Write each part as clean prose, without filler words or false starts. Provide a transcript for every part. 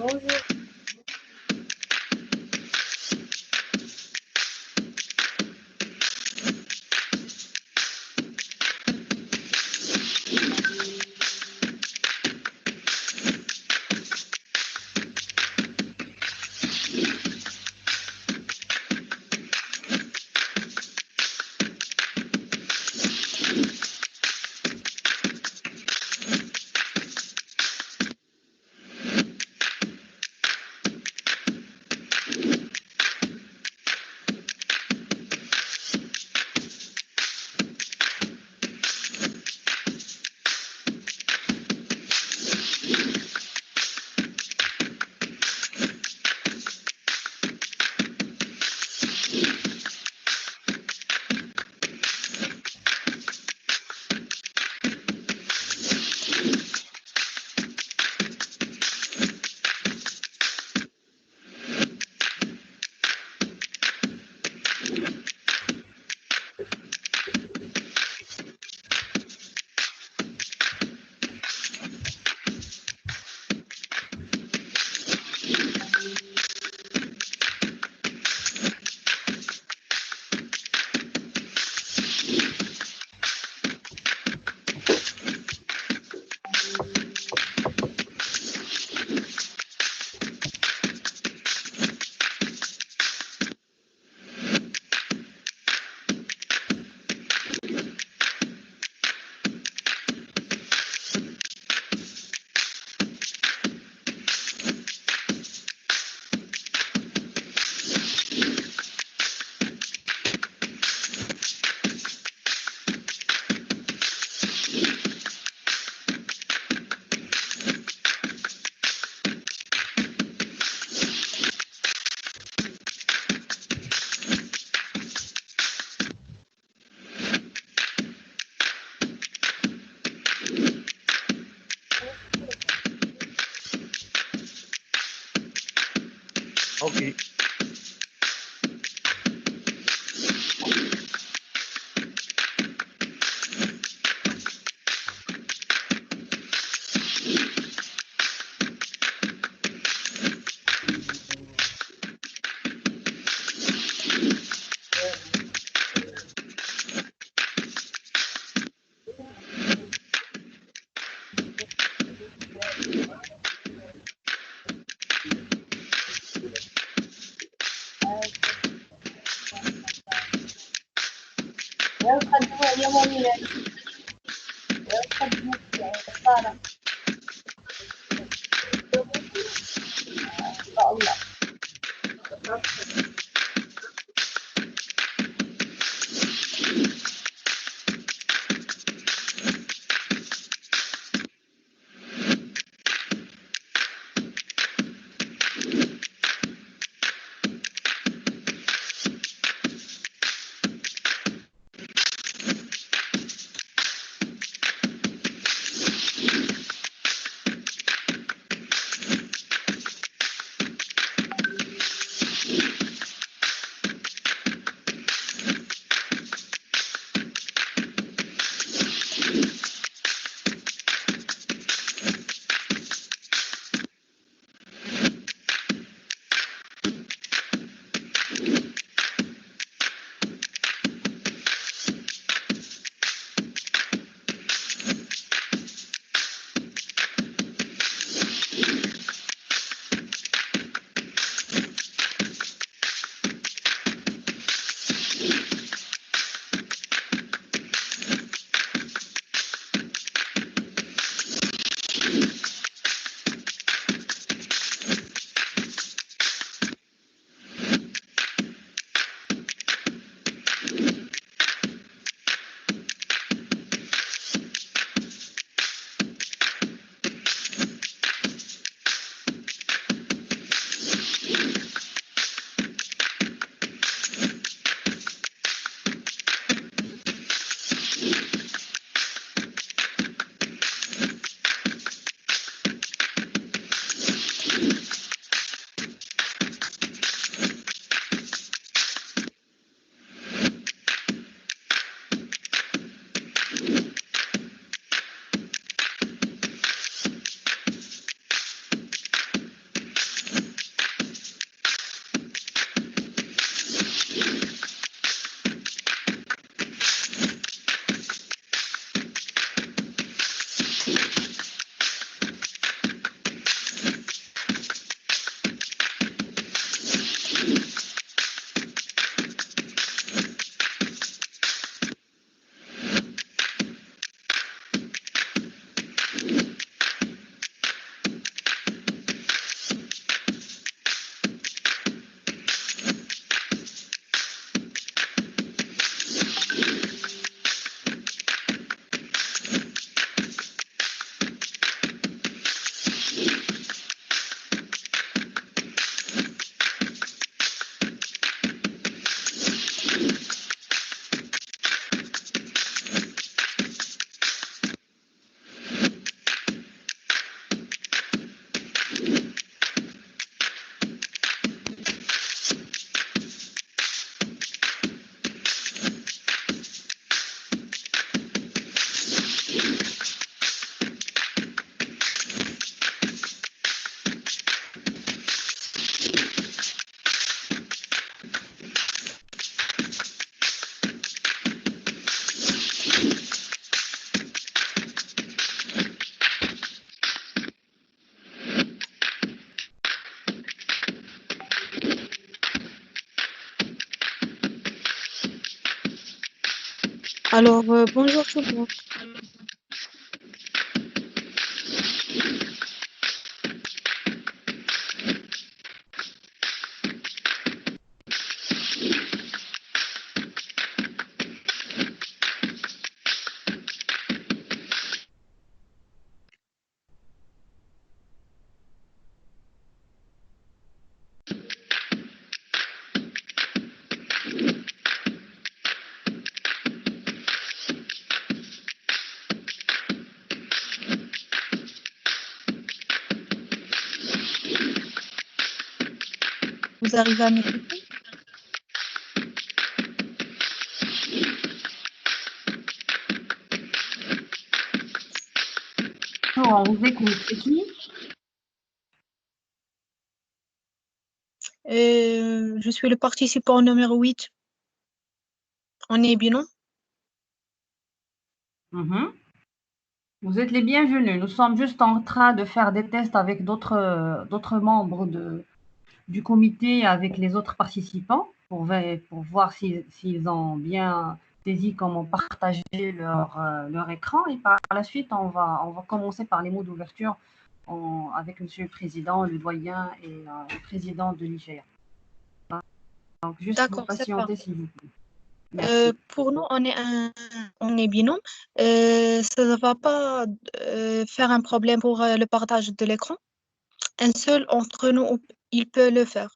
Bonjour. Okay. يخدموا يوميا يخدموا الإفطار إن شاء الله. Alors, bonjour tout le monde. Vous arrivez à m'écouter? On vous écoute. C'est qui? Je suis le participant numéro 8. On est bilan. Mhm. Vous êtes les bienvenus. Nous sommes juste en train de faire des tests avec d'autres membres du comité, avec les autres participants, pour voir s'ils ont bien saisi comment partager leur écran. Et par la suite, on va commencer par les mots d'ouverture avec Monsieur le Président, le doyen et le président de l'IGA. Donc, juste vous D'accord, c'est patienter, parfait. s'il vous plaît. Merci. Pour nous, on est binôme. Ça ne va pas faire un problème pour le partage de l'écran. Un seul entre nous, il peut le faire.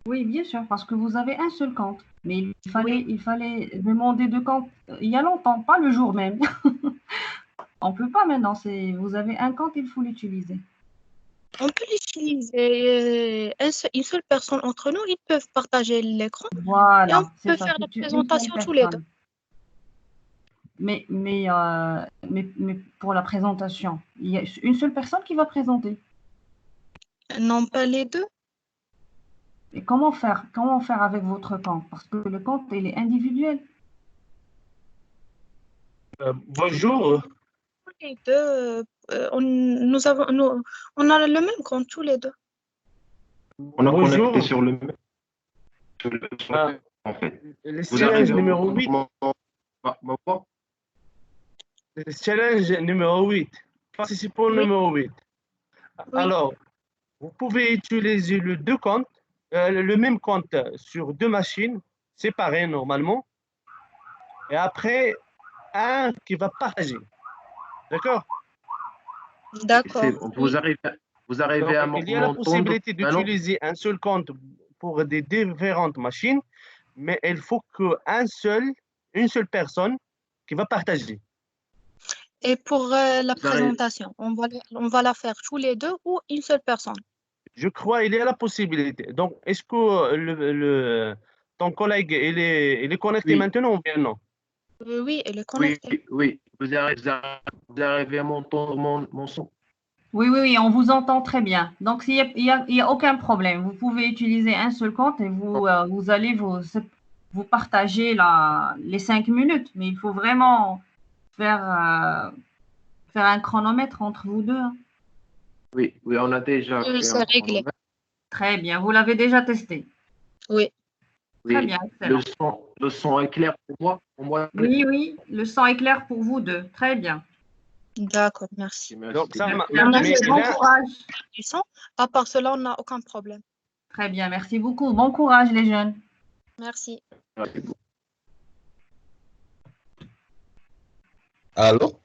Oui, bien sûr, parce que vous avez un seul compte. Mais Oui. il fallait demander deux comptes il y a longtemps, pas le jour même. On peut pas maintenant. Vous avez un compte, il faut l'utiliser. On peut l'utiliser. Une seule personne entre nous, ils peuvent partager l'écran et on Voilà, c'est peut ça. faire la C'est une seule présentation tous les deux. personne. Mais pour la présentation, il y a une seule personne qui va présenter. Non, pas les deux. Et comment faire? Comment faire avec votre compte? Parce que le compte, il est individuel. Bonjour. Tous les deux, on a le même compte tous les deux. On a Bonjour. connecté sur le Ah, en fait. le Vous challenge arrivez à numéro entendre 8. ma voix? Le challenge numéro 8. Participant Oui, numéro 8. oui. Alors, vous pouvez utiliser le même compte sur deux machines séparées normalement. Et après, un qui va partager. D'accord? D'accord, oui. Vous arrivez Donc, à il y a la m'entendre possibilité maintenant? d'utiliser un seul compte pour des différentes machines, mais il faut une seule personne qui va partager. Et pour la Vous arrivez, présentation, on va la faire tous les deux ou une seule personne? Je crois qu'il y a la possibilité. Donc, est-ce que ton collègue il est connecté oui, maintenant ou bien non? Oui, elle est oui, connectée. oui. Vous arrivez à m'entendre mon son? Oui, oui, oui, on vous entend très bien. Donc, il y a aucun problème. Vous pouvez utiliser un seul compte et vous allez vous partager les 5 minutes. Mais il faut vraiment faire, faire un chronomètre entre vous deux, hein. Oui, oui, on a déjà fait C'est un réglé. chronomètre. Très bien. Vous l'avez déjà testé. Oui, Très Oui, bien, excellent. le son est clair pour moi? Pour moi, Oui, oui, le son est clair pour vous deux. Très bien. d'accord, merci. Donc, merci. ça, On a mais juste Bon là, courage. du son. À part cela, on n'a aucun problème. Très bien, merci beaucoup. Bon courage, les jeunes. Merci. Allô?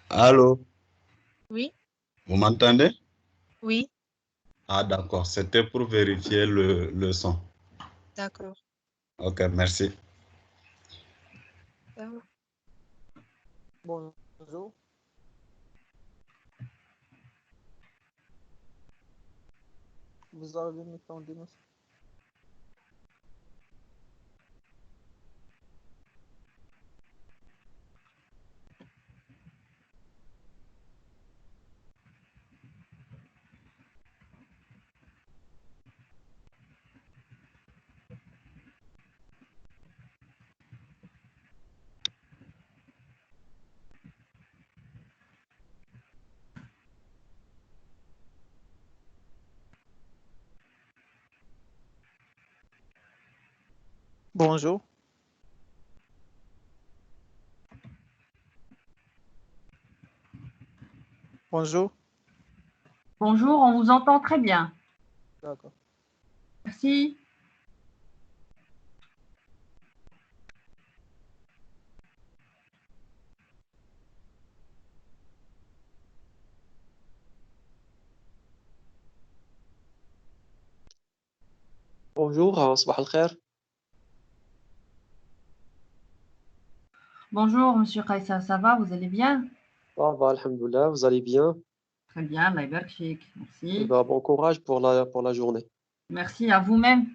Allô? Oui, Vous m'entendez? oui, Ah, d'accord. C'était pour vérifier le son. d'accord. Ok, merci. Bonjour. Vous avez m'entendu, monsieur? Bonjour. Bonjour. Bonjour, on vous entend très bien. D'accord. Merci. Bonjour, صباح الخير. Bonjour, Monsieur Kaissa, ça va, vous allez bien? Ça va, alhamdoulilah, vous allez bien? Très bien, Allah يبارك فيك. Merci. Bah, bon courage pour la journée. Merci à vous-même.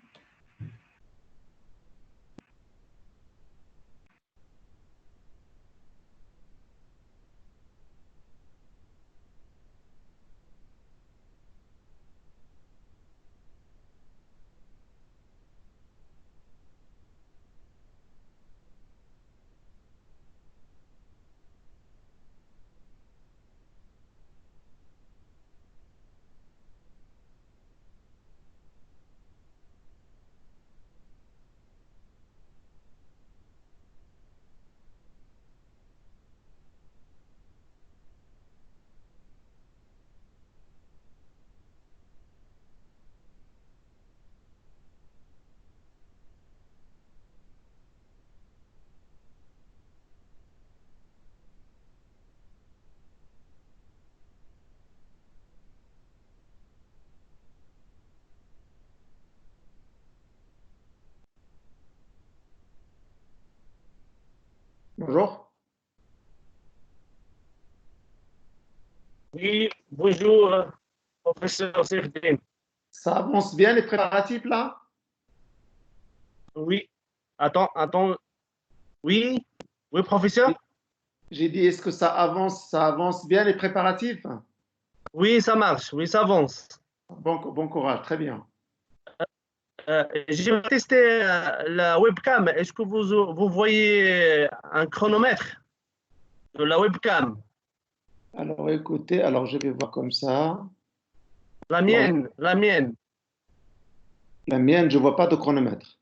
Bonjour. Oui, bonjour, professeur Sefdin. Ça avance bien les préparatifs là? Oui, attends. Oui, oui, professeur? J'ai dit, est-ce que ça avance bien les préparatifs? Oui, ça marche, oui, ça avance. Bon courage, très bien. J'ai testé la webcam. Est-ce que vous voyez un chronomètre de la webcam? Alors écoutez, alors je vais voir comme ça. La mienne. La mienne, je ne vois pas de chronomètre.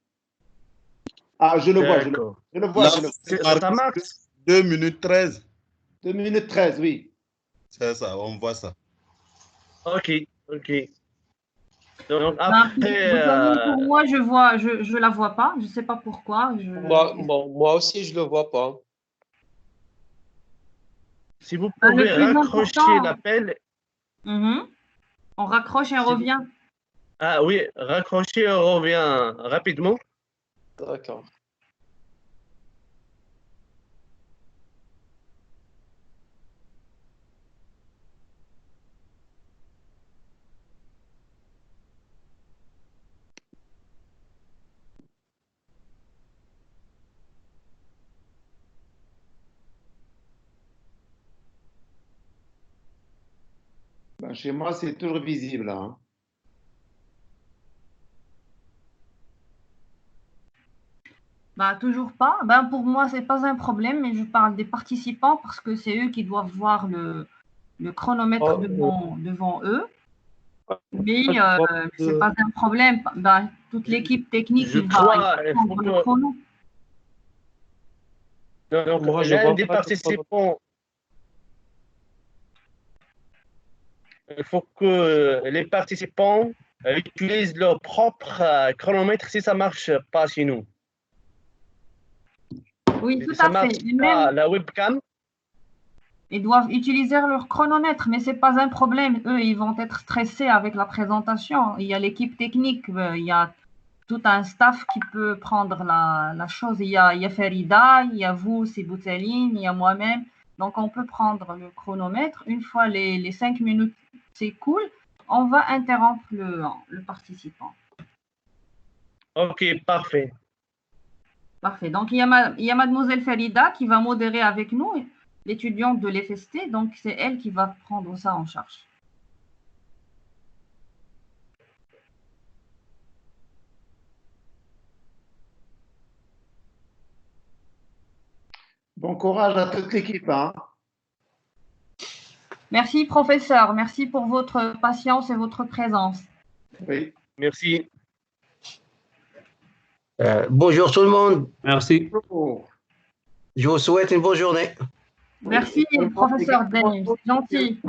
Ah, je le vois, je le D'accord. vois. Là, Je le vois. c'est Ça marqué marche? 2 minutes 13. 2 minutes 13, oui. C'est ça, on voit ça. Ok. Donc Ben, après, vous savez, pour moi, je la vois pas. Je ne sais pas pourquoi. Moi aussi, je le vois pas. si vous Ben, le pouvez plus raccrocher important. l'appel. On raccroche et on Si vous- revient. Ah oui, raccrocher, on revient rapidement. D'accord. Ben, chez moi, c'est toujours visible, hein. Ben, toujours pas. Ben, pour moi, c'est pas un problème, mais je parle des participants parce que c'est eux qui doivent voir le chronomètre devant eux. Mais c'est pas un problème. Ben, toute l'équipe technique, Je il va crois il faut prendre le chrono. donc, Moi, je l'un vois des pas de chrono. participants, il faut que les participants utilisent leur propre chronomètre si ça marche pas chez nous. Oui, Si tout ça à fait. marche Et pas même, la webcam, ils doivent utiliser leur chronomètre, mais c'est pas un problème. Eux, ils vont être stressés avec la présentation. Il y a l'équipe technique, il y a tout un staff qui peut prendre la chose. Il y a Farida, il y a vous, c'est Boutaline, il y a moi-même. Donc, on peut prendre le chronomètre. Une fois les 5 minutes s'écoulent, on va interrompre le participant. ok, parfait. Parfait. Donc, il y a mademoiselle Farida qui va modérer avec nous, l'étudiante de l'FST. Donc, c'est elle qui va prendre ça en charge. Bon courage à toute l'équipe, hein. Merci, professeur. Merci pour votre patience et votre présence. Oui. Merci. Bonjour tout le monde. Merci. Bonjour. Je vous souhaite une bonne journée. Merci, professeur Denis, c'est gentil.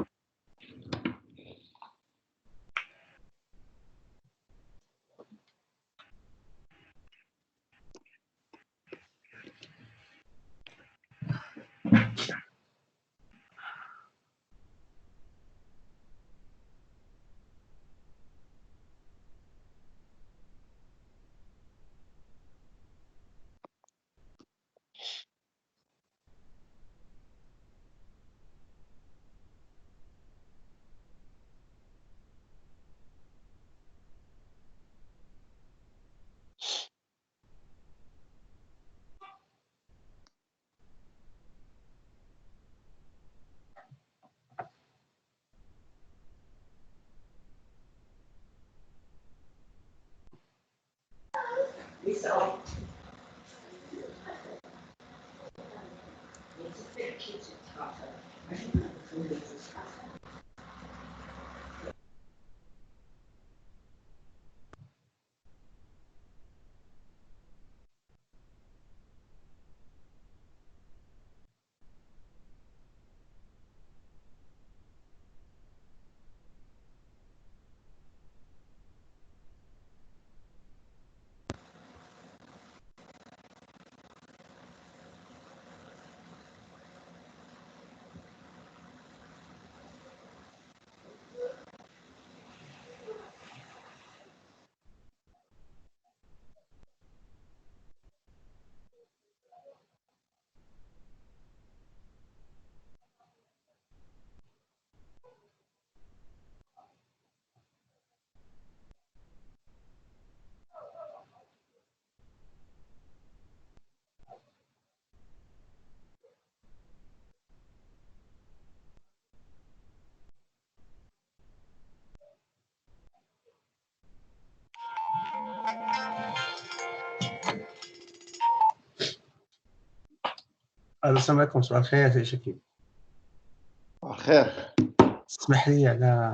السلام عليكم. صباح الخير يا شكيب. خير. اسمح لي على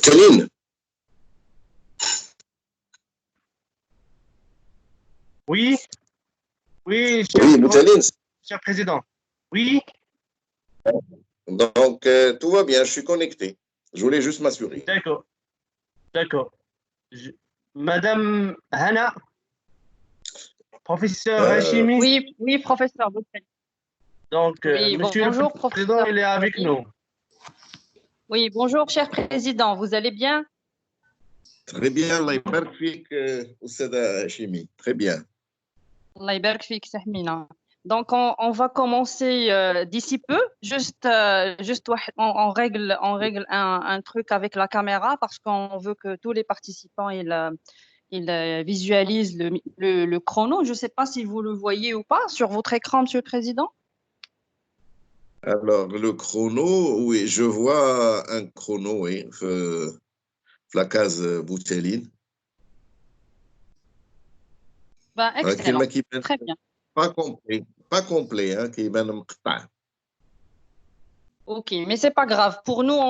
Bouteline. Oui, oui, Oui, Bouteline. cher président. Oui, Donc, tout va bien, je suis connecté. Je voulais juste m'assurer. d'accord, d'accord. Madame Hana, professeur Hachimi. Oui, oui, professeur. Donc, Oui, monsieur bonjour, le président, professeur. il est avec nous. Oui, bonjour, cher président. Vous allez bien? Très bien, Allah يبارك فيك أستاذ هاشمي. Très bien. Allah يبارك فيك, Sahmina. Donc, on va commencer d'ici peu. Juste on règle un truc avec la caméra parce qu'on veut que tous les participants ils visualisent le chrono. Je ne sais pas si vous le voyez ou pas sur votre écran, monsieur le président. Alors, le chrono, oui, je vois un chrono, oui, la case Bouteline. Ben, excellent. Très bien. Pas complet, hein, qui est مقطع. Ok, mais c'est pas grave. Pour nous,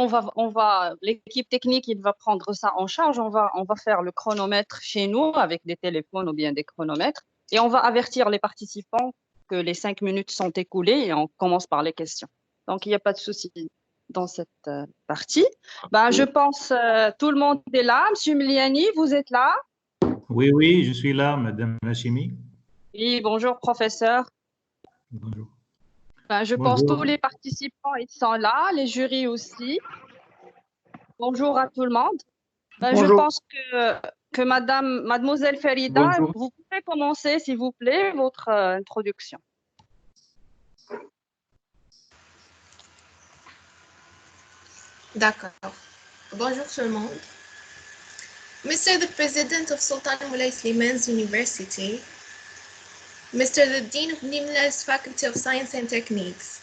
l'équipe technique, il va prendre ça en charge. On va faire le chronomètre chez nous avec des téléphones ou bien des chronomètres, et on va avertir les participants que les 5 minutes sont écoulées et on commence par les questions. Donc, il n'y a pas de souci dans cette partie. Ben, je pense tout le monde est là. Monsieur Miliani, vous êtes là? Oui, oui, je suis là, Madame Hachimi. Oui, bonjour, professeur. Bonjour. Ben, je pense tous les participants ils sont là, les jurys aussi. Bonjour à tout le monde. Ben, je pense que mademoiselle Farida, Bonjour. vous pouvez commencer, s'il vous plaît, votre introduction. D'accord. Bonjour tout le monde. Mr. the President of Sultan Moulay Slimans University, Mr. the Dean of Nimlas Faculty of Science and Techniques,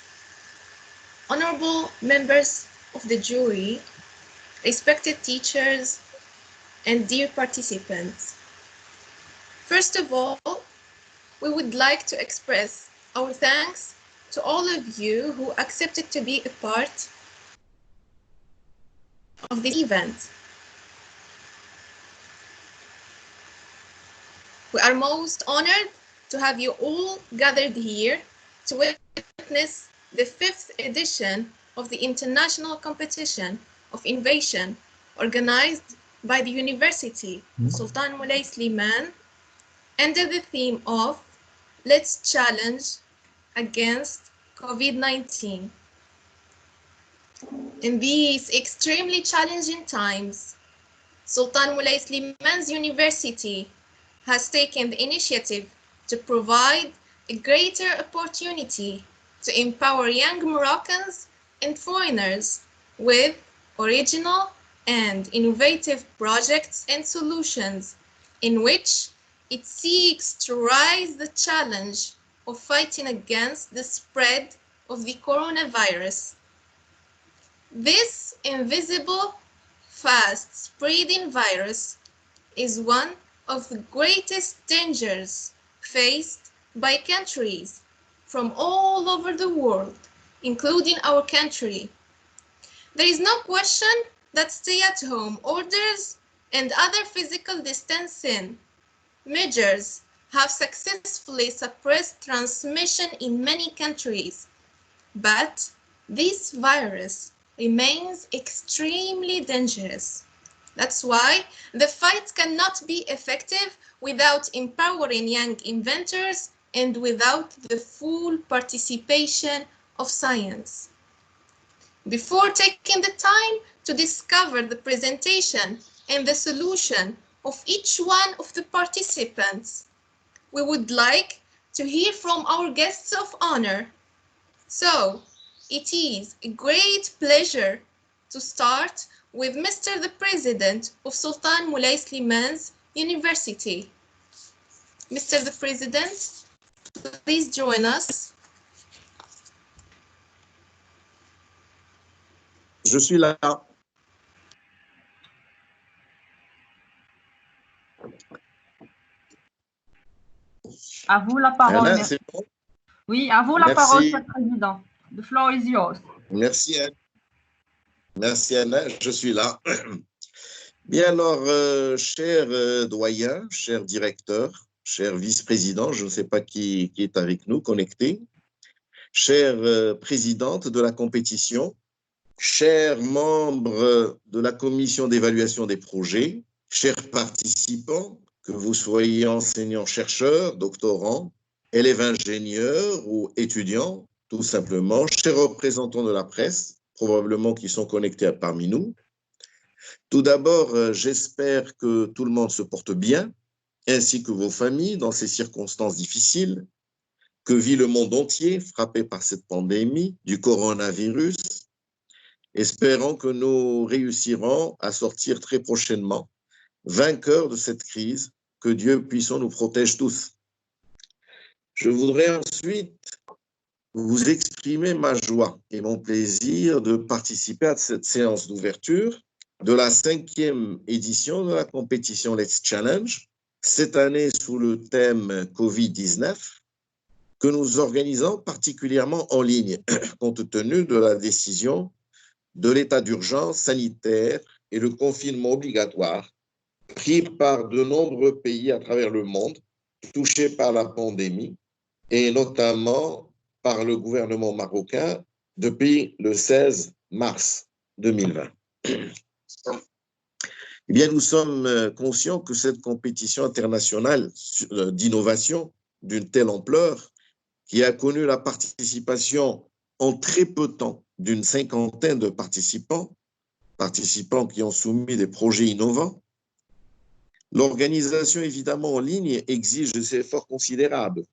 honorable members of the jury, respected teachers, and dear participants. First of all, we would like to express our thanks to all of you who accepted to be a part of this event. We are most honored to have you all gathered here to witness the 5th edition of the International Competition of Innovation organized by the University of Sultan Moulay Slimane under the theme of Let's Challenge Against COVID-19. In these extremely challenging times, Sultan Moulay Slimane's University has taken the initiative to provide a greater opportunity to empower young Moroccans and foreigners with original and innovative projects and solutions in which it seeks to rise the challenge of fighting against the spread of the coronavirus. This invisible, fast-spreading virus is one of the greatest dangers faced by countries from all over the world, including our country. There is no question that stay-at-home orders and other physical distancing measures have successfully suppressed transmission in many countries, but this virus remains extremely dangerous. That's why the fight cannot be effective without empowering young inventors and without the full participation of science. Before taking the time to discover the presentation and the solution of each one of the participants, we would like to hear from our guests of honor. So, it is a great pleasure to start with Mr. the President of Sultan Moulay Slimane's University. Mr. the President, please join us. Je suis là. À vous la parole. Anna, c'est bon? Oui, à vous la parole, Monsieur le Président. The floor is yours. Merci, Anna. Merci, Anna. Je suis là. Bien alors, cher doyen, cher directeur, cher vice-président, je ne sais pas qui est avec nous, connecté, chère présidente de la compétition, chers membres de la commission d'évaluation des projets, chers participants, que vous soyez enseignants, chercheurs, doctorants, élèves ingénieurs ou étudiants, tout simplement, chers représentants de la presse, probablement qui sont connectés parmi nous. Tout d'abord, j'espère que tout le monde se porte bien, ainsi que vos familles dans ces circonstances difficiles que vit le monde entier frappé par cette pandémie du coronavirus. Espérons que nous réussirons à sortir très prochainement vainqueurs de cette crise, que Dieu puissant nous protège tous. Je voudrais ensuite vous exprimer ma joie et mon plaisir de participer à cette séance d'ouverture de la 5e édition de la compétition Let's Challenge, cette année sous le thème Covid-19, que nous organisons particulièrement en ligne, compte tenu de la décision de l'état d'urgence sanitaire et le confinement obligatoire pris par de nombreux pays à travers le monde touchés par la pandémie et notamment par le gouvernement marocain depuis le 16 mars 2020. Eh bien, nous sommes conscients que cette compétition internationale d'innovation d'une telle ampleur, qui a connu la participation en très peu de temps d'une 50aine de participants qui ont soumis des projets innovants, l'organisation évidemment en ligne exige des efforts considérables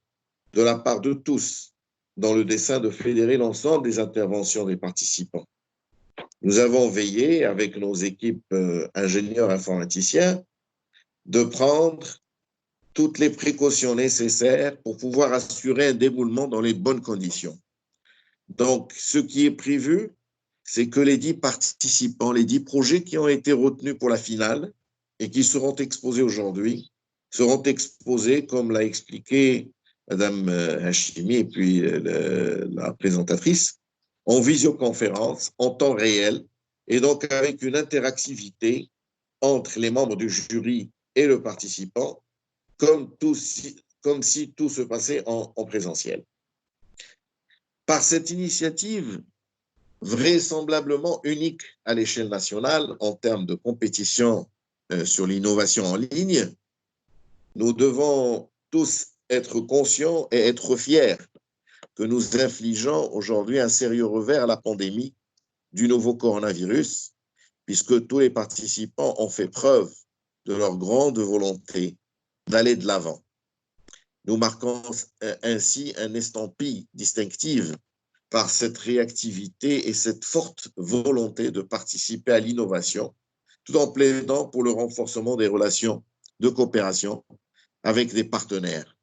de la part de tous dans le dessein de fédérer l'ensemble des interventions des participants. Nous avons veillé avec nos équipes ingénieurs informaticiens de prendre toutes les précautions nécessaires pour pouvoir assurer un déroulement dans les bonnes conditions. Donc, ce qui est prévu, c'est que les 10 participants, les 10 projets qui ont été retenus pour la finale et qui seront exposés aujourd'hui, seront exposés, comme l'a expliqué Madame Hachimi et puis la présentatrice, en visioconférence, en temps réel, et donc avec une interactivité entre les membres du jury et le participant, comme si tout se passait en présentiel. Par cette initiative vraisemblablement unique à l'échelle nationale en termes de compétition sur l'innovation en ligne, nous devons tous être conscients et être fiers que nous infligeons aujourd'hui un sérieux revers à la pandémie du nouveau coronavirus, puisque tous les participants ont fait preuve de leur grande volonté d'aller de l'avant. Nous marquons ainsi un estampille distinctive par cette réactivité et cette forte volonté de participer à l'innovation, tout en plaidant pour le renforcement des relations de coopération avec des partenaires.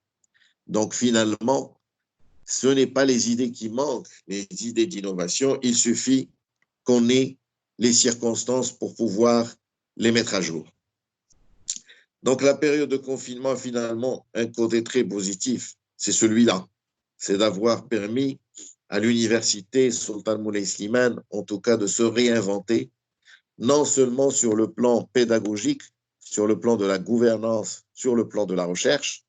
Donc finalement, ce n'est pas les idées qui manquent, les idées d'innovation, il suffit qu'on ait les circonstances pour pouvoir les mettre à jour. Donc la période de confinement a finalement un côté très positif, c'est celui-là, c'est d'avoir permis à l'université Sultan Moulay Slimane, en tout cas de se réinventer, non seulement sur le plan pédagogique, sur le plan de la gouvernance, sur le plan de la recherche,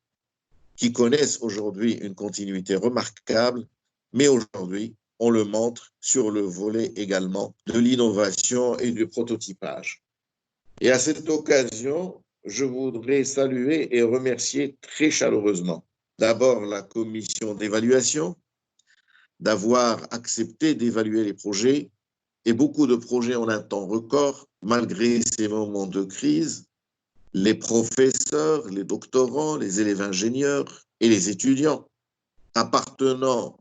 qui connaissent aujourd'hui une continuité remarquable, mais aujourd'hui, on le montre sur le volet également de l'innovation et du prototypage. Et à cette occasion, je voudrais saluer et remercier très chaleureusement d'abord la commission d'évaluation d'avoir accepté d'évaluer les projets et beaucoup de projets en un temps record, malgré ces moments de crise, les professeurs, les doctorants, les élèves ingénieurs et les étudiants appartenant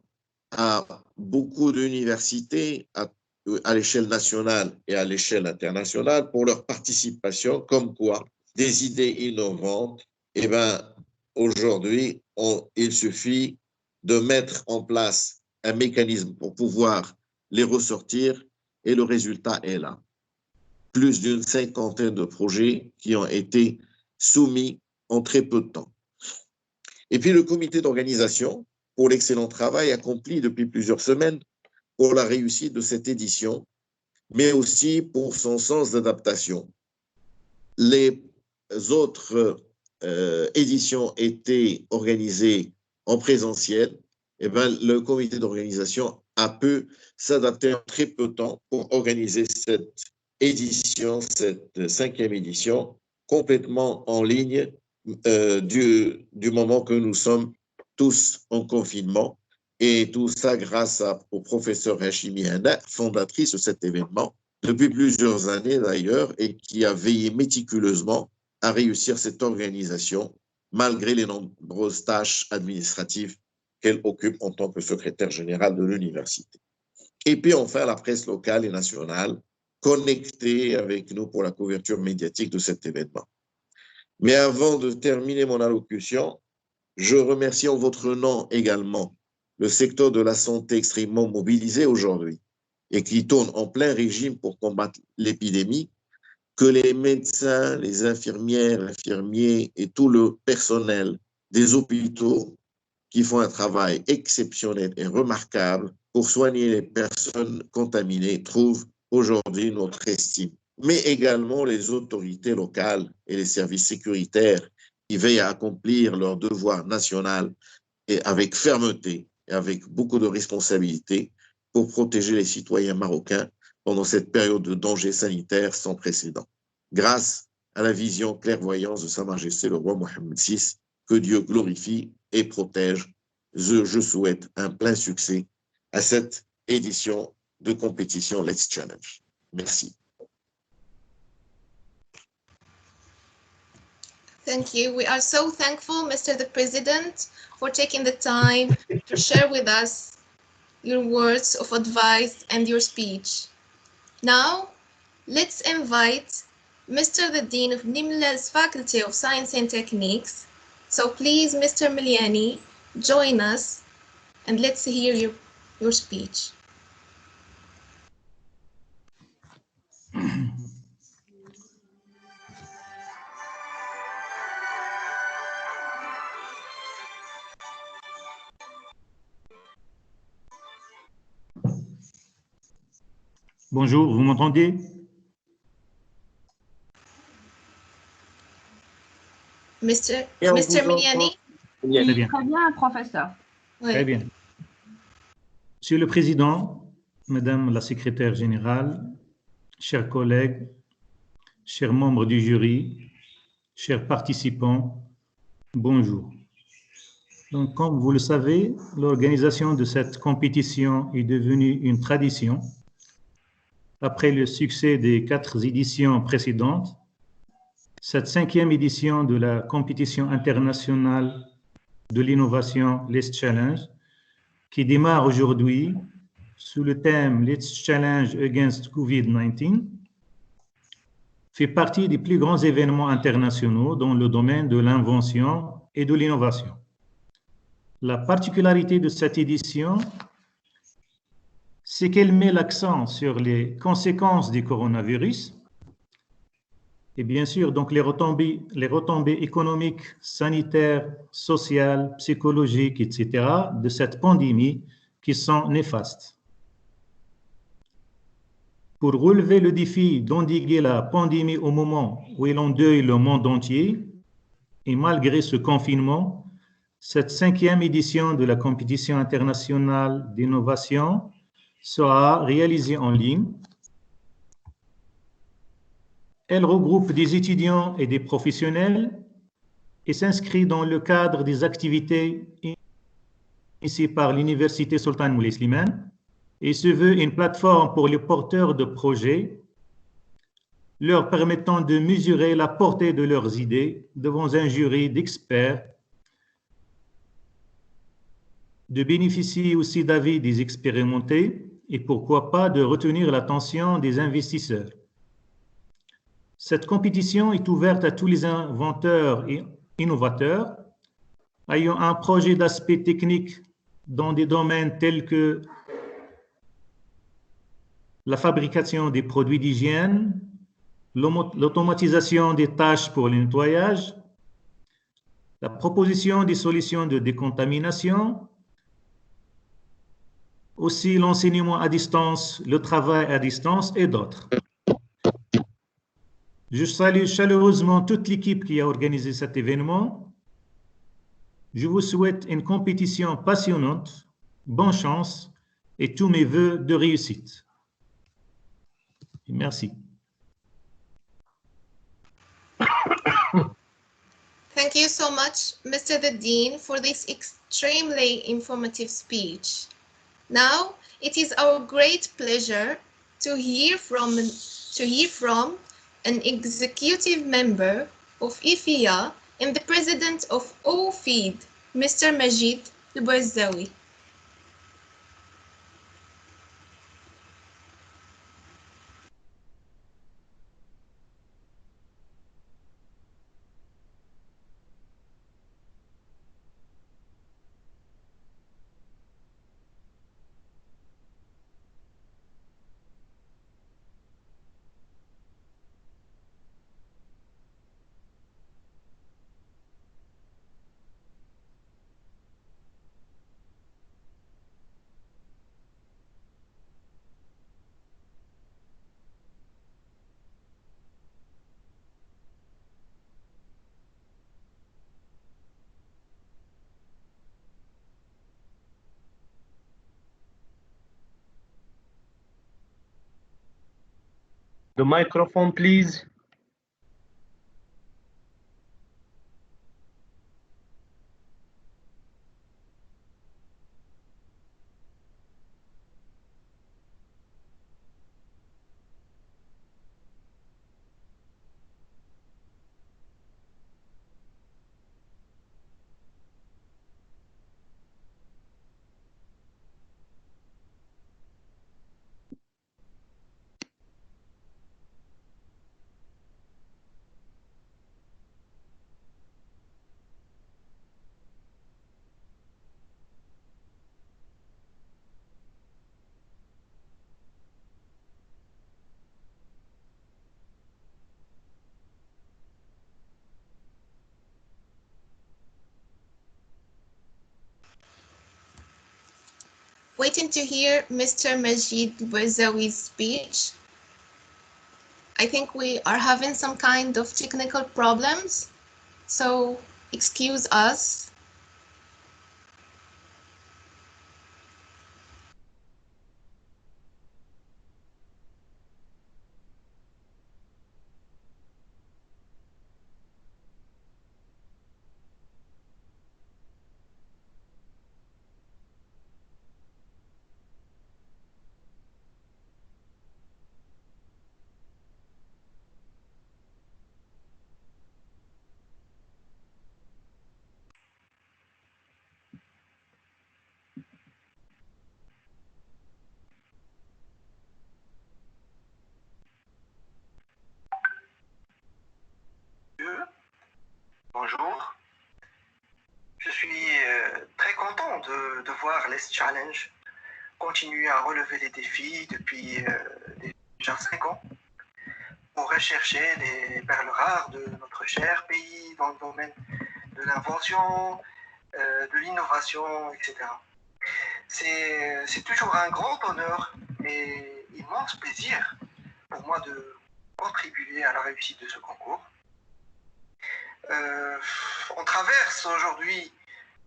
à beaucoup d'universités à l'échelle nationale et à l'échelle internationale pour leur participation, comme quoi des idées innovantes, eh bien, aujourd'hui, il suffit de mettre en place un mécanisme pour pouvoir les ressortir et le résultat est là. Plus d'une 50aine de projets qui ont été soumis en très peu de temps. Et puis le comité d'organisation pour l'excellent travail accompli depuis plusieurs semaines pour la réussite de cette édition, mais aussi pour son sens d'adaptation. les autres éditions étaient organisées en présentiel, eh bien, le comité d'organisation a pu s'adapter en très peu de temps pour organiser cette édition, cette 5e édition, complètement en ligne du moment que nous sommes tous en confinement. Et tout ça grâce au professeur Hachimi Hanna, fondatrice de cet événement, depuis plusieurs années d'ailleurs, et qui a veillé méticuleusement à réussir cette organisation, malgré les nombreuses tâches administratives qu'elle occupe en tant que secrétaire générale de l'université. Et puis enfin, la presse locale et nationale, connectée avec nous pour la couverture médiatique de cet événement. Mais avant de terminer mon allocution, je remercie en votre nom également le secteur de la santé extrêmement mobilisé aujourd'hui et qui tourne en plein régime pour combattre l'épidémie, que les médecins, les infirmières, infirmiers et tout le personnel des hôpitaux qui font un travail exceptionnel et remarquable pour soigner les personnes contaminées trouvent aujourd'hui notre estime. Mais également les autorités locales et les services sécuritaires qui veillent à accomplir leur devoir national et avec fermeté et avec beaucoup de responsabilité pour protéger les citoyens marocains pendant cette période de danger sanitaire sans précédent. Grâce à la vision clairvoyance de Sa Majesté le roi Mohammed VI, que Dieu glorifie et protège, je souhaite un plein succès à cette édition de compétition Let's Challenge. Merci. Thank you. We are so thankful, Mr. the President, for taking the time to share with us your words of advice and your speech. Now, let's invite Mr. the Dean of Nimla's Faculty of Science and Techniques. So please, Mr. Miliani, join us and let's hear your speech. Bonjour, vous m'entendez? Mr. Miliani? Très bien. Très bien, professeur. Oui. Très bien. Monsieur le Président, Madame la Secrétaire Générale, chers collègues, chers membres du jury, chers participants, bonjour. Donc, comme vous le savez, l'organisation de cette compétition est devenue une tradition. Après le succès des 4 éditions précédentes, cette 5e édition de la compétition internationale de l'innovation Let's Challenge, qui démarre aujourd'hui sous le thème Let's Challenge Against COVID-19, fait partie des plus grands événements internationaux dans le domaine de l'invention et de l'innovation. La particularité de cette édition, c'est qu'elle met l'accent sur les conséquences du coronavirus et bien sûr donc les retombées économiques, sanitaires, sociales, psychologiques, etc. de cette pandémie qui sont néfastes. Pour relever le défi d'endiguer la pandémie au moment où elle endeuille le monde entier, et malgré ce confinement, cette 5e édition de la compétition internationale d'innovation sera réalisée en ligne. Elle regroupe des étudiants et des professionnels et s'inscrit dans le cadre des activités initiées par l'Université Sultan Moulay Slimane et se veut une plateforme pour les porteurs de projets, leur permettant de mesurer la portée de leurs idées devant un jury d'experts, de bénéficier aussi d'avis des expérimentés et pourquoi pas de retenir l'attention des investisseurs. Cette compétition est ouverte à tous les inventeurs et innovateurs ayant un projet d'aspect technique dans des domaines tels que la fabrication des produits d'hygiène, l'automatisation des tâches pour le nettoyage, la proposition des solutions de décontamination, aussi l'enseignement à distance, le travail à distance et d'autres. Je salue chaleureusement toute l'équipe qui a organisé cet événement. Je vous souhaite une compétition passionnante, bonne chance et tous mes vœux de réussite. Merci. Thank you so much, Mr. the Dean, for this extremely informative speech. Now, it is our great pleasure to hear from an executive member of IFIA and the president of OFID, Mr. Majid Al-Bouazaoui. The microphone, please. Waiting to hear Mr. Majid Al-Bouazaoui's speech. I think we are having some kind of technical problems, so excuse us. Bonjour. Je suis très content de voir les challenges continuer à relever les défis depuis déjà 5 ans pour rechercher les perles rares de notre cher pays dans le domaine de l'invention, de l'innovation, etc. C'est toujours un grand honneur et immense plaisir pour moi de contribuer à la réussite de ce concours. On traverse aujourd'hui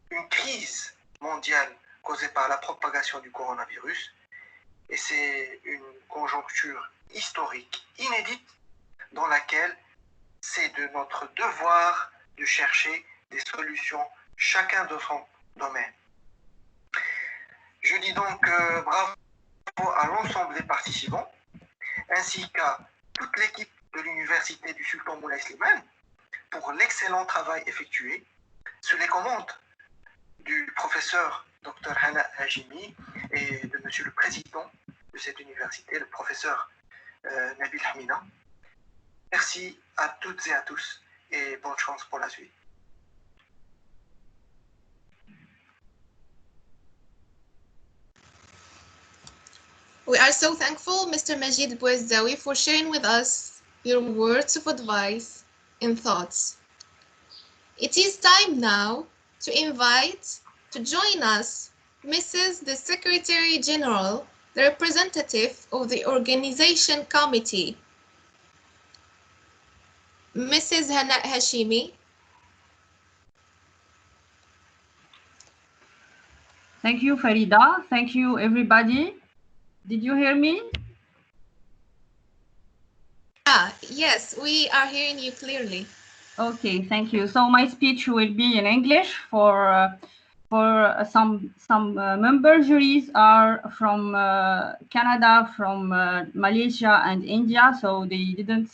une crise mondiale causée par la propagation du coronavirus et c'est une conjoncture historique inédite dans laquelle c'est de notre devoir de chercher des solutions chacun de son domaine. Je dis donc bravo à l'ensemble des participants ainsi qu'à toute l'équipe de l'Université du Sultan Moulay Slimane pour l'excellent travail effectué sous les commandes du professeur Dr Hana Hajimi et de monsieur le président de cette université, le professeur Nabil Hamina. Merci à toutes et à tous et bonne chance pour la suite. We are so thankful, Mr. Majid Al-Bouazaoui, for sharing with us your words of advice and thoughts. It is time now to invite to join us Mrs. the Secretary General, the representative of the Organization Committee. Mrs. Hana Hashimi. Thank you, Farida. Thank you, everybody. Did you hear me? Yes, we are hearing you clearly. Okay, thank you. So my speech will be in English for some member juries are from Canada, from Malaysia and India, so they didn't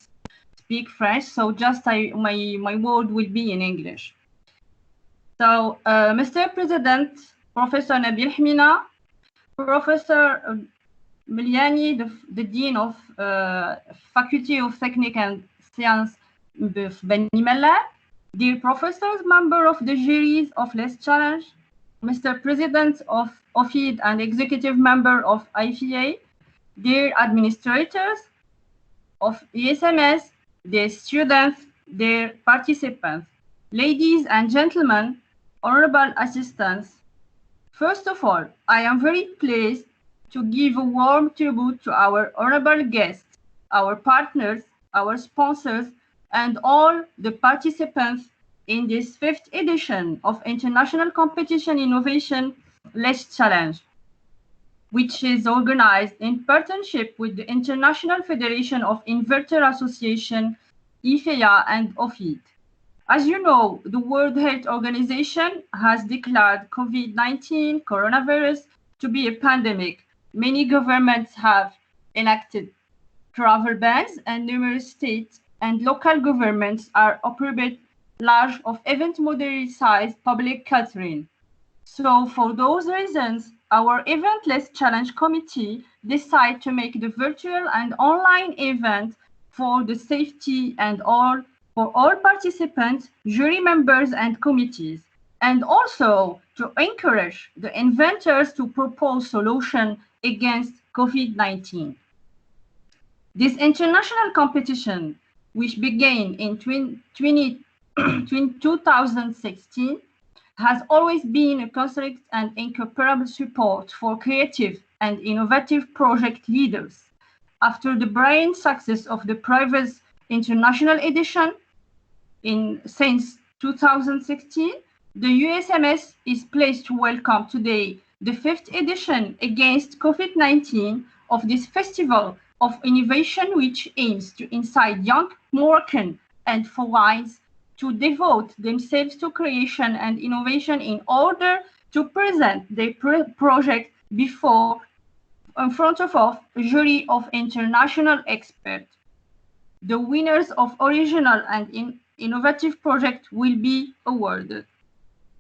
speak French. So just my word will be in English. So Mr. President, Professor Nabil Hmina, Professor Miliani, the Dean of Faculty of Technique and Science of Beni Mellal, dear professors, member of the juries of Let's Challenge, Mr. President of OFID and executive member of IFA, dear administrators of ESMS, dear students, dear participants, ladies and gentlemen, honorable assistants. First of all, I am very pleased to give a warm tribute to our honorable guests, our partners, our sponsors, and all the participants in this 5th edition of International Competition Innovation Let's Challenge, which is organized in partnership with the International Federation of Inverter Association, IFEA, and OFID. As you know, the World Health Organization has declared COVID-19 coronavirus to be a pandemic. Many governments have enacted travel bans, and numerous states and local governments are operating large of event moderate-sized public catering. So for those reasons, our Event Let's Challenge Committee decided to make the virtual and online event for the safety and for all participants, jury members and committees, and also to encourage the inventors to propose solutions against COVID-19. This international competition, which began in 2016, has always been a constant and incomparable support for creative and innovative project leaders. After the brilliant success of the previous international edition since 2016, the USMS is pleased to welcome today the 5th edition against COVID-19 of this festival of innovation, which aims to incite young Moroccan and foreigners to devote themselves to creation and innovation in order to present their project in front of a jury of international experts. The winners of original and innovative projects will be awarded.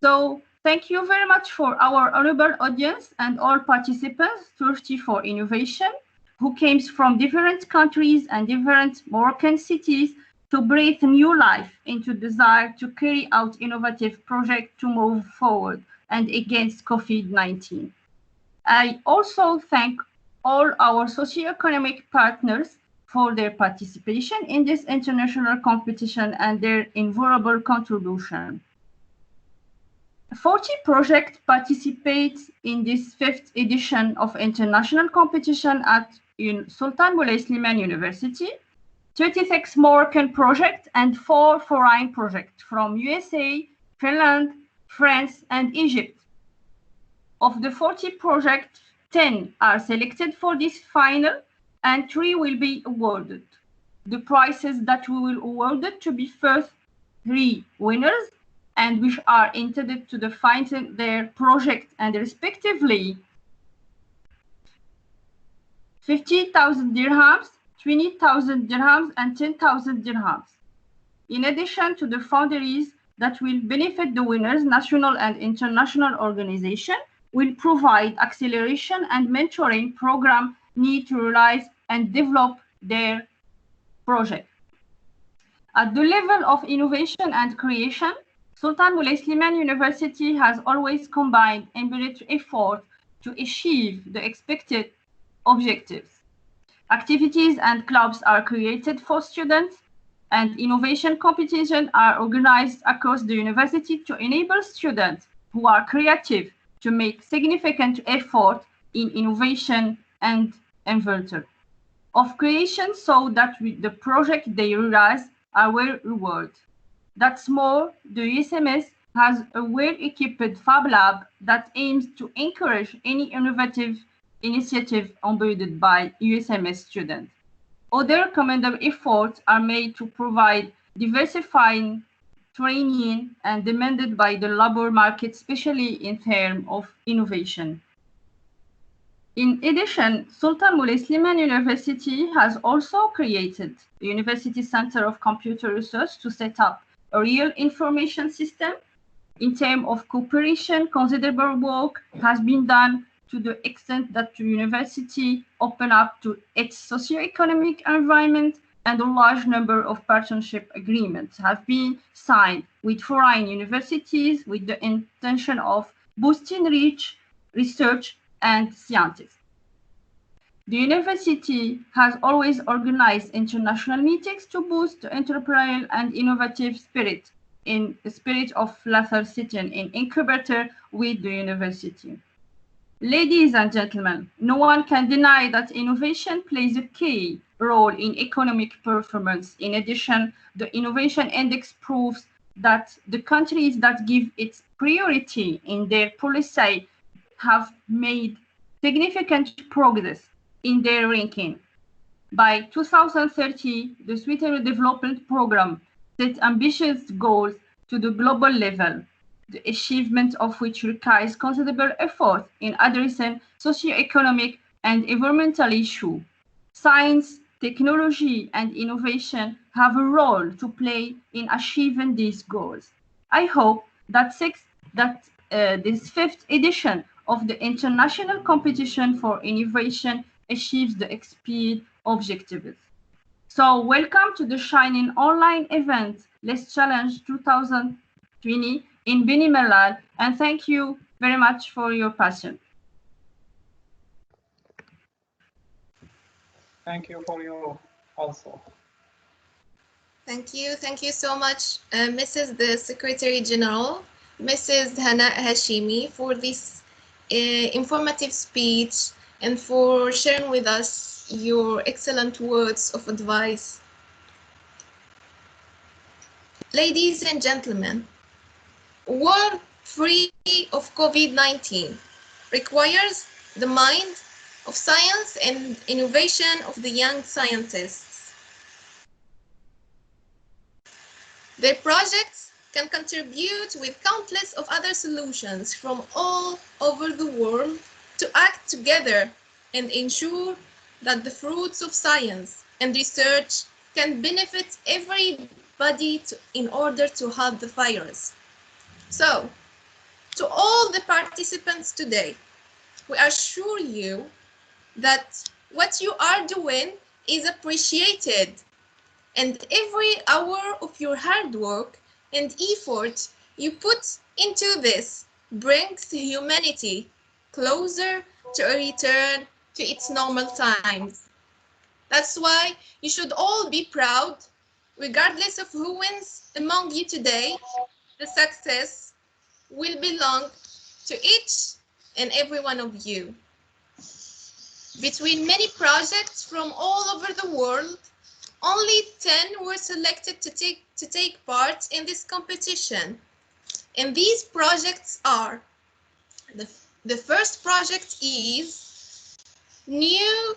So thank you very much for our honorable audience and all participants thirsty for innovation, who came from different countries and different Moroccan cities to breathe new life into desire to carry out innovative projects to move forward and against COVID-19. I also thank all our socioeconomic partners for their participation in this international competition and their invaluable contribution. 40 projects participate in this 5th edition of international competition at Sultan Moulay Slimane University, 36 Moroccan projects and 4 foreign projects from USA, Finland, France, and Egypt. Of the 40 projects, 10 are selected for this final and 3 will be awarded. The prizes that we will award to be first 3 winners, and which are intended to define their project and respectively 50,000 dirhams, 20,000 dirhams, and 10,000 dirhams. In addition to the fundraisers that will benefit the winners, national and international organization will provide acceleration and mentoring program need to realize and develop their project. At the level of innovation and creation, Sultan Moulay Slimane University has always combined embedded effort to achieve the expected objectives. Activities and clubs are created for students, and innovation competitions are organized across the university to enable students who are creative to make significant effort in innovation and inventor of creation, so that the project they realize are well rewarded. That's more, the USMS has a well-equipped Fab Lab that aims to encourage any innovative initiative embedded by USMS students. Other commendable efforts are made to provide diversifying training and demanded by the labor market, especially in terms of innovation. In addition, Sultan Moulay Slimane University has also created the University Center of Computer Research to set up a real information system. In terms of cooperation, considerable work has been done to the extent that the university opened up to its socio-economic environment, and a large number of partnership agreements have been signed with foreign universities with the intention of boosting research and scientists. The university has always organized international meetings to boost the entrepreneurial and innovative spirit in the spirit of Lather sitting in incubator with the university. Ladies and gentlemen, no one can deny that innovation plays a key role in economic performance. In addition, the Innovation Index proves that the countries that give its priority in their policy have made significant progress in their ranking. By 2030, the Sustainable Development Programme set ambitious goals to the global level, the achievement of which requires considerable effort in addressing socio-economic and environmental issues. Science, technology, and innovation have a role to play in achieving these goals. I hope that this fifth edition of the International Competition for Innovation achieves the expected objectives. So welcome to the Shining Online event, Let's Challenge 2020 in Beni Mellal, and thank you very much for your passion. Thank you for your answer. Thank you so much, Mrs. the Secretary General, Mrs. Hana Hashimi, for this informative speech and for sharing with us your excellent words of advice. Ladies and gentlemen, a world free of COVID-19 requires the mind of science and innovation of the young scientists. Their projects can contribute with countless of other solutions from all over the world to act together and ensure that the fruits of science and research can benefit everybody in order to halt the virus. So, to all the participants today, we assure you that what you are doing is appreciated, and every hour of your hard work and effort you put into this brings humanity closer to a return to its normal times. That's why you should all be proud, regardless of who wins among you today. The success will belong to each and every one of you. Between many projects from all over the world, only 10 were selected to take part in this competition. And these projects are, the first project is new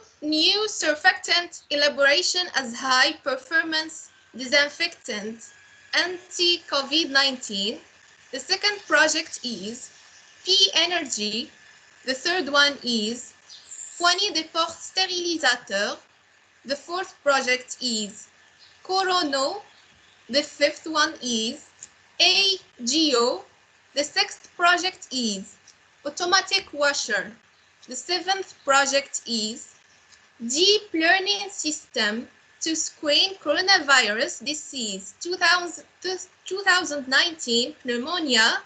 surfactant elaboration as high performance disinfectant anti-COVID-19. The second project is P-Energy. The third one is Poignée de porte stérilisateur. The fourth project is Corono. The fifth one is AGO. The sixth project is Automatic Washer. The seventh project is Deep Learning System to Screen Coronavirus Disease 2019 Pneumonia.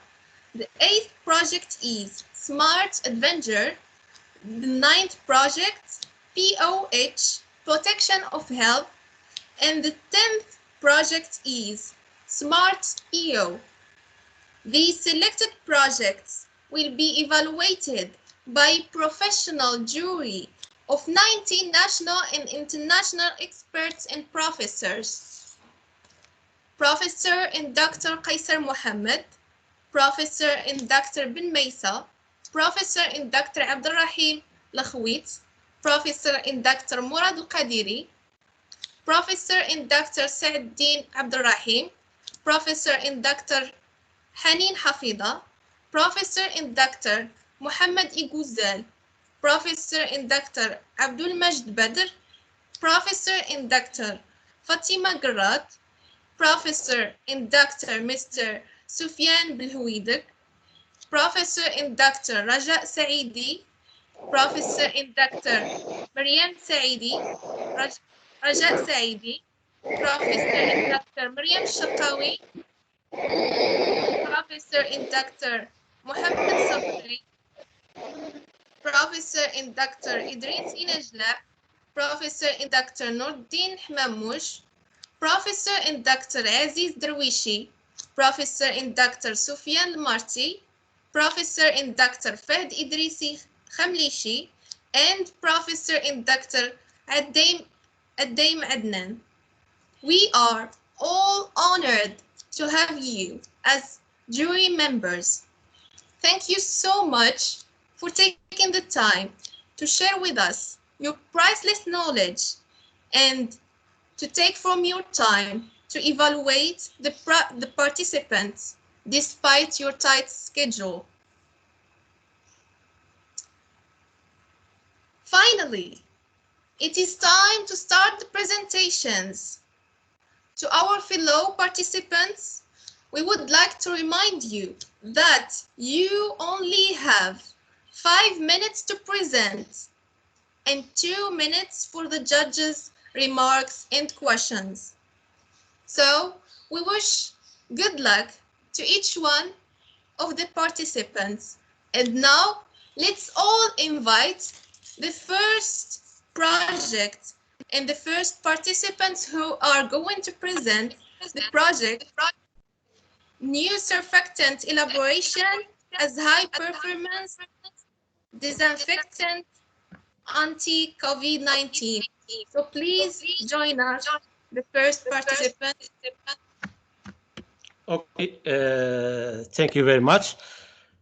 The eighth project is Smart Adventure. The ninth project, POH, Protection of Health. And the 10th project is Smart EO. These selected projects will be evaluated by a professional jury of 19 national and international experts and professors. Professor and Dr. Qaisar Mohammed, Professor and Dr. Ben Meisa, Professor and Dr. Abdulrahim Lakhwit, Professor and Dr. Murad Al-Qadiri, Professor and Dr. Sa'd-Din Abdulrahim, Professor and Dr. Hanin Hafida, Professor and Dr. Muhammad Iguzal, Professor and Dr. Abdul Majd Badr, Professor and Dr. Fatima Garat, Professor and Dr. Mr. Sufyan Bilhuidik, Professor and Dr. Raja Saidi, Professor and Dr. Maryam Saidi, Raja Saidi, Professor and Dr. Maryam Shakawi, Professor and Dr. Muhammad Sabri, Professor and Dr. Idris Inajla, Professor and Dr. Nordin Hmamush, Professor and Dr. Aziz Darwishi, Professor and Dr. Sufyan Marti, Professor and Dr. Fahd Idrisi Khamlishi, and Professor and Dr. Addaim Adnan. We are all honored to have you as jury members. Thank you so much for taking the time to share with us your priceless knowledge and to take from your time to evaluate the participants despite your tight schedule. Finally, it is time to start the presentations. To our fellow participants, we would like to remind you that you only have 5 minutes to present and 2 minutes for the judges' remarks and questions. So we wish good luck to each one of the participants. And now let's all invite the first project and the first participants who are going to present the project, New Surfactant Elaboration as High Performance Disinfectant Anti-COVID-19. So please join us, the first participant. Okay, thank you very much.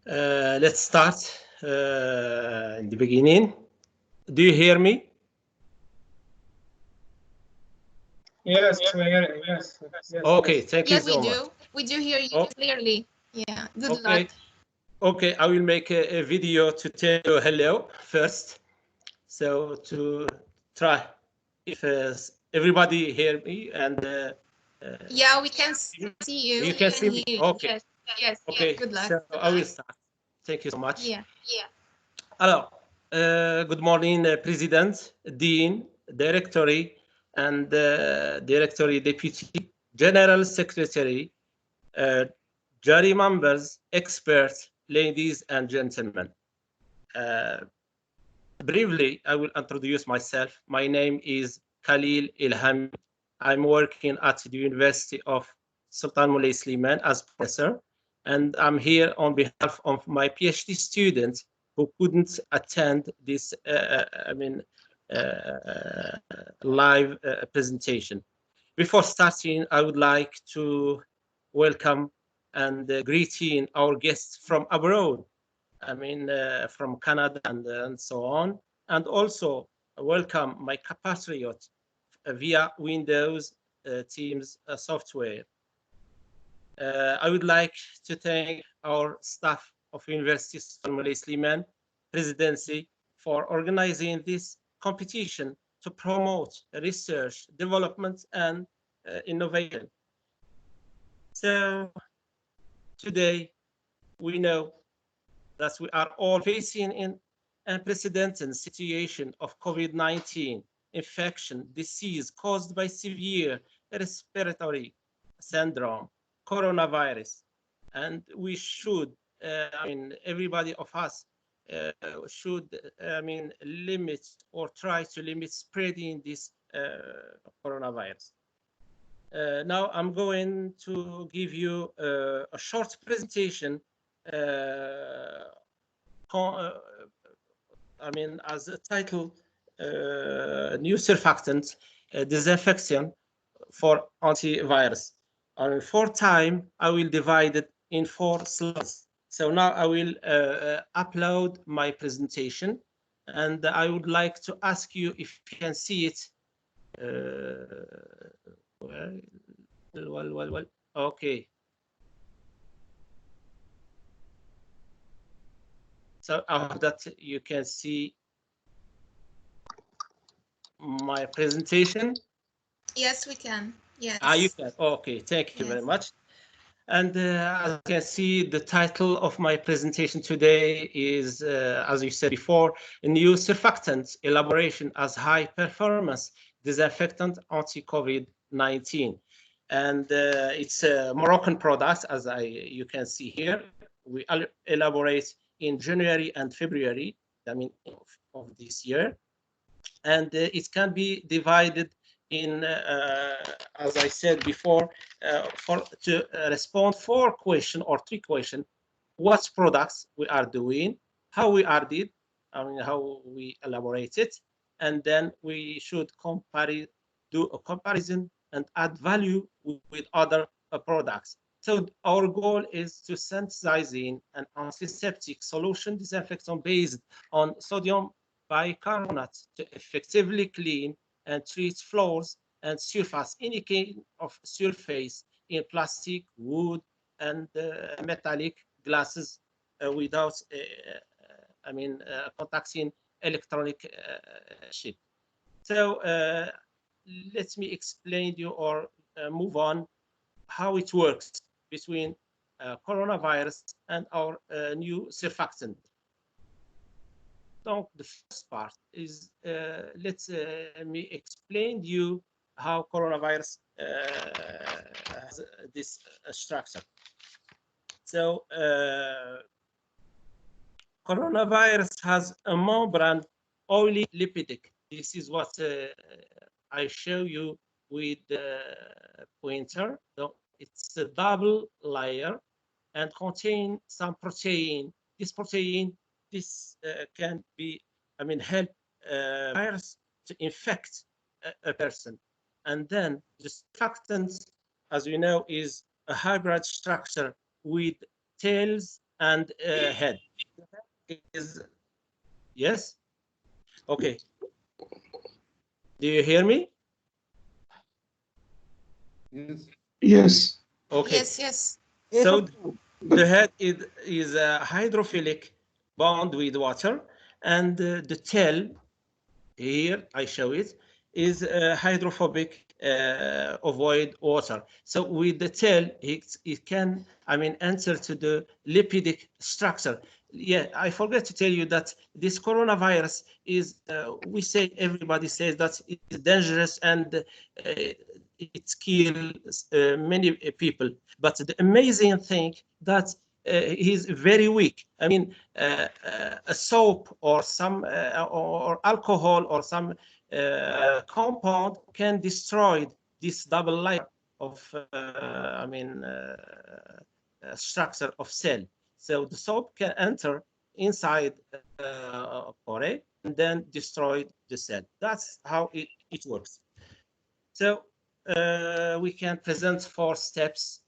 Let's start in the beginning. Do you hear me? Yes, we hear you. Yes. Okay, thank you so much. Yes, we do hear you clearly. Yeah, good luck. Okay, I will make a video to tell you hello first. So to try if everybody hear me and yeah, we can see you. You can see me. Okay. Yes. Okay. Good luck. So I will start. Thank you so much. Yeah. Alors, good morning, President, Dean, Directory, and Directory Deputy, General Secretary, jury members, experts, ladies and gentlemen. Briefly, I will introduce myself. My name is Khalil Ilham. I'm working at the University of Sultan Moulay Slimane as professor, and I'm here on behalf of my PhD students who couldn't attend this live presentation. Before starting, I would like to welcome and greeting our guests from abroad, from Canada and so on, and also welcome my compatriot via Windows Teams software. I would like to thank our staff of University of Sultan Moulay Slimane Presidency for organizing this competition to promote research, development, and innovation. So today, we know that we are all facing an unprecedented situation of COVID-19 infection, disease caused by severe respiratory syndrome, coronavirus, and we should, everybody of us should, limit or try to limit spreading this coronavirus. Now I'm going to give you a short presentation as a title, New Surfactant Disinfection for Antivirus. for time, I will divide it in 4 slides. So now I will upload my presentation, and I would like to ask you if you can see it. Well, okay. So I hope that you can see my presentation. Yes, we can. Yes. You can. Okay, thank you very much. And as you can see, the title of my presentation today is, as you said before, new surfactant elaboration as high performance disinfectant anti-COVID-19. And it's a Moroccan product, as you can see here. We elaborate in January and February, I mean, of this year. And it can be divided in, as I said before, to respond 4 questions or 3 questions. What products we are doing, how we are did, I mean, how we elaborate it, and then we should do a comparison and add value with other products. So our goal is to synthesize in an antiseptic solution disinfectant based on sodium bicarbonate to effectively clean and treat floors and surface, any kind of surface in plastic, wood, and metallic glasses without, contacting electronic chip. So let me explain to you or move on how it works between coronavirus and our new surfactant. So the first part is, let me explain to you how coronavirus has this structure. So coronavirus has a membrane oily lipidic. This is what I show you with the pointer. So it's a double layer and contain some protein. This protein, can be, help virus to infect a person. And then the surfactant, as we know, is a hybrid structure with tails and head. Yes? Okay. Do you hear me? Yes. Yes. Okay. Yes. So the head is a hydrophilic bond with water, and the tail, here I show it, is hydrophobic, avoid water. So with the tail, it can, enter to the lipidic structure. Yeah, I forgot to tell you that this coronavirus is, everybody says that it's dangerous and it kills many people. But the amazing thing that he's very weak. A soap or some or alcohol or some compound can destroy this double layer of structure of cell. So the soap can enter inside pore and then destroy the cell. That's how it works. So we can present 4 steps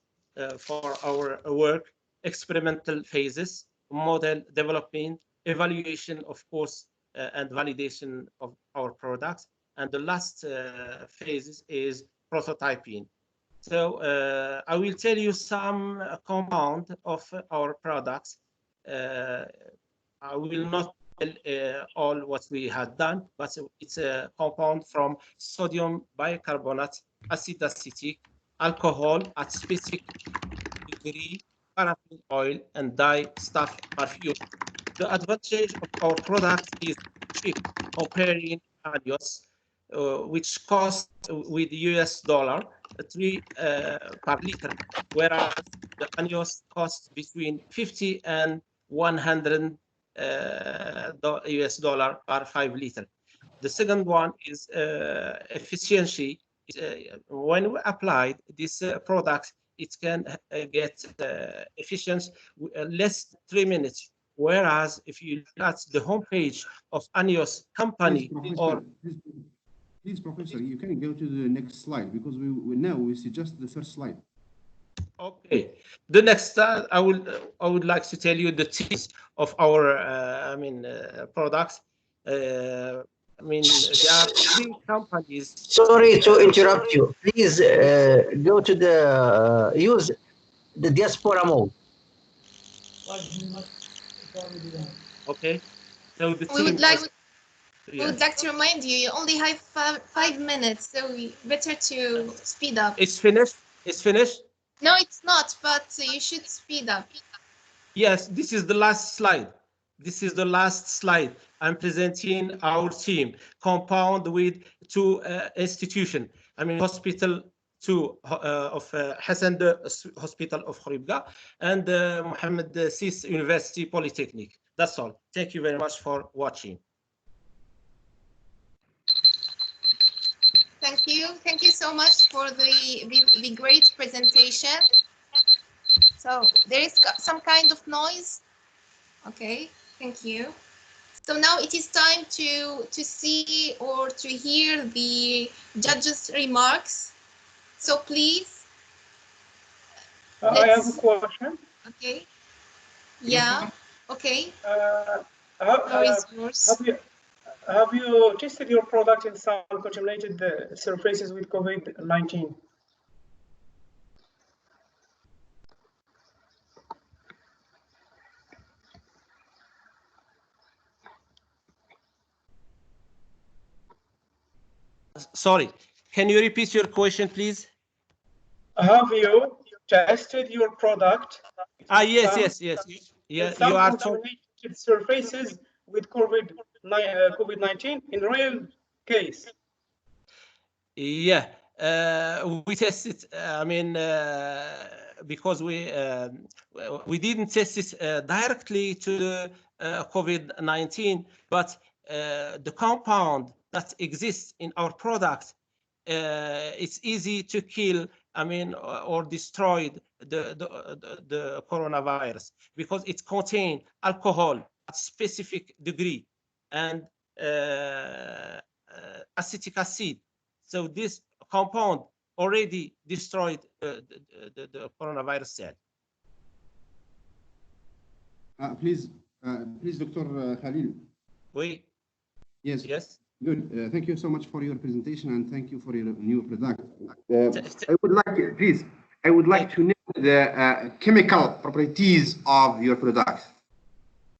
for our work: experimental phases, model development, evaluation, of course, and validation of our products. And the last phase is prototyping. So I will tell you some compound of our products. I will not tell all what we had done, but it's a compound from sodium bicarbonate, acid acetic, alcohol at specific degree, paraffin oil, and dye stuff perfume. The advantage of our product is cheap comparing Anios, which costs with US dollar 3 per liter, whereas the Anios costs between 50 and 100 US dollar per 5 liter. The second one is efficiency. When we applied this product, it can get efficiency less than 3 minutes. Whereas if you look at the homepage of Anios company, Please, Professor, you can go to the next slide because we now see just the first slide. Okay. The next, I would like to tell you the tips of our, products. There are 3 companies. Sorry to interrupt you. Please go to the use the diaspora mode. Okay. So the We team. would like to remind you, you only have 5 minutes, so better to speed up. It's finished. It's finished. No, it's not, but you should speed up. Yes, this is the last slide. This is the last slide. I'm presenting our team, compound with 2 institutions. Hospital 2 of Hassan II Hospital of Khouribga and Mohammed VI University Polytechnic. That's all. Thank you very much for watching. Thank you. Thank you so much for the great presentation. So there is some kind of noise. Okay, thank you. So now it is time to see or to hear the judges' remarks. So please. I have a question. Okay. Yeah. Okay. Have you tested your product in some contaminated surfaces with COVID-19? Sorry, can you repeat your question, please? Have you tested your product? Yes. Yeah, you are contaminated surfaces with COVID-19 in real case. Yeah, we tested. Because we didn't test it directly to the COVID-19, but the compound that exists in our product, it's easy to kill. Or destroy the coronavirus because it contains alcohol at specific degree and acetic acid. So this compound already destroyed the coronavirus cell. Please, Dr. Khalil. Oui. Yes. Yes. Good. Thank you so much for your presentation and thank you for your new product. I would like to know the chemical properties of your product.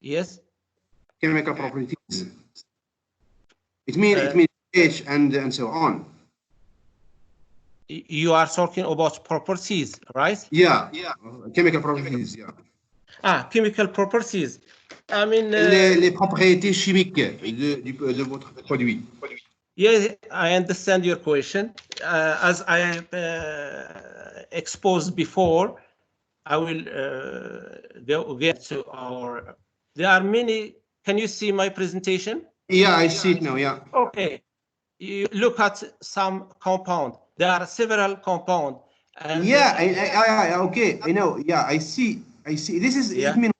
Yes. Chemical properties. It means pH and so on. You are talking about properties, right? Yeah. Chemical properties. Yeah. Chemical properties. Les propriétés chimiques de votre produit. Yes, I understand your question. As I exposed before, I will get to our. There are many. Can you see my presentation? Yeah, I see it now. Yeah. Okay. You look at some compound. There are several compounds. Okay. I know. Yeah, I see. This is. Yeah. It means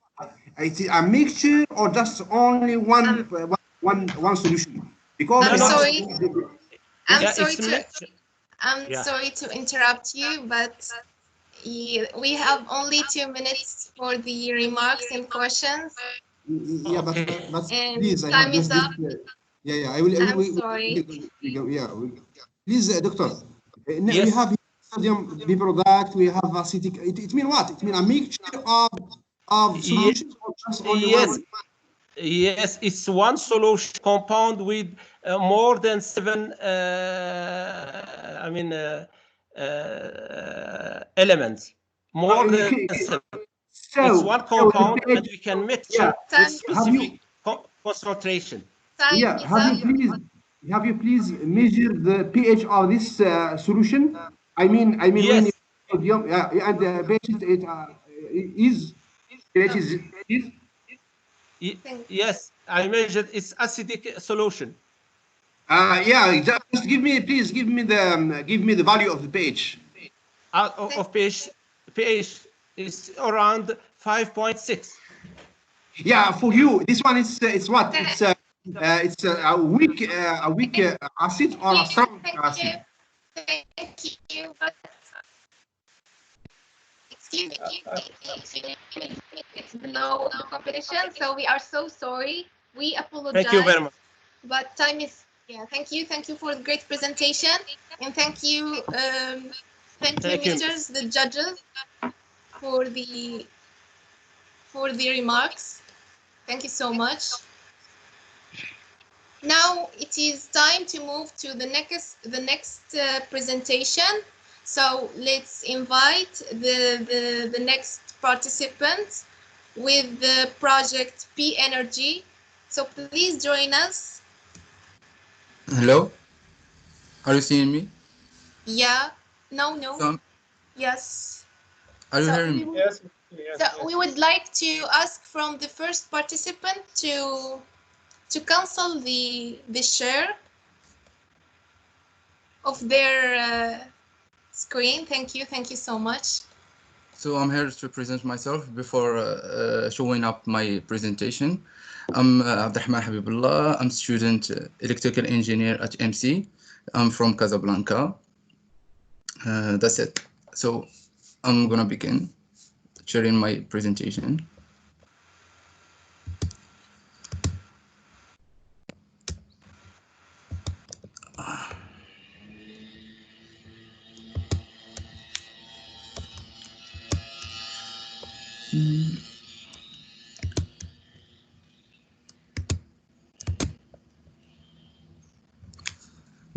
it's a mixture or just only one solution? Because I'm sorry to interrupt you, but we have only 2 minutes for the remarks and questions. Yeah, but please, time is up. I will. I'm sorry. Please, doctor. Yes. We have sodium biproduct. We have acetic. It means what? It means a mixture of solutions or just only one? Yes, it's one solution compound with more than 7 elements. More than 7. So it's one compound and we can mix with specific concentration. Have you please measure the pH of this solution? I mean yes. When sodium and the pH is. Yes, I measured its acidic solution. Just give me the value of the pH. Of pH is around 5.6. Yeah, for you, this one is what? It's a weak acid or a strong acid. Thank you. It's below the competition, so we are so sorry. We apologize. Thank you very much. But time is, yeah, thank you for the great presentation, and thank you, the judges, for the remarks. Thank you so much. Now it is time to move to the next presentation. So let's invite the next participant with the project P Energy. So please join us. Hello, are you seeing me? Yeah. No. Yes. Are you hearing me? Yes. So we would like to ask from the first participant to cancel the share of their screen. Thank you so much. So I'm here to present myself before showing up my presentation. I'm Abdurrahman Habibullah. I'm student electrical engineer at MC. I'm from Casablanca. That's it. So I'm gonna begin sharing my presentation.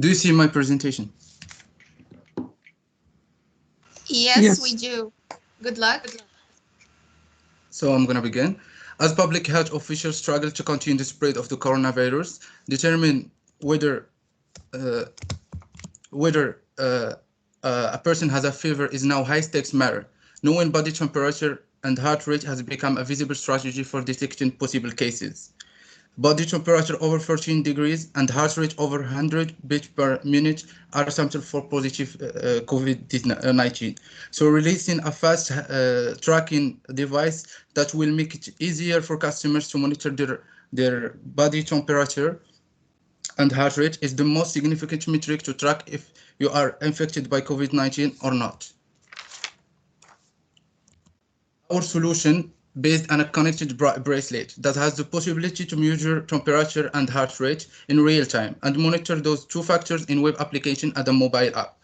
Do you see my presentation? Yes, we do. Good luck. So I'm gonna begin. As public health officials struggle to contain the spread of the coronavirus, determine whether a person has a fever is now high-stakes matter. Knowing body temperature and heart rate has become a visible strategy for detecting possible cases. Body temperature over 14 degrees and heart rate over 100 beats per minute are symptoms for positive COVID-19. So releasing a fast tracking device that will make it easier for customers to monitor their body temperature and heart rate is the most significant metric to track if you are infected by COVID-19 or not. Our solution based on a connected bracelet that has the possibility to measure temperature and heart rate in real time and monitor those two factors in web application and a mobile app.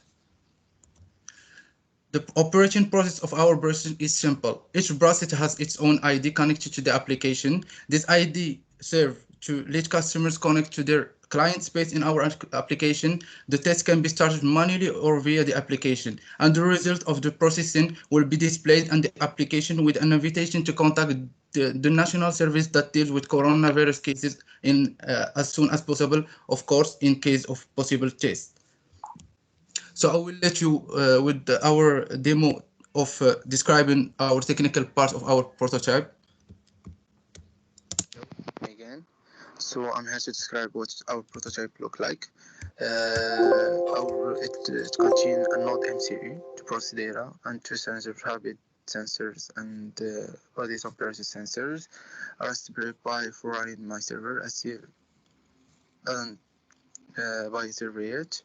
The operating process of our bracelet is simple. Each bracelet has its own ID connected to the application. This ID serves to let customers connect to their client space in our application. The test can be started manually or via the application, and the result of the processing will be displayed on the application with an invitation to contact the national service that deals with coronavirus cases in as soon as possible, of course, in case of possible test. So I will let you with our demo of describing our technical part of our prototype. Again, so I'm here to describe what our prototype look like. It contains a Node MCU to process data and two sensors, rapid sensors and body temperature sensors, a Raspberry Pi for running my server, and by server yet.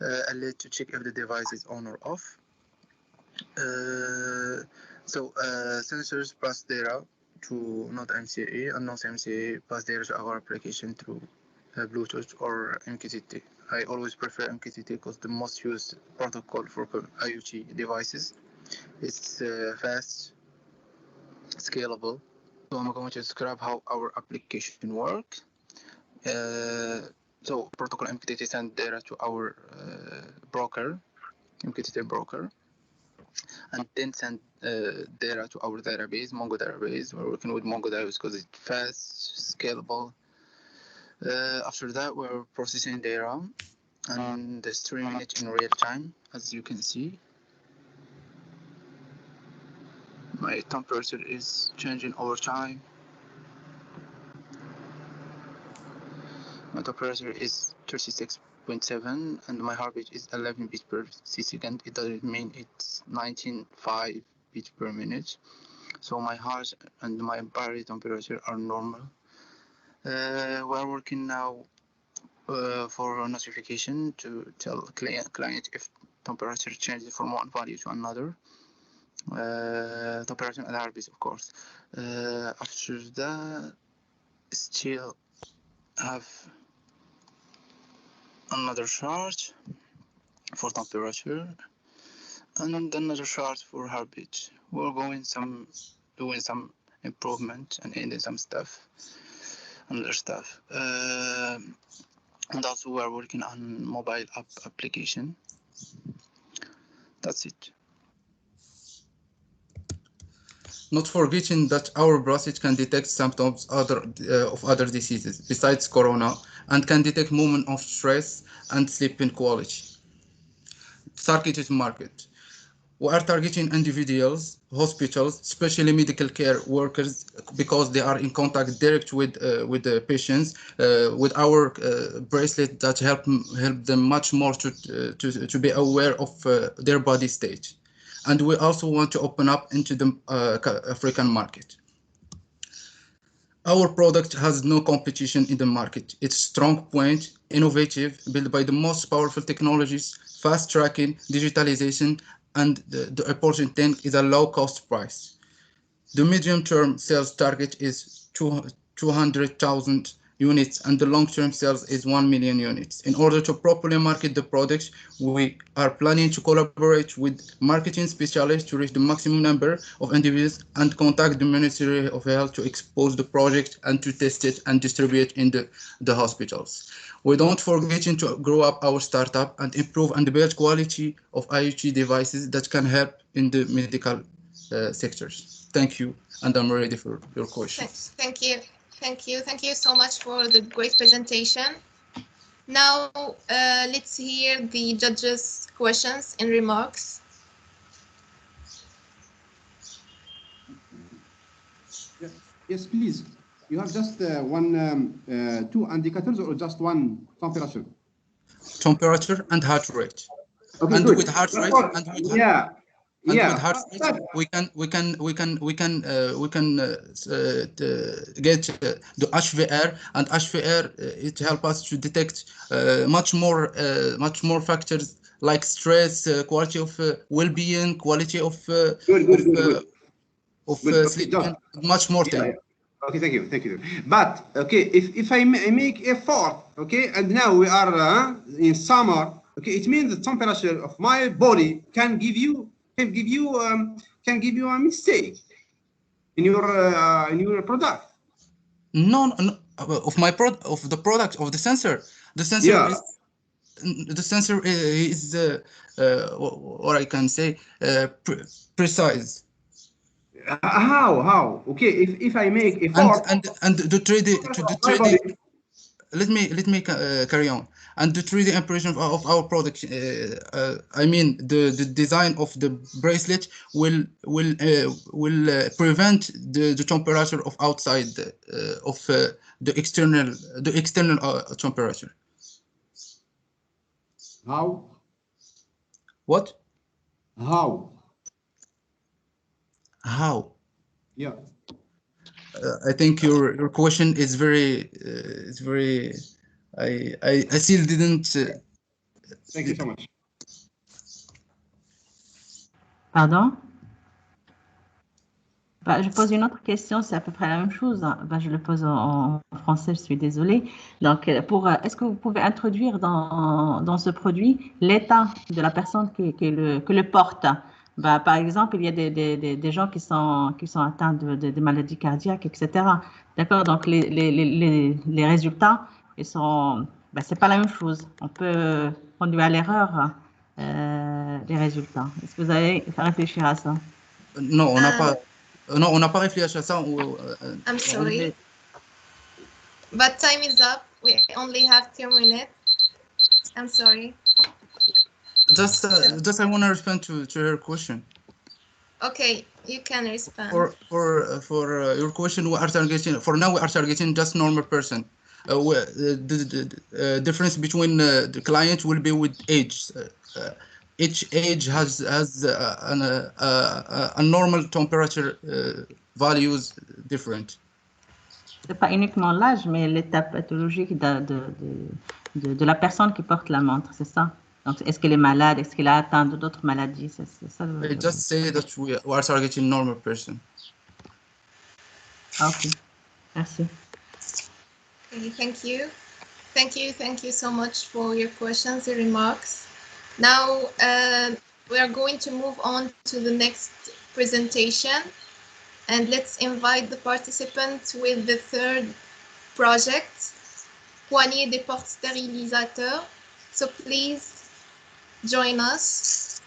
A LED to check if the device is on or off. Sensors pass data to Node MCA and Node MCA pass data to our application through Bluetooth or MQTT. I always prefer MQTT because the most used protocol for IoT devices. It's fast, scalable. So I'm going to describe how our application works. So protocol MQTT sends data to our broker, MQTT broker, and then send data to our database, Mongo database. We're working with Mongo database because it's fast, scalable. After that, we're processing data and streaming it in real time, as you can see. My temperature is changing over time. My temperature is 36.7 and my heart rate is 11 beats per second. It doesn't mean it's 19.5 beats per minute. So my heart and my body temperature are normal. We're working now for a notification to tell client if temperature changes from one value to another. temperature and heartbeat, of course. After that, still have another chart for temperature and then another chart for heartbeat. We're doing some improvement and adding some stuff, another stuff. And also we're working on mobile app application. That's it. Not forgetting that our process can detect symptoms of other diseases besides corona and can detect movement of stress and sleep inequality. Targeted market. We are targeting individuals, hospitals, especially medical care workers, because they are in contact direct with the patients, with our bracelet that help them much more to be aware of their body state. And we also want to open up into the African market. Our product has no competition in the market. It's strong point, innovative, built by the most powerful technologies, fast tracking, digitalization, and the important thing is a low cost price. The medium term sales target is 200,000 units and the long term sales is 1 million units. In order to properly market the products, we are planning to collaborate with marketing specialists to reach the maximum number of individuals and contact the Ministry of Health to expose the project and to test it and distribute in the hospitals. We don't forget to grow up our startup and improve and build quality of IoT devices that can help in the medical sectors. Thank you, and I'm ready for your questions. Thank you. Thank you. Thank you so much for the great presentation. Now, let's hear the judges' questions and remarks. Yes, please. You have just two indicators or just one temperature? Temperature and heart rate. Okay, and good. With heart rate and with yeah. And yeah. with heart rate, we can get the HVR, and HVR it helps us to detect much more factors like stress, quality of well-being, quality of sleeping, much more things. Yeah. Okay, thank you. But okay, if I make effort, okay, and now we are in summer, okay, it means the temperature of my body can give you a mistake in your product. No, of my product, of the product, of the sensor. The sensor yeah. is what I can say precise. How? Okay, if I make effort and the 3D to the 3D. Let me carry on. And the 3D impression of our product, I mean the design of the bracelet will prevent the temperature of outside of the external temperature. How? What? How? Yeah. I think your question is very I still didn't. Thank you so much. Pardon? Bah, je pose une autre question, c'est à peu près la même chose. Bah, je le pose en français, je suis désolée. Donc, est-ce que vous pouvez introduire dans ce produit l'état de la personne que le porte? Bah, par exemple, il y a des gens qui sont atteints de maladies cardiaques, etc. D'accord? Donc, les résultats, bah, c'est pas la même chose. On peut conduire à l'erreur les résultats. Est-ce que vous allez réfléchir à ça? Non, on n'a pas. Non, on n'a pas réfléchi à ça. I'm sorry, but time is up. We only have 2 minutes. I'm sorry. Just I want to respond to her question. Okay, you can respond. For your question, we are targeting for now. We are targeting just normal person. The difference between the client will be with age. Each age has a normal temperature values different. C'est pas uniquement l'âge, mais l'état pathologique de la personne qui porte la montre, c'est ça? Donc, est-ce qu'elle est malade? Est-ce qu'elle a atteint d'autres maladies? C'est ça. I just say that we are targeting normal person. Ok. Merci. Okay, thank you. Thank you so much for your questions and remarks. Now, we are going to move on to the next presentation, and let's invite the participants with the third project, Poignée des portes stérilisateurs. So please join us.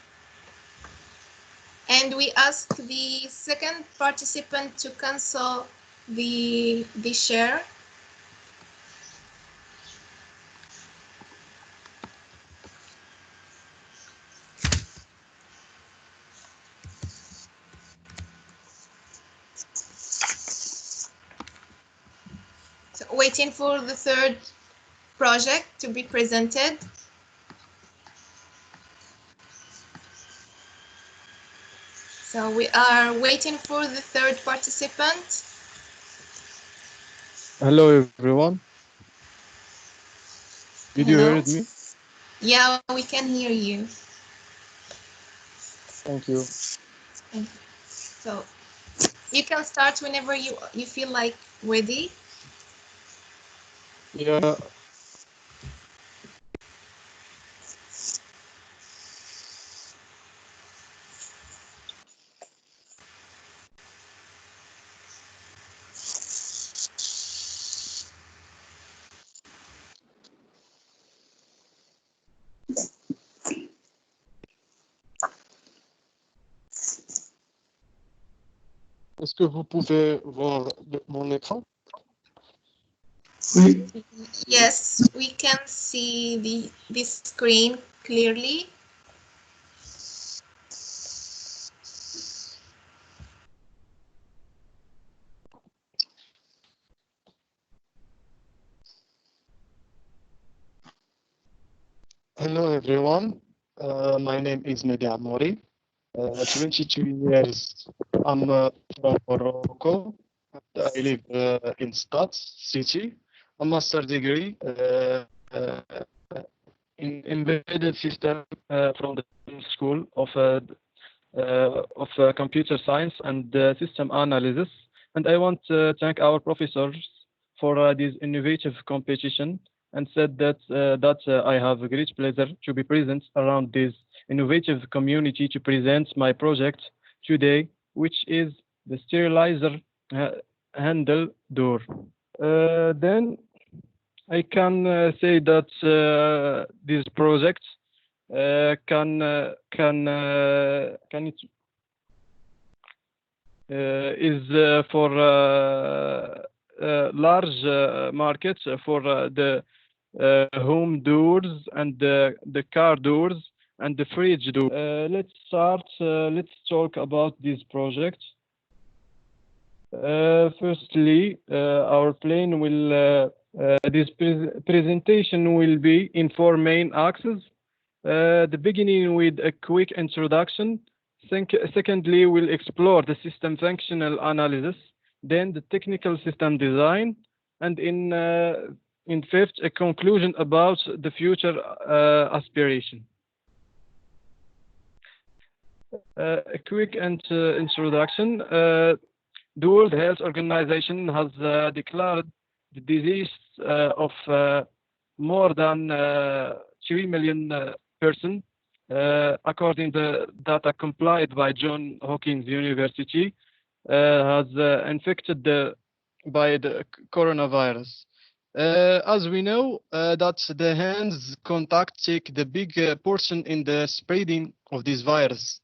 And we ask the second participant to cancel the share. So waiting for the third project to be presented. So we are waiting for the third participant. Hello, everyone. Did you Hello? hear me? Yeah, we can hear you. Thank you. So you can start whenever you feel like ready. Yeah. Est-ce que vous pouvez voir mon écran? Oui. Yes, we can see the screen clearly. Hello, everyone. My name is Mehdi Amouri. 22 years. I'm from Morocco. I live in Stad City. A master degree in embedded system from the School of Computer Science and System Analysis. And I want to thank our professors for this innovative competition, and said that I have a great pleasure to be present around this innovative community to present my project today, which is the sterilizer handle door. Then I can say that this project is for large markets for the home doors and the car doors and the fridge door. Let's start. Let's talk about this project. Firstly, our plan will. This presentation will be in 4 main axes. The beginning with a quick introduction. Secondly, we'll explore the system functional analysis, then the technical system design, and in fifth, a conclusion about the future aspiration. A quick introduction. The World Health Organization has declared the disease of more than 3 million persons, according to the data compiled by Johns Hopkins University, has infected by the coronavirus. As we know, that the hands contact take the big portion in the spreading of this virus.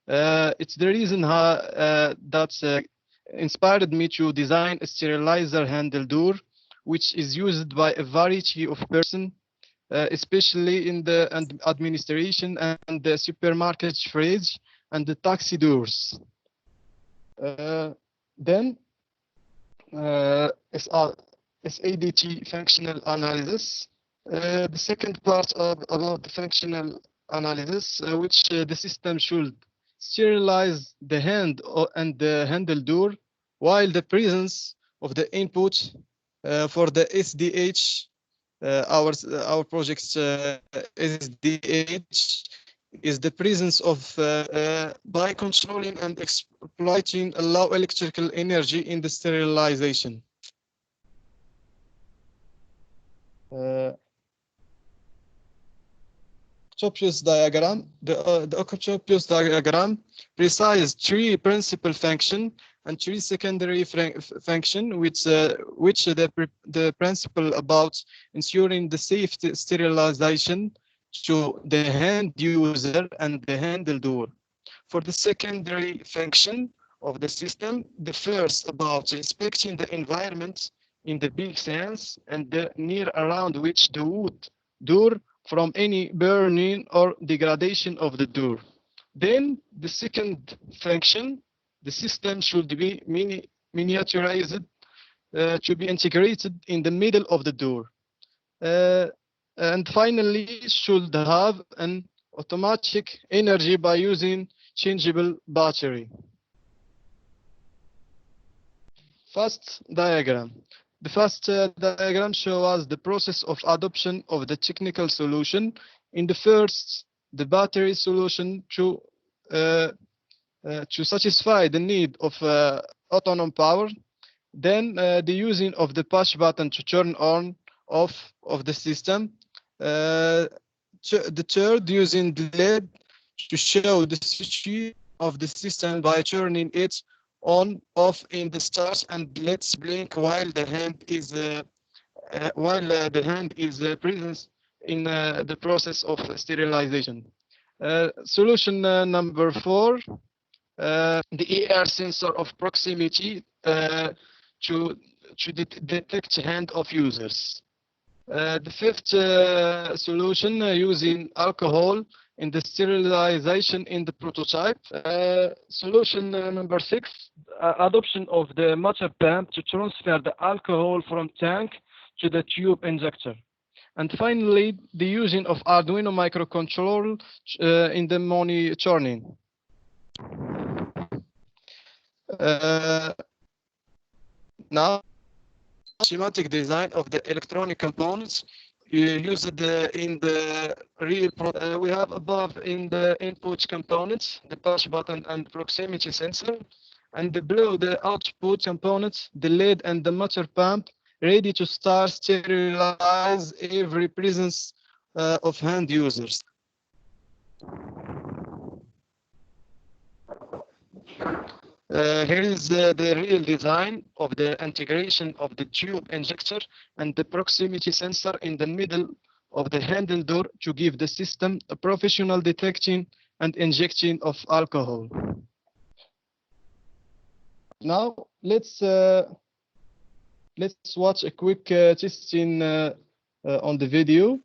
It's the reason that inspired me to design a sterilizer handle door, which is used by a variety of persons, especially in the administration and the supermarket fridge and the taxi doors. Then SADT functional analysis. The second part about the functional analysis, which the system should sterilize the hand and the handle door while the presence of the input for the SDH our project's SDH is the presence of by controlling and exploiting low electrical energy in the sterilization. Octopus diagram. The Octopus diagram precises 3 principal functions and 3 secondary functions, which the principle about ensuring the safe sterilization to the hand user and the handle door. For the secondary function of the system, the first about inspecting the environment in the big sense and the near around which the wood door from any burning or degradation of the door. Then the second function, the system should be miniaturized to be integrated in the middle of the door. And finally, should have an automatic energy by using changeable battery. First diagram. The first diagram shows us the process of adoption of the technical solution. In the first, the battery solution to satisfy the need of autonomous power. Then the using of the push button to turn on off of the system. The third, using the LED to show the switch of the system by turning it on off in the start and let's blink while the hand is present in the process of sterilization. Solution number 4, the ER sensor of proximity to detect hand of users. The fifth solution using alcohol in the sterilization in the prototype. Solution number 6, adoption of the motor pump to transfer the alcohol from tank to the tube injector. And finally, the using of Arduino microcontroller in the monitoring. Now, schematic design of the electronic components used in the real we have above in the input components, the push button and proximity sensor, and below the output components, the LED and the motor pump, ready to start sterilize every presence of hand users. Here is the real design of the integration of the tube injector and the proximity sensor in the middle of the handle door to give the system a professional detection and injection of alcohol. Now let's watch a quick testing on the video.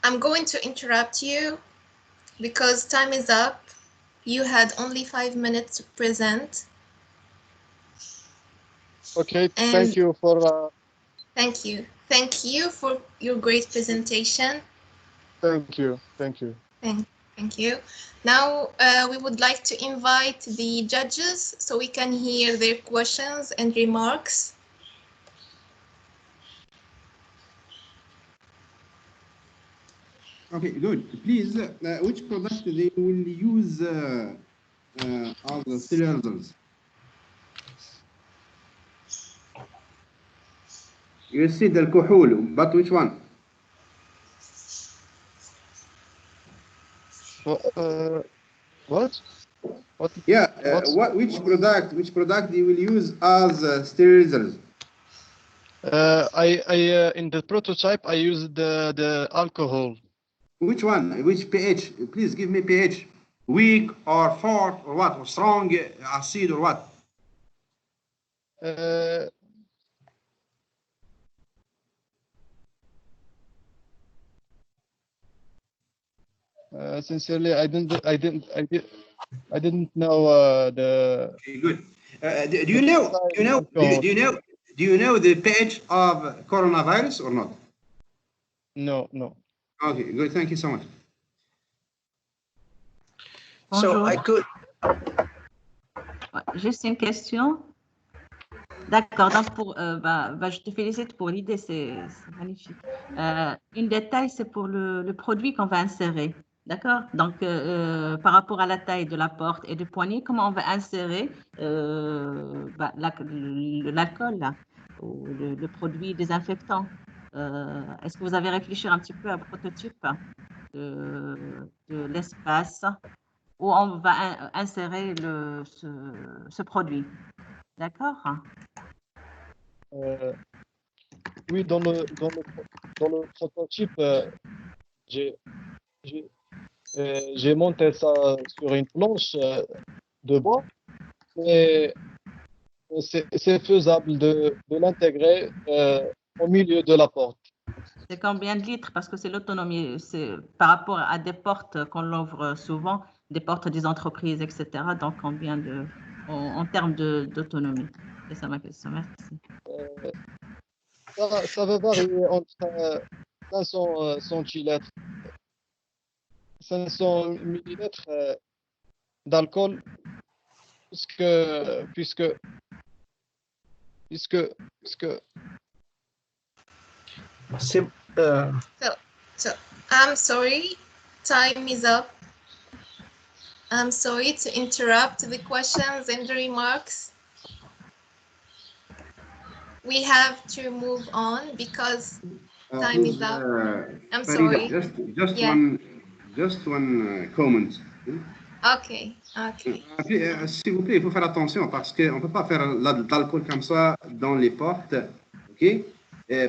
I'm going to interrupt you because time is up. You had only 5 minutes to present. Okay, thank you for... Thank you. Thank you for your great presentation. Thank you. Thank you. Thank you. Now, we would like to invite the judges so we can hear their questions and remarks. Okay, good. Please, which product they will use as the sterilizers? You said alcohol, but which one? What? Yeah, which product they will use as sterilizers? In the prototype I used the alcohol. Which one? Which pH? Please give me pH. Weak or forte or what? Or strong, acid or what? Sincerely, I didn't know the. Okay, good. Do you know the pH of coronavirus or not? No. Okay, good. Thank you so much. Bonjour. So I could... Juste une question. D'accord, donc je te félicite pour l'idée, c'est magnifique. Une détail, c'est pour le produit qu'on va insérer. D'accord? Donc, par rapport à la taille de la porte et du poignet, comment on va insérer l'alcool ou le produit désinfectant? Est-ce que vous avez réfléchi un petit peu à un prototype de l'espace où on va insérer ce produit? D'accord? Oui, dans le prototype, j'ai monté ça sur une planche de bois, mais c'est faisable de l'intégrer au milieu de la porte. C'est combien de litres? Parce que c'est l'autonomie. C'est par rapport à des portes qu'on ouvre souvent, des portes des entreprises, etc. Donc, combien en termes d'autonomie? C'est ça ma question. Merci. Ça va varier entre 500 centilitres, 500 millilitres d'alcool, puisque So I'm sorry, time is up. I'm sorry to interrupt the questions and the remarks. We have to move on because time is up. I'm sorry. Just one comment. Okay. S'il vous plaît, il faut faire attention parce qu'on ne peut pas faire d'alcool comme ça dans les portes. Ok?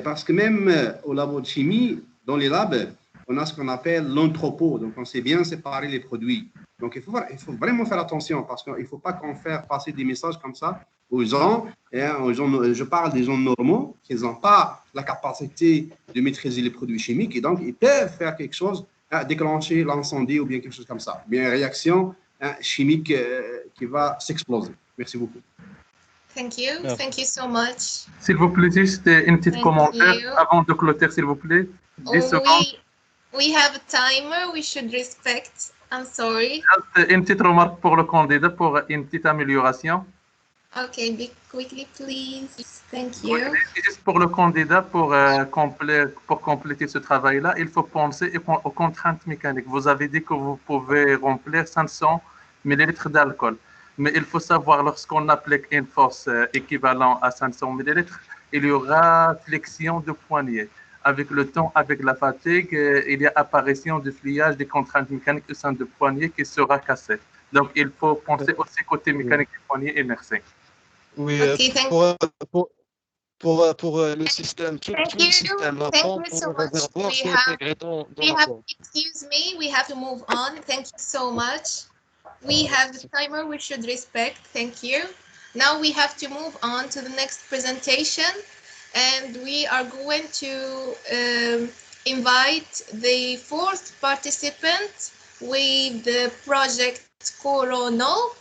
Parce que même au labo de chimie, dans les labs, on a ce qu'on appelle l'entrepôt. Donc, on sait bien séparer les produits. Donc, il faut vraiment faire attention parce qu'il ne faut pas qu'on fasse passer des messages comme ça aux gens. Je parle des gens normaux qui n'ont pas la capacité de maîtriser les produits chimiques et donc ils peuvent faire quelque chose, déclencher l'incendie ou bien quelque chose comme ça. Bien, une réaction chimique qui va s'exploser. Merci beaucoup. Thank you so much. S'il vous plaît, juste une petite commentaire avant de clôturer, s'il vous plaît. 10 secondes. We have a timer, we should respect. I'm sorry. Une petite remarque pour le candidat pour une petite amélioration. Okay, be quickly, please. Thank you. Juste pour le candidat, pour compléter ce travail-là, il faut penser aux contraintes mécaniques. Vous avez dit que vous pouvez remplir 500 ml d'alcool. Mais il faut savoir, lorsqu'on applique une force équivalente à 500 ml, il y aura flexion de poignet. Avec le temps, avec la fatigue, il y a apparition de fliage des contraintes mécaniques au sein du poignet qui sera cassé. Donc, il faut penser aussi côté mécanique du poignet et merci. Oui, Okay, pour le système, tout le système, la pompe Thank you so pour le much. réservoir, c'est intégré dans la pompe. Excuse me, we have to move on. Thank you so much. We have the timer we should respect. Thank you. Now we have to move on to the next presentation, and we are going to invite the fourth participant with the project Corono.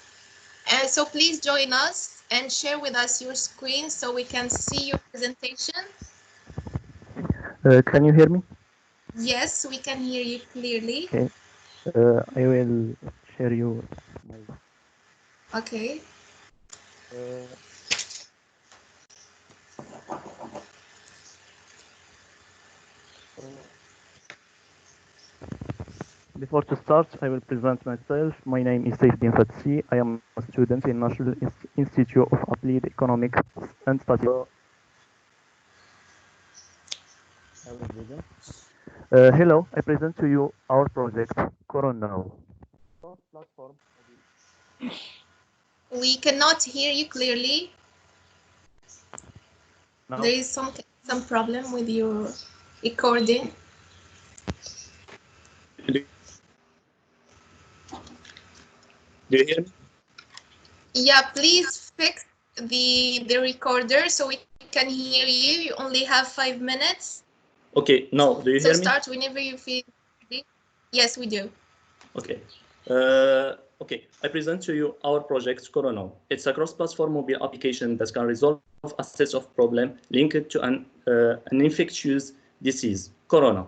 So please join us and share with us your screen so we can see your presentation. Can you hear me? Yes, we can hear you clearly. Okay. I will share you my... Okay. Before to start, I will present myself. My name is Saifdin Fatsi. I am a student in National Institute of Applied Economics and Studies. Hello, I present to you our project, Corona. We cannot hear you clearly. No. There is some problem with your recording. Do you hear me? Yeah, please fix the recorder so we can hear you. You only have 5 minutes. Okay, now do you hear me? So start whenever you feel ready. Yes, we do. Okay. Okay, I present to you our project Corona. It's a cross-platform mobile application that can resolve a set of problems linked to an infectious disease, Corona.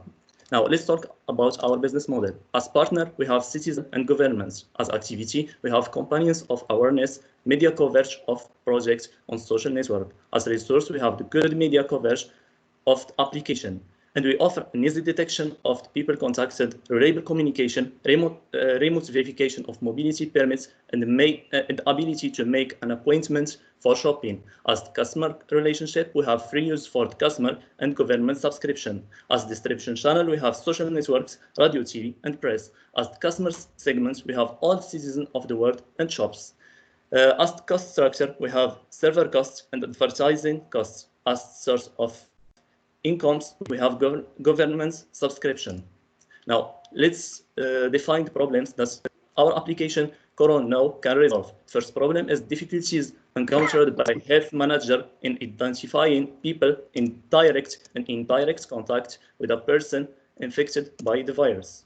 Now let's talk about our business model. As partner, we have citizens and governments. As activity, we have campaigns of awareness, media coverage of projects on social network. As resource, we have the good media coverage of the application. And we offer an easy detection of the people contacted, reliable communication, remote verification of mobility permits, and the ability to make an appointment for shopping. As the customer relationship, we have free use for the customer and government subscription. As distribution channel, we have social networks, radio, TV, and press. As the customer segments, we have all citizens of the world and shops. As the cost structure, we have server costs and advertising costs. As source of incomes, we have government subscription. Now, let's define the problems that our application Corona Now can resolve. First problem is difficulties encountered by health manager in identifying people in direct and indirect contact with a person infected by the virus.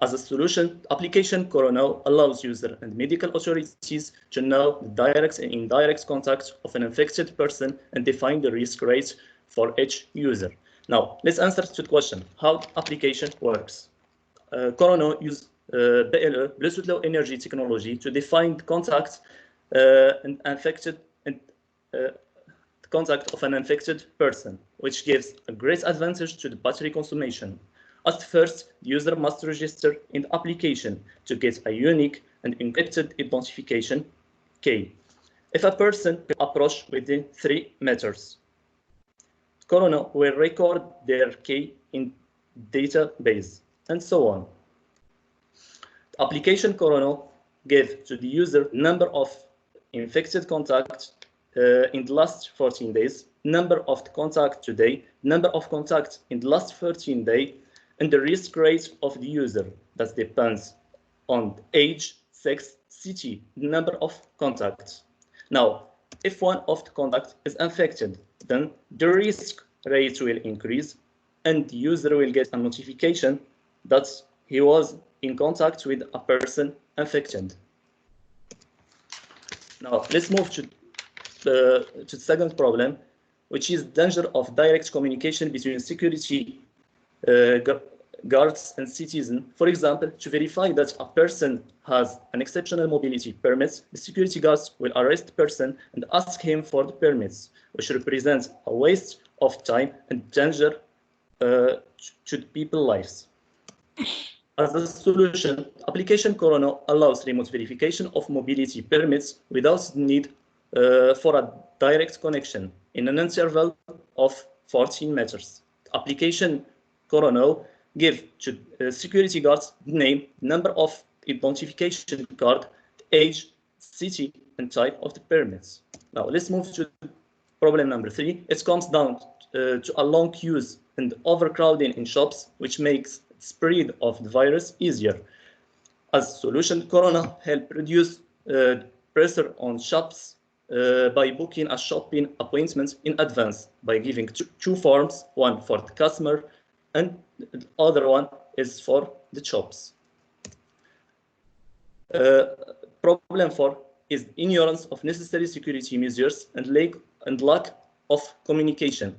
As a solution, application Corona Now allows user and medical authorities to know the direct and indirect contact of an infected person and define the risk rates for each user. Now, let's answer to the question, how application works. Corona uses BLE, Bluetooth Low Energy technology, to define the contact contact of an infected person, which gives a great advantage to the battery consumption. At first, the user must register in the application to get a unique and encrypted identification key. If a person can approach within 3 meters, Corona will record their key in database, and so on. The application Corona gives to the user number of infected contacts in the last 14 days, number of contacts today, number of contacts in the last 13 days, and the risk rate of the user. That depends on age, sex, city, number of contacts. Now, if one of the contacts is infected, then the risk rate will increase and the user will get a notification that he was in contact with a person infected. Now, let's move to the second problem, which is danger of direct communication between security guards and citizens. For example, to verify that a person has an exceptional mobility permit, the security guards will arrest the person and ask him for the permits, which represents a waste of time and danger to people's lives. As a solution, application Corona allows remote verification of mobility permits without the need for a direct connection in an interval of 14 meters. Application Corona gives to security guards the name, number of identification card, age, city, and type of the permits. Now let's move to problem number 3. It comes down to a long queues and overcrowding in shops, which makes spread of the virus easier. As a solution, Corona help reduce pressure on shops by booking a shopping appointment in advance by giving two forms, one for the customer and the other one is for the shops. Problem 4 is ignorance of necessary security measures and lack of communication.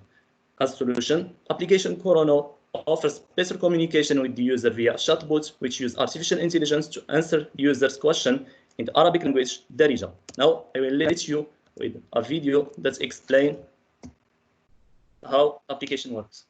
As solution, application Corona offers better communication with the user via chatbots, which use artificial intelligence to answer users' question in the Arabic language, Darija. Now, I will let you with a video that explains how application works.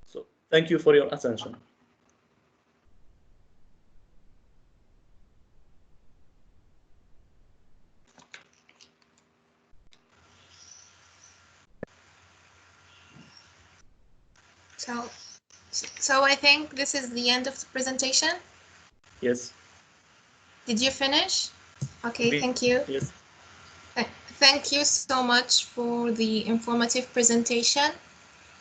So, thank you for your attention. So So I think this is the end of the presentation. Yes. Did you finish? Okay, Oui. thank you. Yes. Thank you so much for the informative presentation.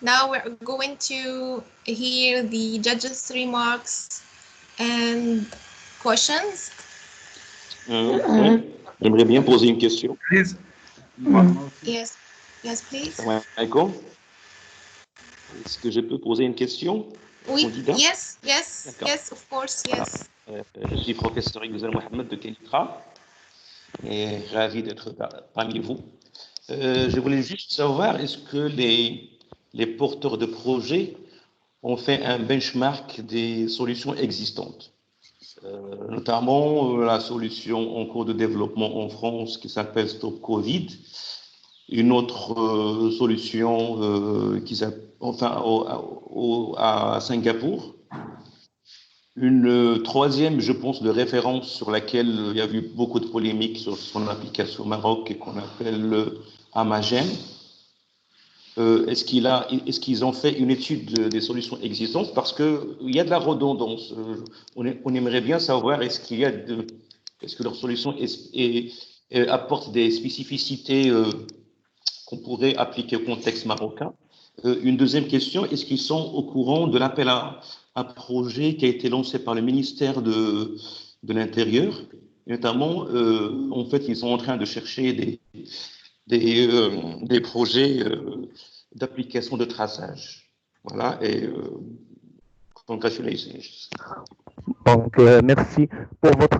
Now we're going to hear the judges' remarks and questions. Oui. J'aimerais bien poser une question. Please. Yes, yes, please. Assalamu alaikum. Est-ce que je peux poser une question au Oui, candidat? yes, yes, D'accord. yes, of course, Voilà. yes. Je suis professeur Igouzel Mohamed de Kenitra et ravi d'être parmi vous. Je voulais juste savoir, est-ce que les porteurs de projets ont fait un benchmark des solutions existantes, notamment la solution en cours de développement en France qui s'appelle Stop Covid, une autre solution qui s'appelle, enfin, à Singapour, une troisième, je pense, de référence sur laquelle il y a eu beaucoup de polémiques sur son application au Maroc et qu'on appelle Amagen. Est-ce qu'ils ont fait une étude des solutions existantes? Parce qu'il y a de la redondance. On aimerait bien savoir est-ce que leur solution apporte des spécificités qu'on pourrait appliquer au contexte marocain. Une deuxième question, est-ce qu'ils sont au courant de l'appel à un projet qui a été lancé par le ministère de l'Intérieur? Notamment, en fait, ils sont en train de chercher des projets d'application de traçage. Voilà, et congratulations. Donc, merci pour votre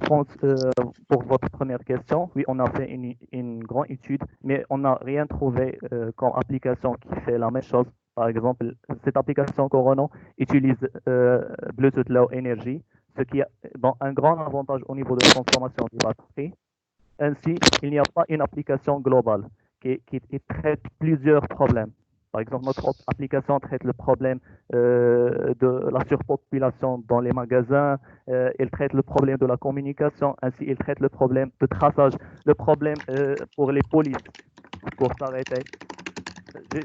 première question. Oui, on a fait une grande étude, mais on n'a rien trouvé comme application qui fait la même chose. Par exemple, cette application Corona utilise Bluetooth Low Energy, ce qui a un grand avantage au niveau de transformation des batteries. Ainsi, il n'y a pas une application globale qui traite plusieurs problèmes. Par exemple, notre application traite le problème de la surpopulation dans les magasins, elle traite le problème de la communication, ainsi elle traite le problème de traçage, le problème pour les polices, pour s'arrêter.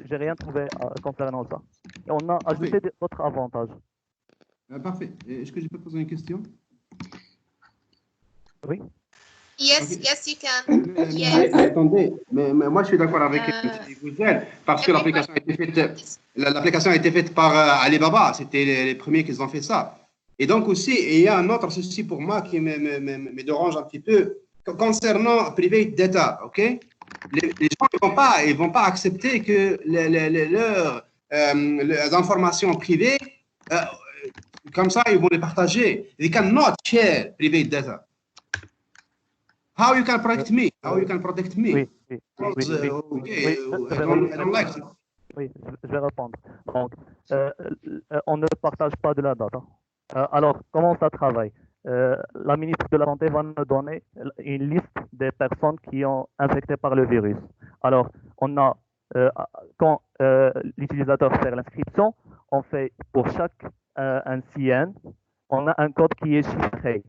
J'ai rien trouvé concernant ça. Et on a ajouté d'autres avantages. Parfait. Est-ce que je peux poser une question? Oui. Yes, Okay. yes, you can. Yes. Attendez, mais moi je suis d'accord avec M. Igouzel parce que l'application a été faite par Alibaba. C'était les premiers qui ont fait ça. Et donc aussi, il y a un autre souci pour moi qui me dérange un petit peu concernant private data. Ok, les gens ils vont pas accepter que leurs informations privées comme ça ils vont les partager. They cannot share private data. How you can protect me? How you can protect me? Oui. I don't like it. Oui, je vais répondre. Donc, on ne partage pas de la data. Alors, comment ça travaille? La ministre de la Santé va nous donner une liste des personnes qui ont infecté par le virus. Alors, on a, quand l'utilisateur fait l'inscription, on fait pour chaque NCN, on a un code qui est chiffré.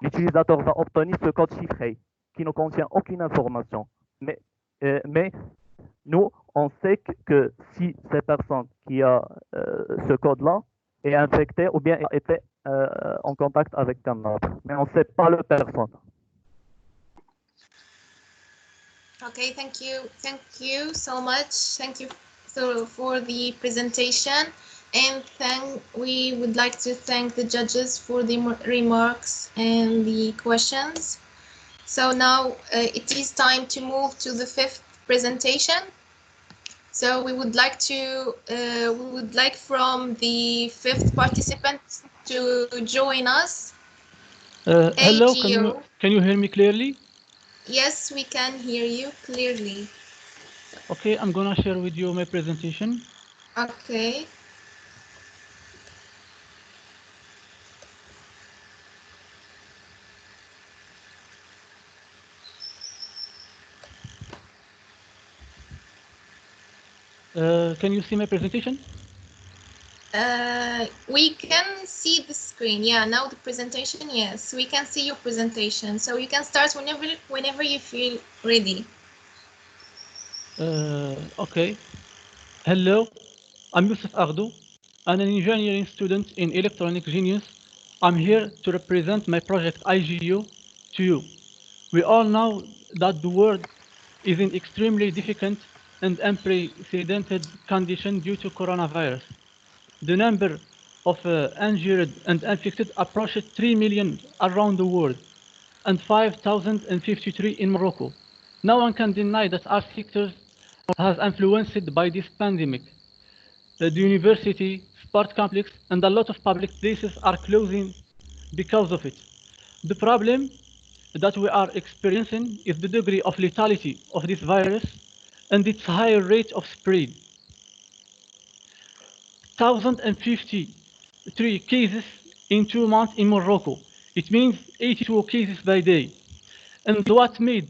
L'utilisateur va obtenir ce code chiffré qui ne contient aucune information. Mais nous, on sait que si cette personne qui a ce code-là est infectée ou bien a été en contact avec un autre, mais on ne sait pas la personne. Okay, thank you. Thank you so much. Thank you for the presentation. And we would like to thank the judges for the remarks and the questions. So now it is time to move to the fifth presentation. So we would like from the fifth participant to join us. Hello, can you hear me clearly? Yes, we can hear you clearly. Okay, I'm gonna share with you my presentation. Okay. Can you see my presentation? We can see the screen. Yeah, now the presentation. Yes, we can see your presentation. So you can start whenever you feel ready. Okay. Hello, I'm Youssef Ardou. an engineering student in Electronic Genius. I'm here to represent my project IGU to you. We all know that the world is in extremely difficult and unprecedented condition due to coronavirus. The number of injured and infected approached 3 million around the world and 5,053 in Morocco. No one can deny that our sector has influenced by this pandemic. The university, sport complex, and a lot of public places are closing because of it. The problem that we are experiencing is the degree of lethality of this virus and its higher rate of spread. 1,053 cases in 2 months in Morocco. It means 82 cases by day. And what made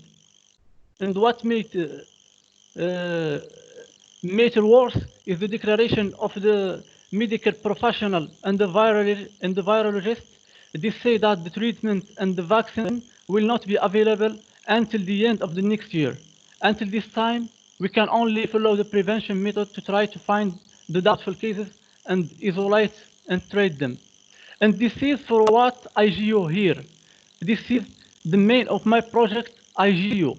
matter worse is the declaration of the medical professional and the virologist. They say that the treatment and the vaccine will not be available until the end of the next year. Until this time, we can only follow the prevention method to try to find the doubtful cases and isolate and treat them. And this is for what IGU here. This is the main of my project, IGU.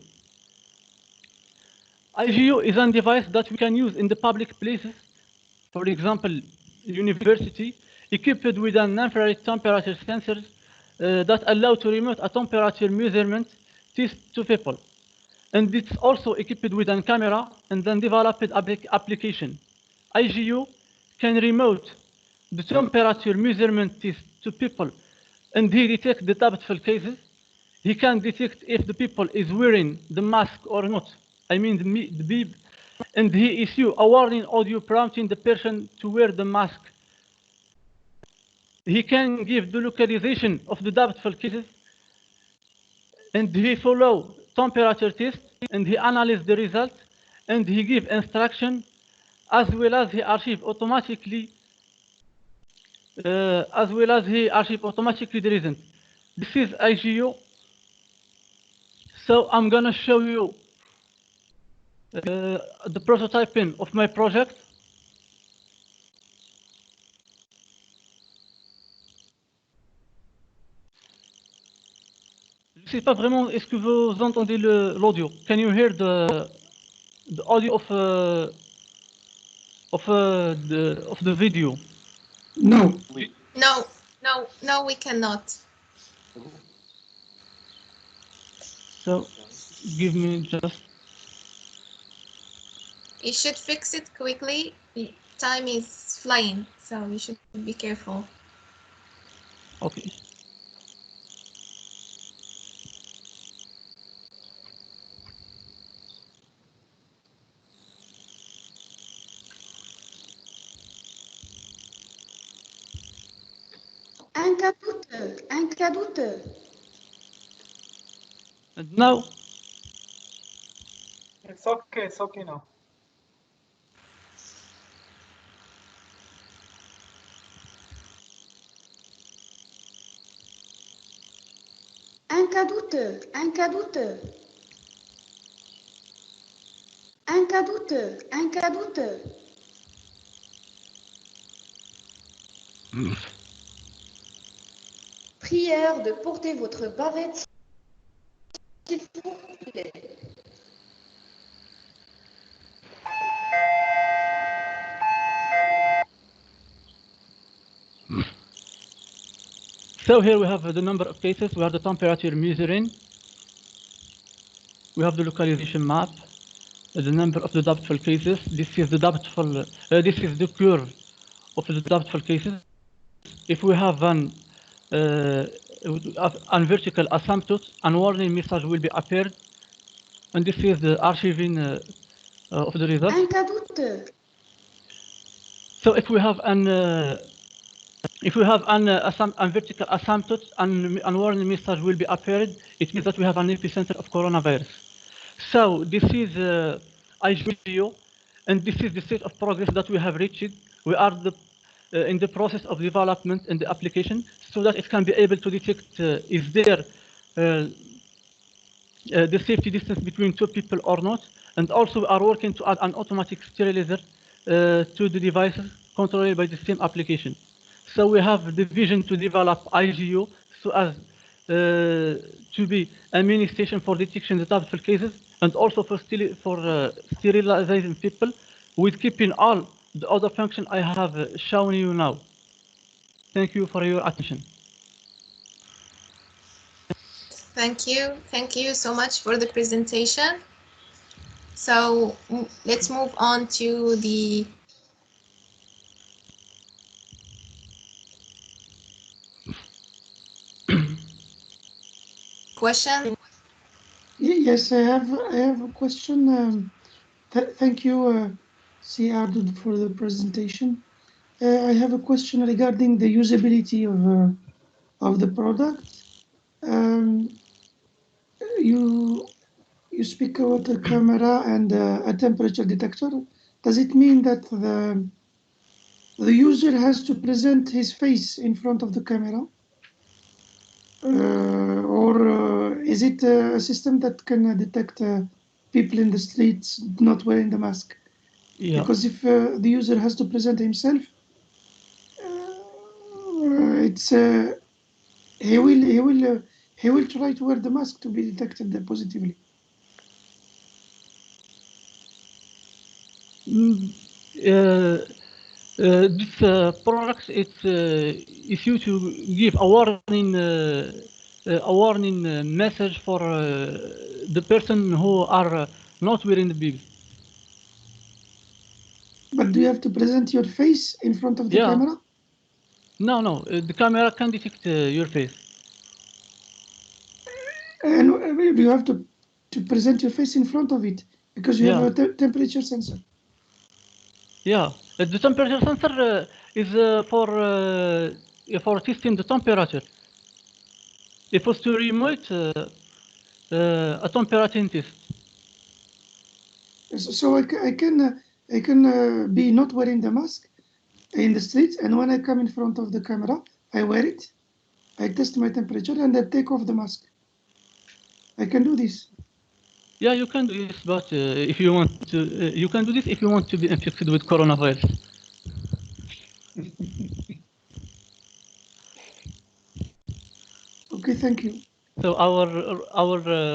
IGU is a device that we can use in the public places, for example, university, equipped with an infrared temperature sensor that allow to remote a temperature measurement test to people. And it's also equipped with a camera and then developed application. IGU can remote the temperature measurement test to people, and he detects the doubtful cases. He can detect if the people is wearing the mask or not. I mean the beep, and he issue a warning audio prompting the person to wear the mask. He can give the localization of the doubtful cases, and he follow temperature test, and he analyze the result, and he give instruction, as well as he archive automatically the result. This is IGU. So I'm gonna show you the prototyping of my project. Je sais pas vraiment, est-ce que vous entendez l'audio? Can you hear the audio of the video? No. No, we cannot. So, give me just. You should fix it quickly. Time is flying, so you should be careful. Okay. Un cas douteux. And now, It's okay now. Un cas douteux. Prière de porter votre barrette s'il vous plaît. so here we have the number of cases, we have the temperature measuring, we have the localization map, the number of the doubtful cases. This is the doubtful, this is the curve of the doubtful cases. If we have an vertical asymptote, a warning message will be appeared, and this is the archiving of the result. Un cas douteux. So if we have an vertical asymptote and a warning message will be appeared, it means that we have an epicenter of coronavirus. So this is IGU, and this is the state of progress that we have reached. We are in the process of development in the application so that it can be able to detect if there the safety distance between two people or not. And also we are working to add an automatic sterilizer to the devices controlled by the same application. So we have the vision to develop IGO so as to be a mini station for detection of doubtful cases and also for sterilizing people with keeping all the other functions I have shown you now. Thank you for your attention. Thank you. Thank you so much for the presentation. So let's move on to the question. Yes, I have a question. Thank you, Siad, for the presentation. I have a question regarding the usability of the product. You speak about a camera and a temperature detector. Does it mean that the user has to present his face in front of the camera? Or is it a system that can detect people in the streets not wearing the mask? Yeah. Because if the user has to present himself, he will try to wear the mask to be detected positively. This product is used to give a warning message for the person who are not wearing the bib. But do you have to present your face in front of the camera? No, the camera can detect your face. And you have to present your face in front of it because you have a temperature sensor. Yeah, the temperature sensor is for testing the temperature. It was to remote a temperature test. So I can be not wearing the mask in the streets, and when I come in front of the camera, I wear it, I test my temperature, and I take off the mask. I can do this. Yeah, you can do this, but if you want to, you can do this if you want to be infected with coronavirus. Okay, thank you. So our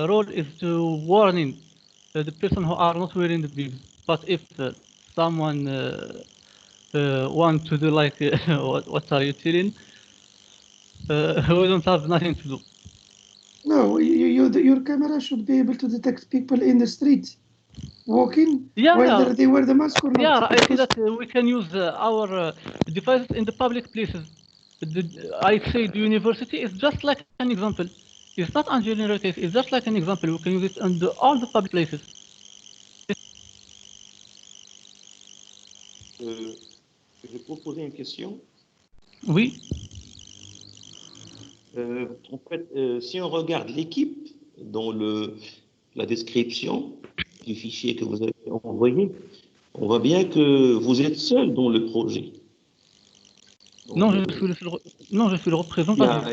role is to warning the person who are not wearing the bib. But if someone want to do like what are you telling? We don't have nothing to do. No, your camera should be able to detect people in the street walking, whether they wear the mask or not. Yeah, I see that we can use our devices in the public places. I say the university is just like an example. It's not a general case, it's just like an example. We can use it in all the public places. Je peux poser une question? Oui. En fait, si on regarde l'équipe dans la description du fichier que vous avez envoyé, on voit bien que vous êtes seul dans le projet. Donc, non, je suis le représentateur.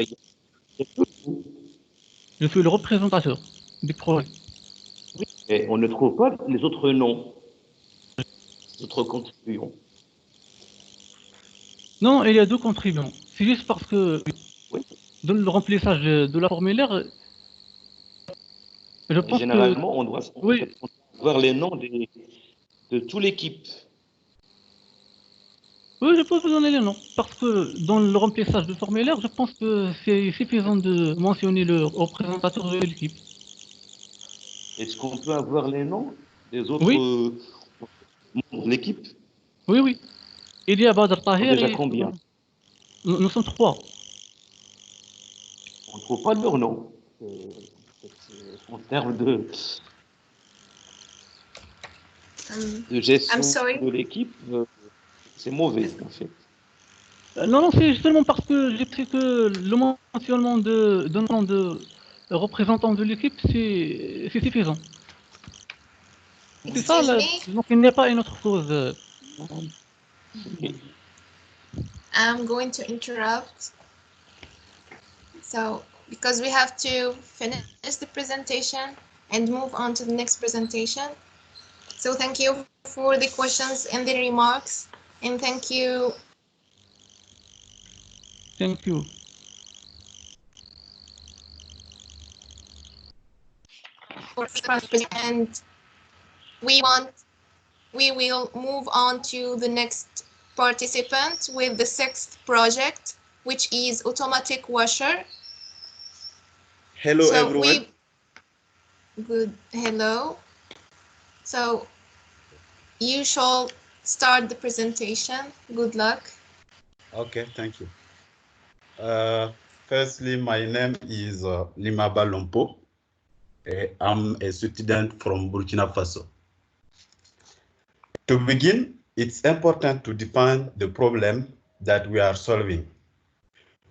Je suis le représentateur du projet. Oui, et on ne trouve pas les autres noms, les autres contribuants. Non, il y a deux contribuants. C'est juste parce que dans le remplissage de la formulaire, je pense généralement, que... on doit voir les noms de toute l'équipe. Oui, je peux vous donner les noms. Parce que dans le remplissage du formulaire, je pense que c'est suffisant de mentionner le représentateur de l'équipe. Est-ce qu'on peut avoir les noms des autres membres de l'équipe? Oui, oui. Il y a Badr Tahir. Déjà combien? Nous sommes 3. On ne trouve pas leur nom. En termes de gestion de l'équipe, c'est mauvais en fait. Non, c'est seulement parce que j'ai pris que le mentionnement de nom de représentant de l'équipe, c'est suffisant. C'est ça, donc il n'y a pas une autre cause. I'm going to interrupt. So, because we have to finish the presentation and move on to the next presentation. So thank you for the questions and the remarks. And thank you. Thank you. And we will move on to the next participant with the 6th project, which is automatic washer. Hello, everyone. Hello. So you shall start the presentation. Good luck. Okay, thank you. Firstly, my name is Limaba Lompo. I'm a student from Burkina Faso. To begin, it's important to define the problem that we are solving.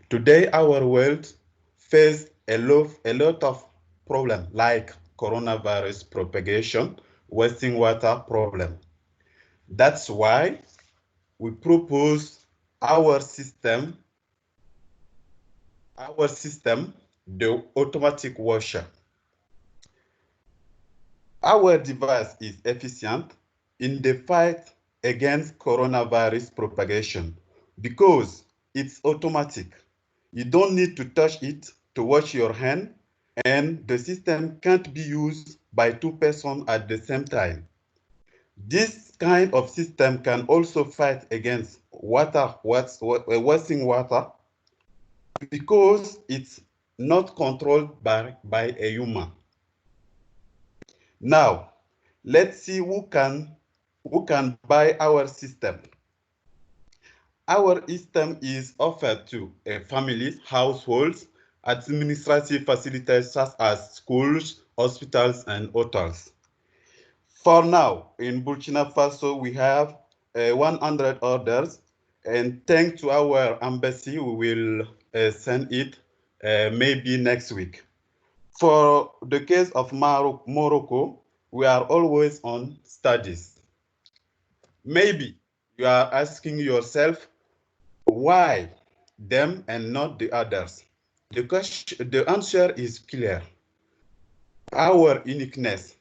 Today, our world faces a lot of problems like coronavirus propagation, wasting water problem. That's why we propose our system, the automatic washer. Our device is efficient in the fight against coronavirus propagation because it's automatic. You don't need to touch it to wash your hand, and the system can't be used by 2 persons at the same time. This kind of system can also fight against wasting water because it's not controlled by a human. Now, let's see who can buy our system. Our system is offered to families, households, administrative facilities such as schools, hospitals, and hotels. For now, in Burkina Faso, we have 100 orders, and thanks to our embassy, we will send it maybe next week. For the case of Morocco, we are always on studies. Maybe you are asking yourself, why them and not the others? The answer is clear. Our uniqueness.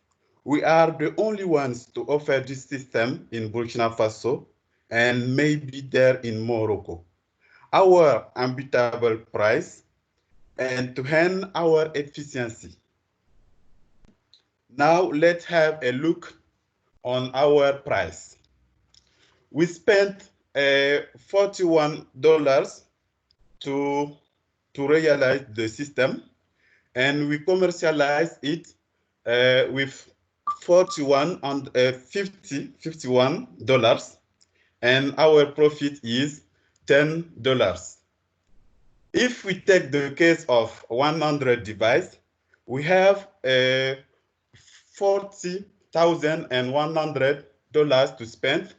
We are the only ones to offer this system in Burkina Faso and maybe there in Morocco. Our unbeatable price and to hand our efficiency. Now let's have a look on our price. We spent $41 to realize the system, and we commercialize it with $51, and our profit is $10. If we take the case of 100 devices, we have $40,100 to spend,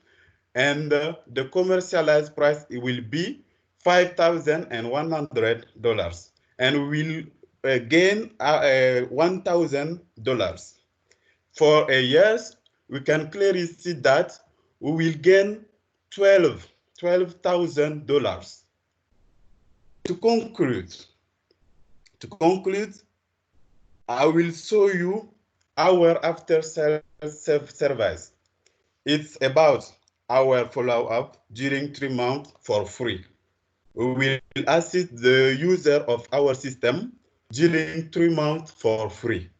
and the commercialized price will be $5,100, and we will gain $1,000. For a year, we can clearly see that we will gain $12,000. To conclude, I will show you our after-sales service. It's about our follow-up during 3 months for free. We will assist the user of our system during 3 months for free.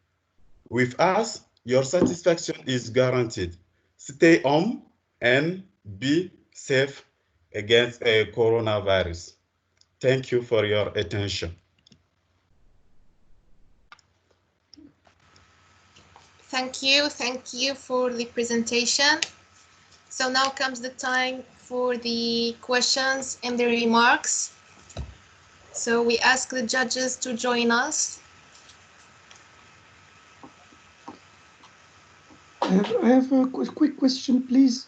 With us, your satisfaction is guaranteed. Stay home and be safe against a coronavirus. Thank you for your attention. Thank you for the presentation. So now comes the time for the questions and the remarks. So we ask the judges to join us. I have a quick question, please.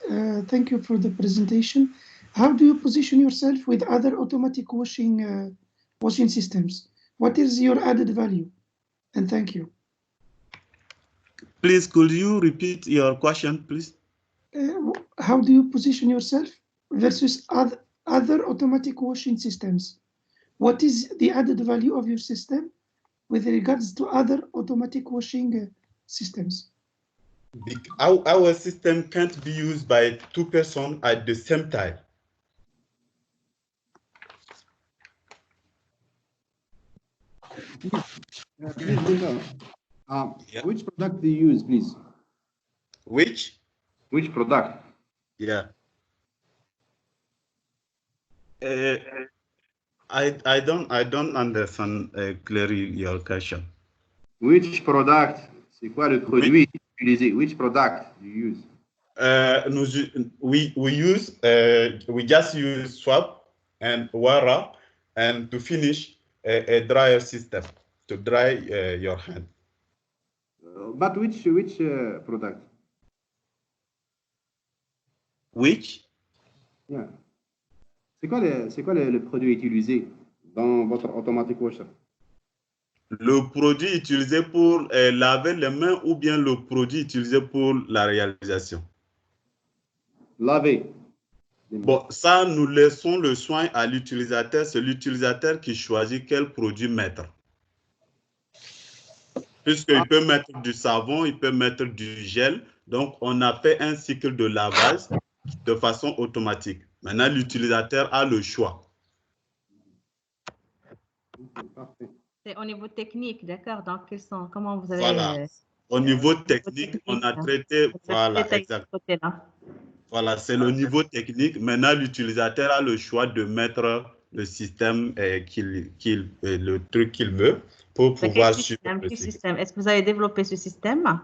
Thank you for the presentation. How do you position yourself with other automatic washing systems? What is your added value? And thank you. Please, could you repeat your question, please? How do you position yourself versus other automatic washing systems? What is the added value of your system with regards to other automatic washing systems? Our system can't be used by two persons at the same time. Which product do you use, please? Which product? Yeah. I don't understand clearly your question. Which product? C'est quoi le produit utilisé? Which product do you use? We just use swab and Wara, and to finish a dryer system to dry your hand. But which product? Which? Yeah. C'est quoi le produit utilisé dans votre automatic washer? Le produit utilisé pour laver les mains ou bien le produit utilisé pour la réalisation? Laver. Bon, ça, nous laissons le soin à l'utilisateur. C'est l'utilisateur qui choisit quel produit mettre. Puisqu'il peut mettre du savon, il peut mettre du gel. Donc, on a fait un cycle de lavage de façon automatique. Maintenant, l'utilisateur a le choix. C'est au niveau technique, d'accord? Dans quel sens? Comment vous avez... Voilà. Au niveau technique, on a traité... Voilà, exactement. Voilà, c'est le niveau technique. Maintenant, l'utilisateur a le choix de mettre le système le truc qu'il veut pour pouvoir suivre le système. Est-ce que vous avez développé ce système?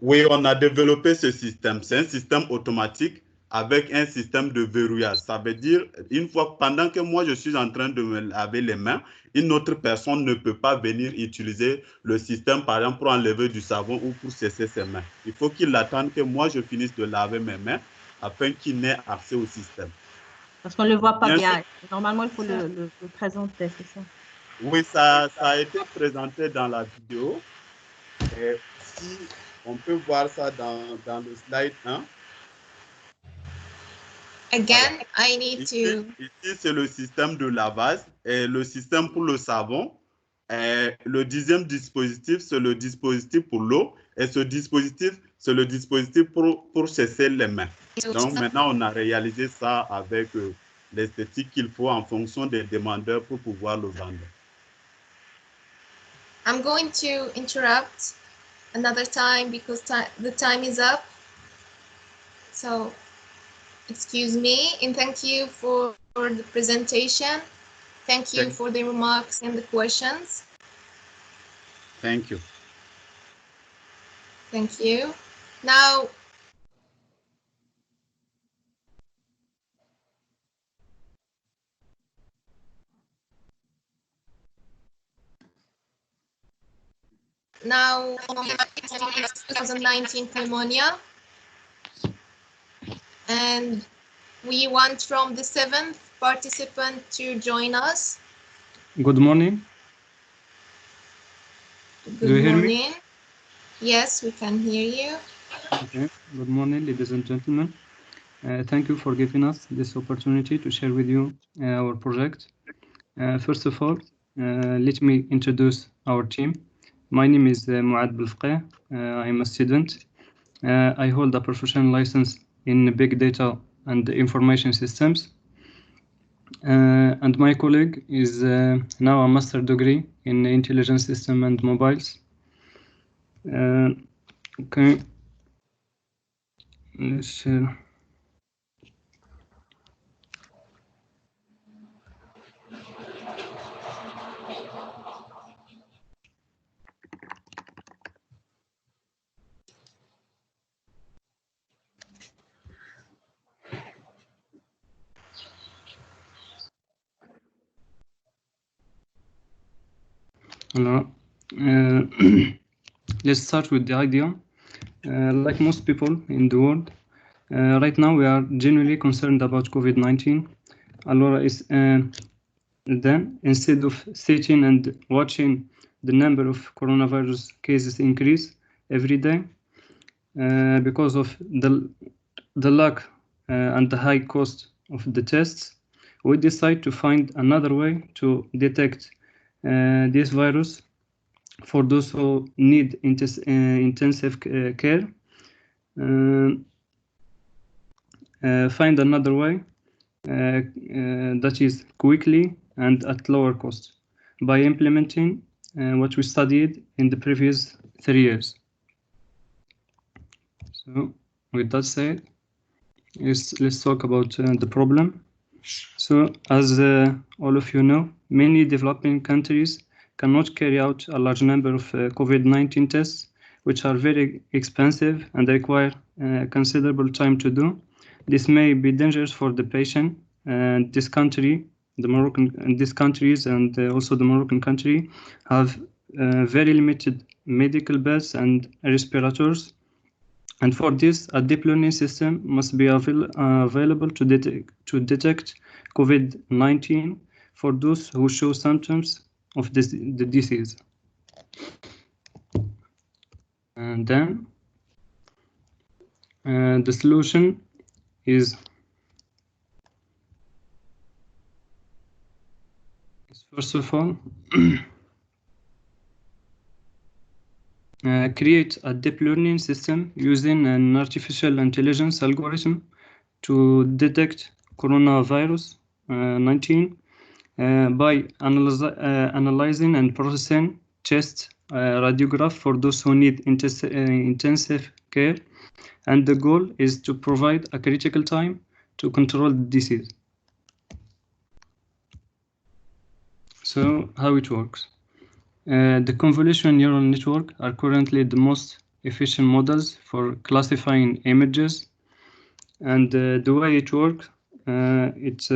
Oui, on a développé ce système. C'est un système automatique avec un système de verrouillage. Ça veut dire, pendant que moi je suis en train de me laver les mains, une autre personne ne peut pas venir utiliser le système, par exemple, pour enlever du savon ou pour sécher ses mains. Il faut qu'il attende que moi je finisse de laver mes mains afin qu'il n'ait accès au système. Parce qu'on ne le voit pas bien. Normalement, il faut le présenter, c'est ça? Oui, ça a été présenté dans la vidéo. Et si on peut voir ça dans le slide 1. Again, I need to... Ici, c'est le système de lavage et le système pour le savon. Et le deuxième dispositif, c'est le dispositif pour l'eau. Et ce dispositif, c'est le dispositif pour sécher les mains. Donc, maintenant, on a réalisé ça avec l'esthétique qu'il faut en fonction des demandeurs pour pouvoir le vendre. I'm going to interrupt another time because the time is up. So, excuse me, and thank you for the presentation. Thank you for the remarks and the questions. Thank you. Thank you. Now, we have 2019 pneumonia, and we want from the 7th participant to join us. Good morning. Good Do you hear morning. me? Yes, we can hear you. Okay. Good morning, ladies and gentlemen. Thank you for giving us this opportunity to share with you our project. First of all, let me introduce our team. My name is Muad Belfqeh. I'm a student. I hold a professional license in big data and information systems. And my colleague is now a master degree in intelligence system and mobiles. Okay. Let's share. Hello. Let's start with the idea. Like most people in the world, right now we are genuinely concerned about COVID-19. Allora is then instead of sitting and watching the number of coronavirus cases increase every day because of the lack and the high cost of the tests, we decide to find another way to detect this virus for those who need intensive care find another way that is quickly and at lower cost by implementing what we studied in the previous 3 years. So with that said, let's talk about the problem. So as all of you know, many developing countries cannot carry out a large number of COVID-19 tests, which are very expensive and require considerable time to do. This may be dangerous for the patient. And this country, these countries and also the Moroccan country have very limited medical beds and respirators. And for this, a deep learning system must be available to detect COVID-19 for those who show symptoms of the disease. And then the solution is first of all create a deep learning system using an artificial intelligence algorithm to detect coronavirus 19 by analyzing and processing chest radiograph for those who need intensive care, and the goal is to provide a critical time to control the disease. So how it works? The convolutional neural network are currently the most efficient models for classifying images, and the way it works, it's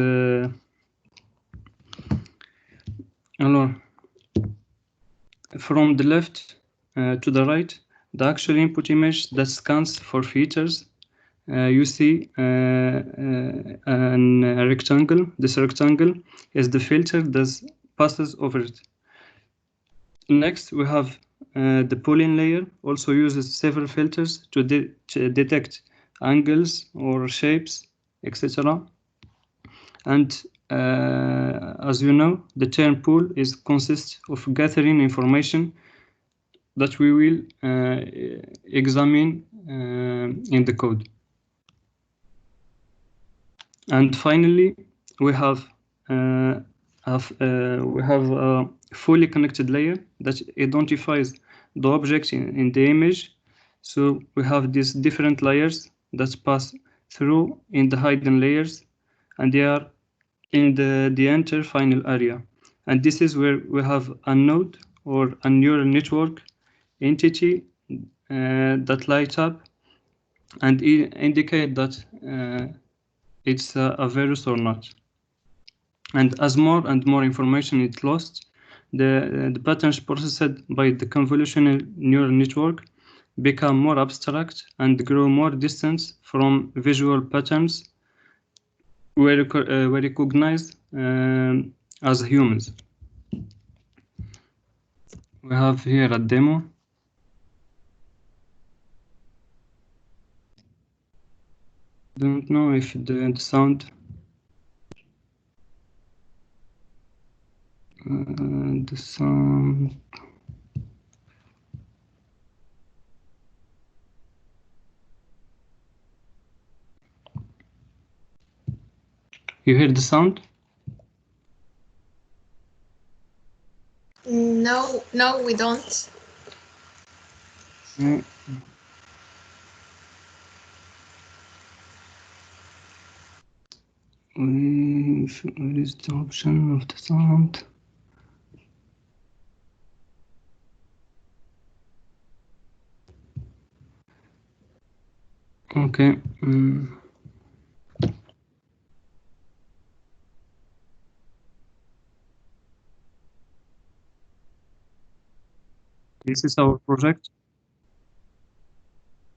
from the left to the right, the actual input image that scans for features. You see a rectangle. This rectangle is the filter that passes over it. Next, we have the Boolean layer, also uses several filters to detect angles or shapes, etc. And as you know, the term pool consists of gathering information that we will examine in the code. And finally, we have a fully connected layer that identifies the object in the image. So we have these different layers that pass through in the hidden layers, and they are in the entire final area. And this is where we have a node or a neural network entity that lights up and indicate that it's a virus or not. And as more and more information is lost, the patterns processed by the convolutional neural network become more abstract and grow more distant from visual patterns we recognize as humans. We have here a demo. Don't know if the sound. The sound. You hear the sound? No, we don't. Mm. Where is the option of the sound? Okay. This is our project.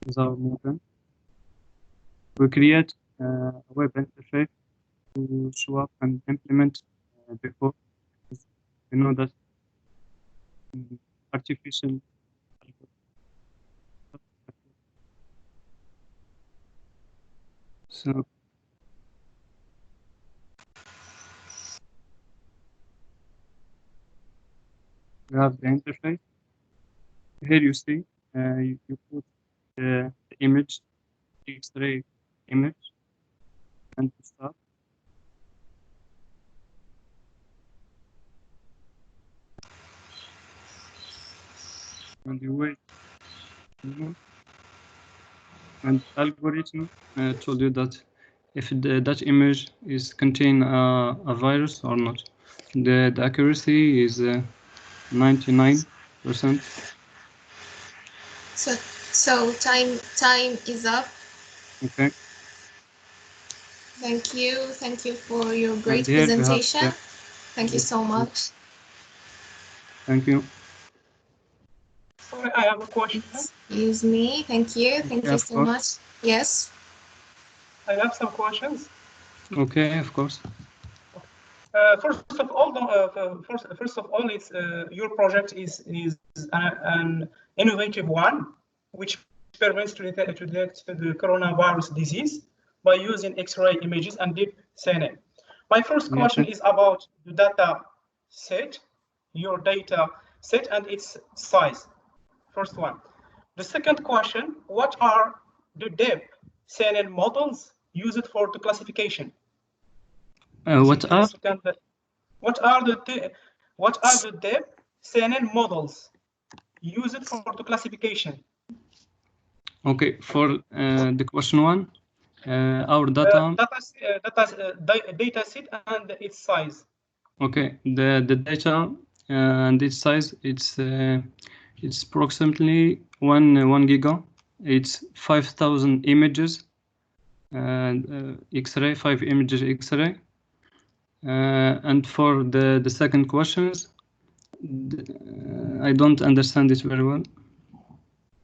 This is our model. We create a web interface to show up and implement before. We know that artificial so we have the interface. Here you see you put the image X-ray image and start. And you wait. And algorithm told you that if that image is contain a virus or not. The accuracy is 99%. So time is up. Okay. Thank you for your great here we have presentation. the- Thank you so much. Thank you. Sorry, I have a question. Excuse me. Thank you Yeah, of so course. much. Yes. I have some questions. Okay, of course. First of all, it's your project is an innovative one, which permits to detect the coronavirus disease by using X-ray images and deep CNN. My first question is about the data set, your data set and its size. First one. The second question: what are the deep CNN models used for the classification? What are? What are the deep CNN models used for the classification? Okay, for the question one, our data. Data set and its size. Okay, the data and its size, it's approximately one giga. It's 5,000 images and X-ray, 5 images X-ray. And for the second questions, I don't understand it very well.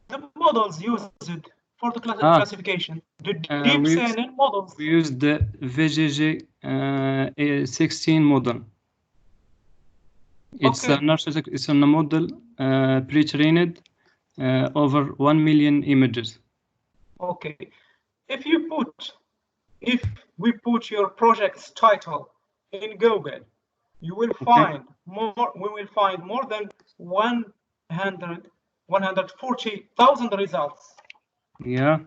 The models used for the classification, the deep CNN models. We use the VGG 16 model. It's it's a model pre-trained over 1 million images. Okay. If we put your project's title in Google, you will find more. We will find more than 140,000 results. Yeah.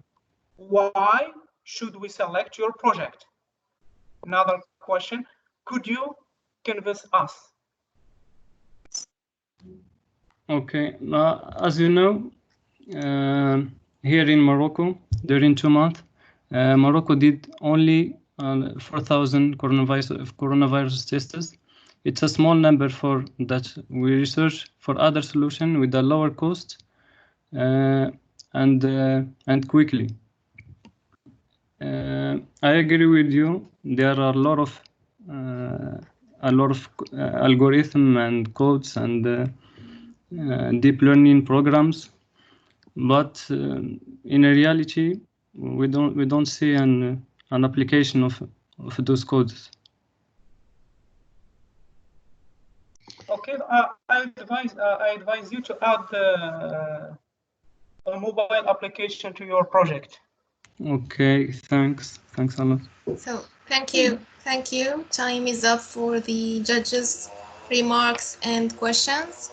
Why should we select your project? Another question: could you convince us? Okay. As you know, here in Morocco, during 2 months, Morocco did only 4,000 coronavirus tests. It's a small number for that we research for other solution with a lower cost and quickly. I agree with you. There are a lot of algorithm and codes and deep learning programs, but in reality, we don't see an application of those codes. Okay, I advise you to add a mobile application to your project. Okay, thanks a lot. So thank you. Time is up for the judges' remarks and questions.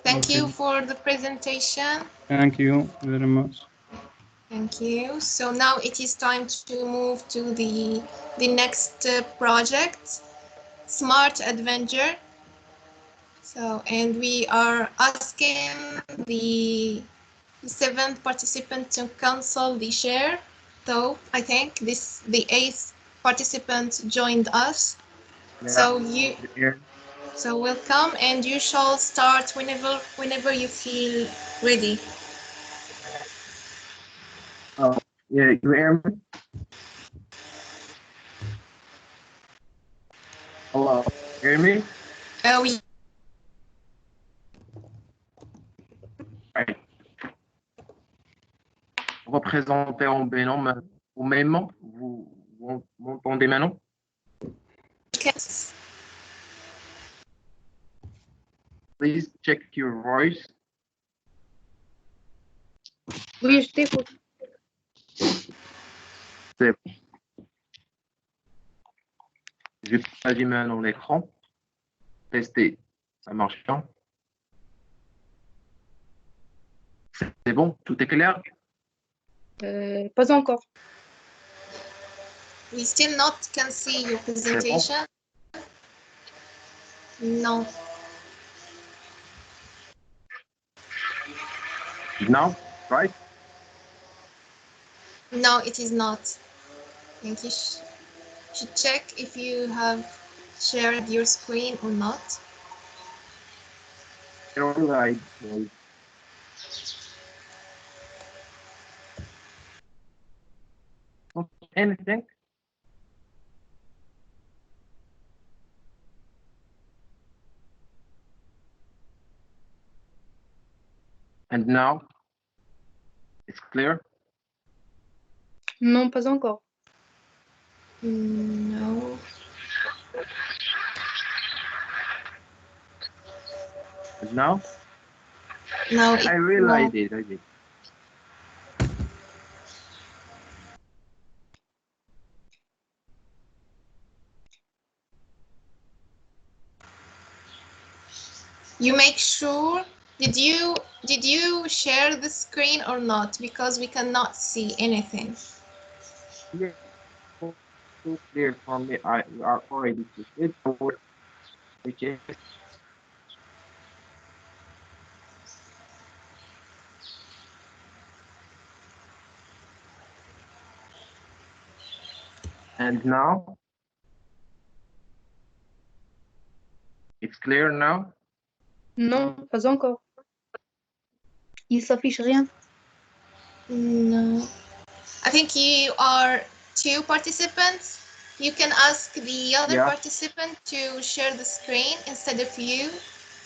Thank you for the presentation. Thank you very much. Thank you. So now it is time to move to the next project, Smart Adventure. So, and we are asking the 7th participant to cancel the share. So I think the 8th participant joined us. Yeah. So welcome, and you shall start whenever you feel ready. Yeah, you hear me? Hello, hear me? Oui. Right. Représenté en binôme ou même, vous m'entendez maintenant? Yes. Please check your voice. Oui, je t'écoute. C'est bon. J'ai partagé maintenant l'écran. Tester. Ça marche bien. C'est bon? Tout est clair? Pas encore. We still not can see your presentation. No. Now, right? No, it is not. I think you should check if you have shared your screen or not. Right. Anything? And now, it's clear? Non, pas encore. No. And now? No, I realized it. I did. You make sure. Did you share the screen or not? Because we cannot see anything. Yeah. So clear for me. We are already it. Which is and now it's clear now. Non, pas encore. Il s'affiche rien. No. I think you are 2 participants. You can ask the other participant to share the screen instead of you,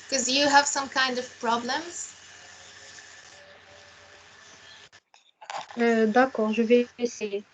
because you have some kind of problems. D'accord, je vais essayer.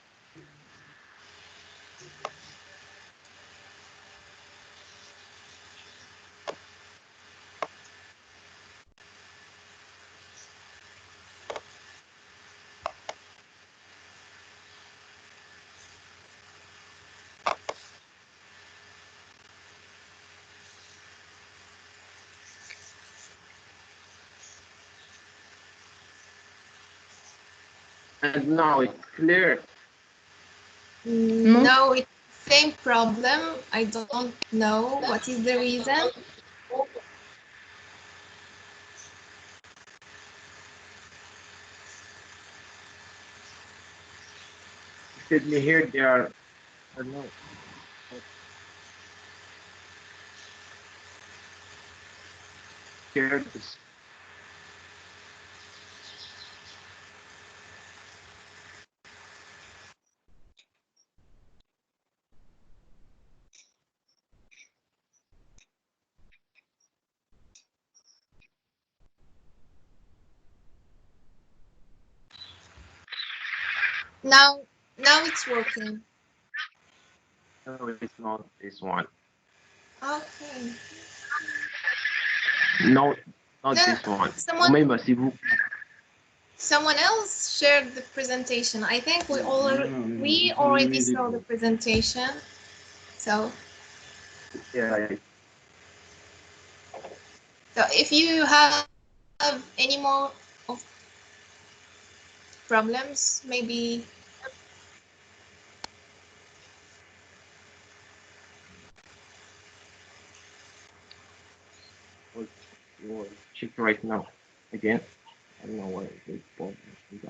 And now it's clear. No, it's the same problem. I don't know what is the reason. Let me hear there. I don't know. Share this. Now it's working. No, it's not this one. Okay. No, not No, this one. someone- Même si vous. Someone else shared the presentation. I think we already saw the presentation. So Yeah. So if you have any more of problems, maybe We'll check right now again. I don't know where this problem is.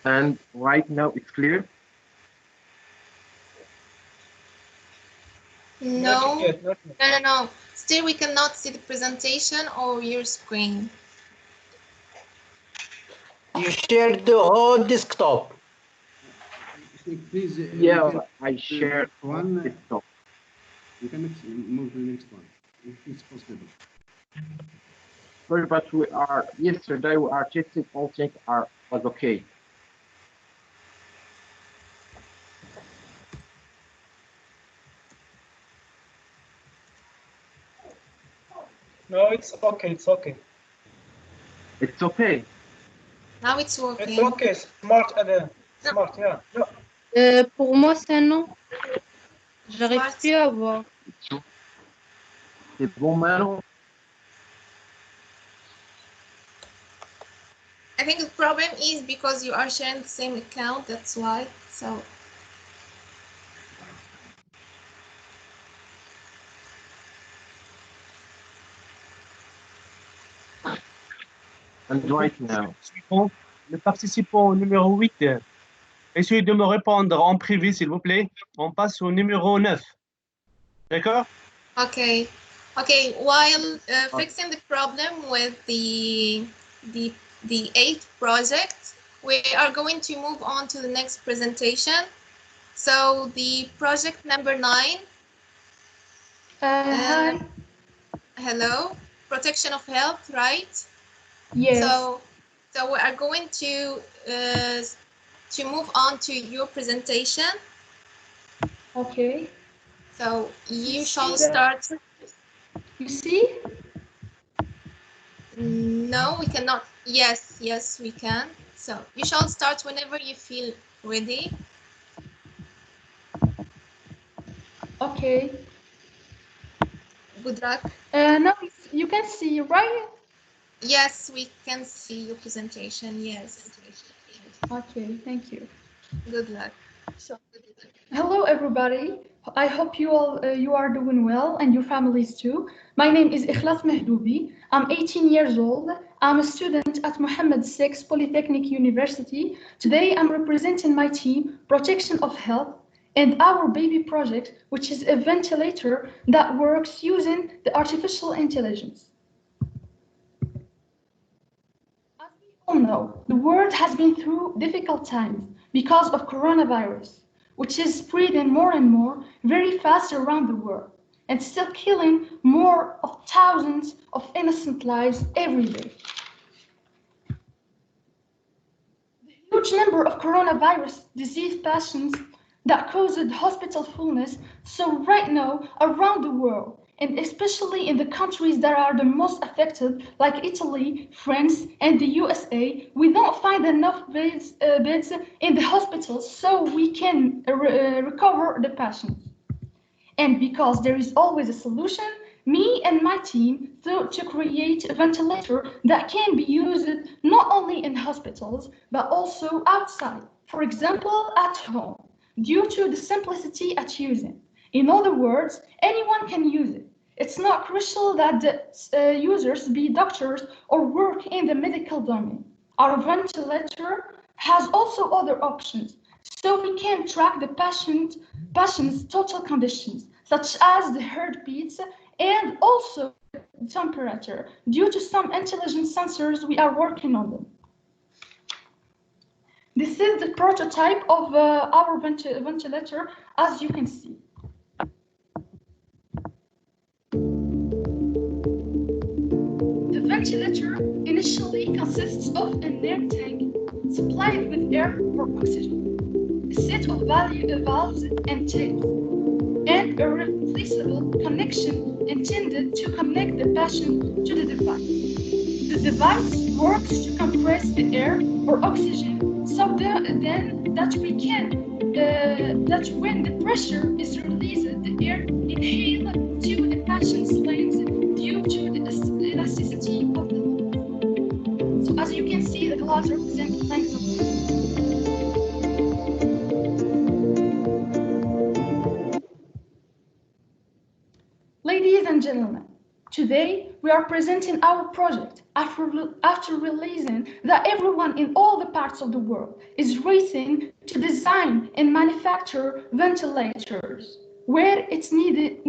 And right now it's clear. no. No. Still, we cannot see the presentation or your screen. You shared the whole desktop. Please, Yeah, I shared one desktop. You can move to the next one if it's possible. Sorry, but yesterday we are testing all things was okay. No, it's okay. It's okay. It's okay. Now it's working. It's okay. Smart, smart, yeah. No. Pour moi, c'est un non. J'arrive plus à voir. C'est bon maintenant. I think problem is because you are sharing the same account, that's why. So And right now. Le participant numéro 8, essayez de me répondre en privé, s'il vous plaît. On passe au numéro 9. D'accord? okay. While fixing the problem with the 8th project, we are going to move on to the next presentation. So the project number 9. Hi. Hello, protection of health, right? Yes. So we are going to move on to your presentation. Okay. So you shall see that? start. You see? No, we cannot. Yes, we can. So you shall start whenever you feel ready. Okay. Good luck. Now you can see, right? Yes, we can see your presentation. Yes. Okay, thank you. Good luck. Hello, everybody. I hope you are doing well and your families too. My name is Ikhlas Mahdoubi. I'm 18 years old. I'm a student at Mohammed VI Polytechnic University. Today, I'm representing my team, Protection of Health, and our baby project, which is a ventilator that works using the artificial intelligence. As we all know, the world has been through difficult times because of coronavirus, which is spreading more and more very fast around the world and still killing more of thousands of innocent lives every day. The huge number of coronavirus disease patients that caused hospital fullness, so right now around the world, and especially in the countries that are the most affected, like Italy, France, and the USA, we don't find enough beds in the hospitals so we can recover the patients. And because there is always a solution, me and my team thought to create a ventilator that can be used not only in hospitals, but also outside, for example, at home, due to the simplicity at using. In other words, anyone can use it. It's not crucial that the users be doctors or work in the medical domain. Our ventilator has also other options, so we can track the patient's total conditions, such as the heartbeats and also temperature, due to some intelligent sensors we are working on them. This is the prototype of our ventilator, as you can see. The ventilator initially consists of an air tank supplied with air or oxygen, a set of valves and tapes, and a replaceable connection intended to connect the patient to the device. The device works to compress the air or oxygen so that when the pressure is released, the air inhaled to the patient's lungs due to the elasticity of the lungs. So as you can see, the gloves represent the length of the Ladies and gentlemen, today we are presenting our project after realizing that everyone in all the parts of the world is racing to design and manufacture ventilators, where it's needed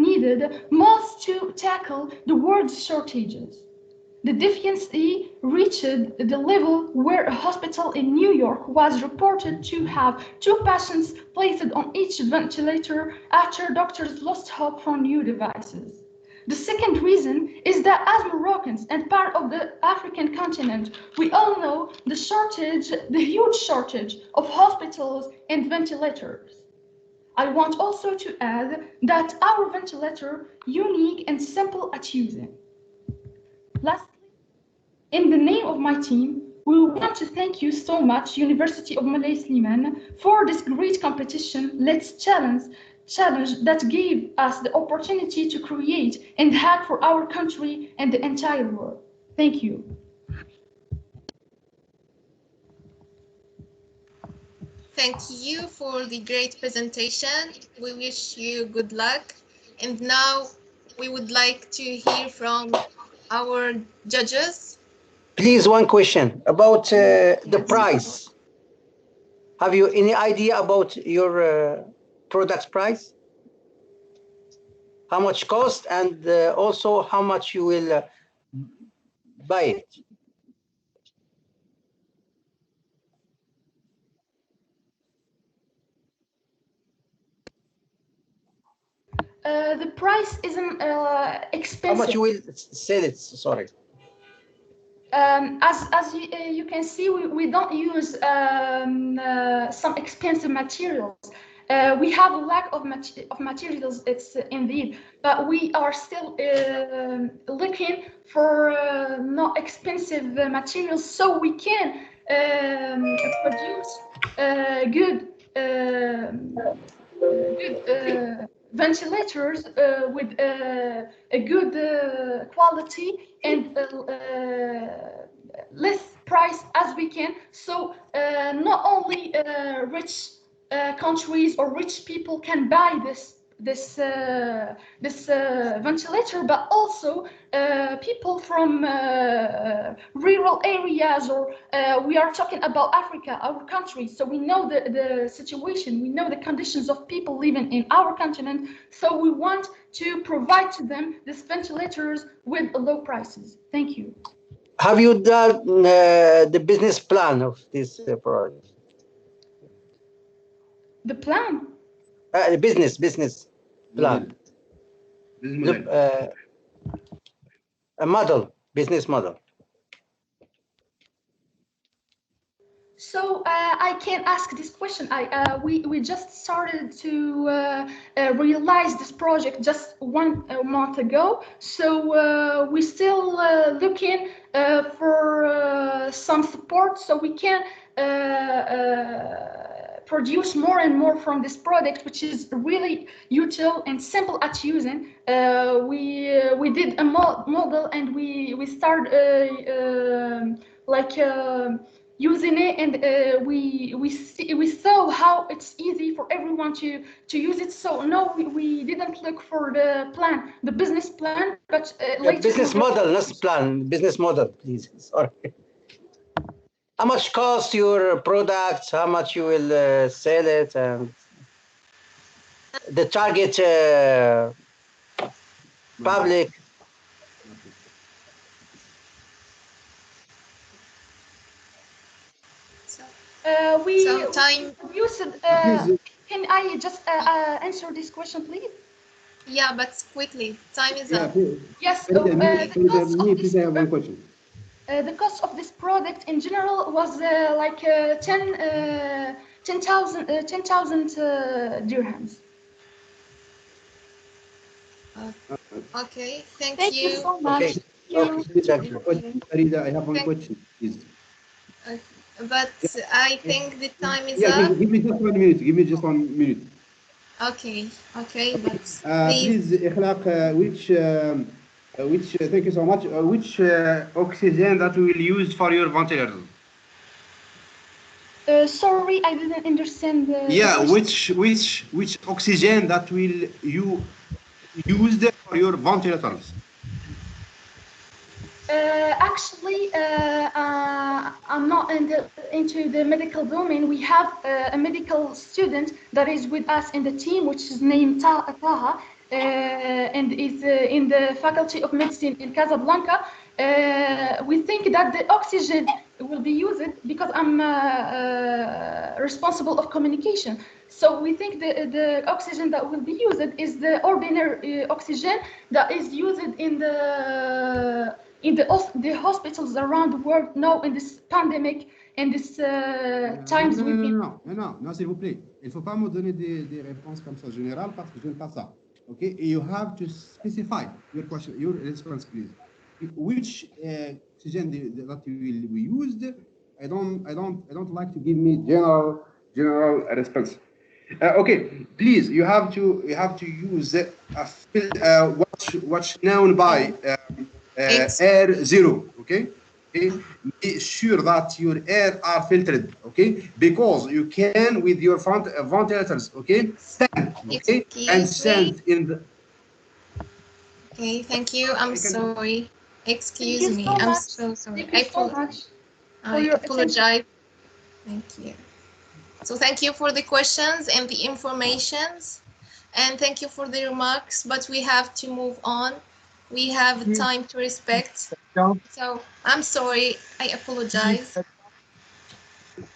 most to tackle the world's shortages. The deficiency reached the level where a hospital in New York was reported to have 2 patients placed on each ventilator after doctors lost hope for new devices. The second reason is that as Moroccans and part of the African continent, we all know the huge shortage of hospitals and ventilators. I want also to add that our ventilator is unique and simple at using. Lastly, in the name of my team, we want to thank you so much, University of Moulay Slimane, for this great competition, Let's Challenge that gave us the opportunity to create and hack for our country and the entire world. Thank you. thank you for the great presentation. We wish you good luck. And now we would like to hear from our judges. Please, one question about the price. Have you any idea about your product price? How much cost, and also how much you will buy it? The price isn't expensive. How much you will sell it? Sorry. As you can see, we don't use some expensive materials. We have a lack of materials, it's indeed, but we are still looking for not expensive materials so we can produce good ventilators with a good quality and less price as we can. So not only rich countries or rich people can buy this ventilator, but also people from rural areas, or we are talking about Africa, our country. So we know the situation, we know the conditions of people living in our continent. So we want to provide to them these ventilators with low prices. Thank you. Have you done the business plan of this project? The plan? The business plan. A model, business model. So I can ask this question. We just started to realize this project just 1 month ago. So we're still looking for some support so we can produce more and more from this product, which is really useful and simple at using. We did a model and we started using it, and we saw how it's easy for everyone to use it. So no, we didn't look for the plan, the business plan, but later business model, not plan. Business model, please. Sorry. How much cost your product? How much you will sell it? And the target public. Time. Can I just answer this question, please? Yeah, but quickly. Time is up. Yes. The cost of this product in general was like 10,000 dirhams. Okay, thank you so much. Farida, I have one question, please. But I think the time is yeah, up. Give me just 1 minute. Give me just 1 minute. Okay, but please, Ikhlaq, which thank you so much. Which oxygen that we will use for your ventilator? Sorry, I didn't understand. Which oxygen that will you use for your ventilators? Actually, I'm not into the medical domain. We have a medical student that is with us in the team, which is named Taha, and is in the Faculty of Medicine in Casablanca. We think that the oxygen will be used because I'm responsible of communication. So we think the oxygen that will be used is the ordinary oxygen that is used in the hospitals around the world now in this pandemic, in this times. Non, s'il vous plaît. Il ne faut pas me donner des réponses comme ça générales parce que je n'aime pas ça. Okay, you have to specify your question, your response, please. Which oxygen that we used? I don't like to give me general response. Okay, please, you have to use what's known by Air Zero. Okay, Okay, make sure that your air are filtered. Okay, because you can with your ventilators. Okay, stand. Okay, and stand in the. Okay, thank you. I'm sorry. Excuse you me. so I'm much. so sorry. Thank you so much for I your attention. apologize. Thank you. So thank you for the questions and the informations, and thank you for the remarks, but we have to move on. We have time to respect. So I'm sorry. I apologize.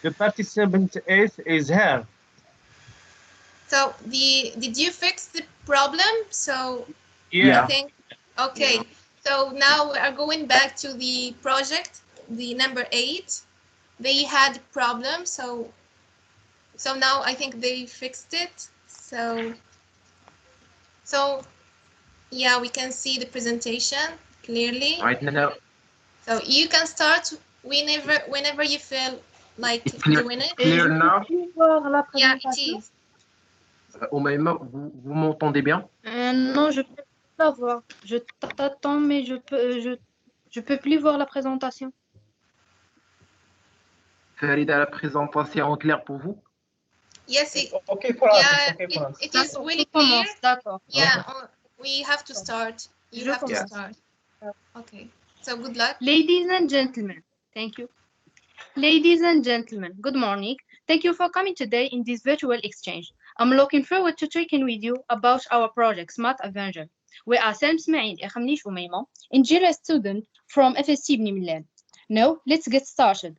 The participant is here. So did you fix the problem? So Yeah. I think, okay. So now we are going back to the project, the number 8. They had problems, so now I think they fixed it. So yeah, we can see the presentation clearly. Right now, So you can start whenever you feel like it's clear, doing it. clear now. Yeah, it is. Oumaima, vous m'entendez bien? Non, je peux pas la voir. Je t'attends, mais je peux plus voir la présentation. Farida, la présentation en clair pour vous? Yes, it, Okay for us. yeah, It's okay for us. it is really clear. Yeah, we have to start. You have to start. Okay. So good luck. Ladies and gentlemen, thank you. Ladies and gentlemen, good morning. Thank you for coming today in this virtual exchange. I'm looking forward to talking with you about our project, Smart Avenger. We are Sam Smail Khamnish Umayma, engineer student from FSC Bni Millan. Now, let's get started.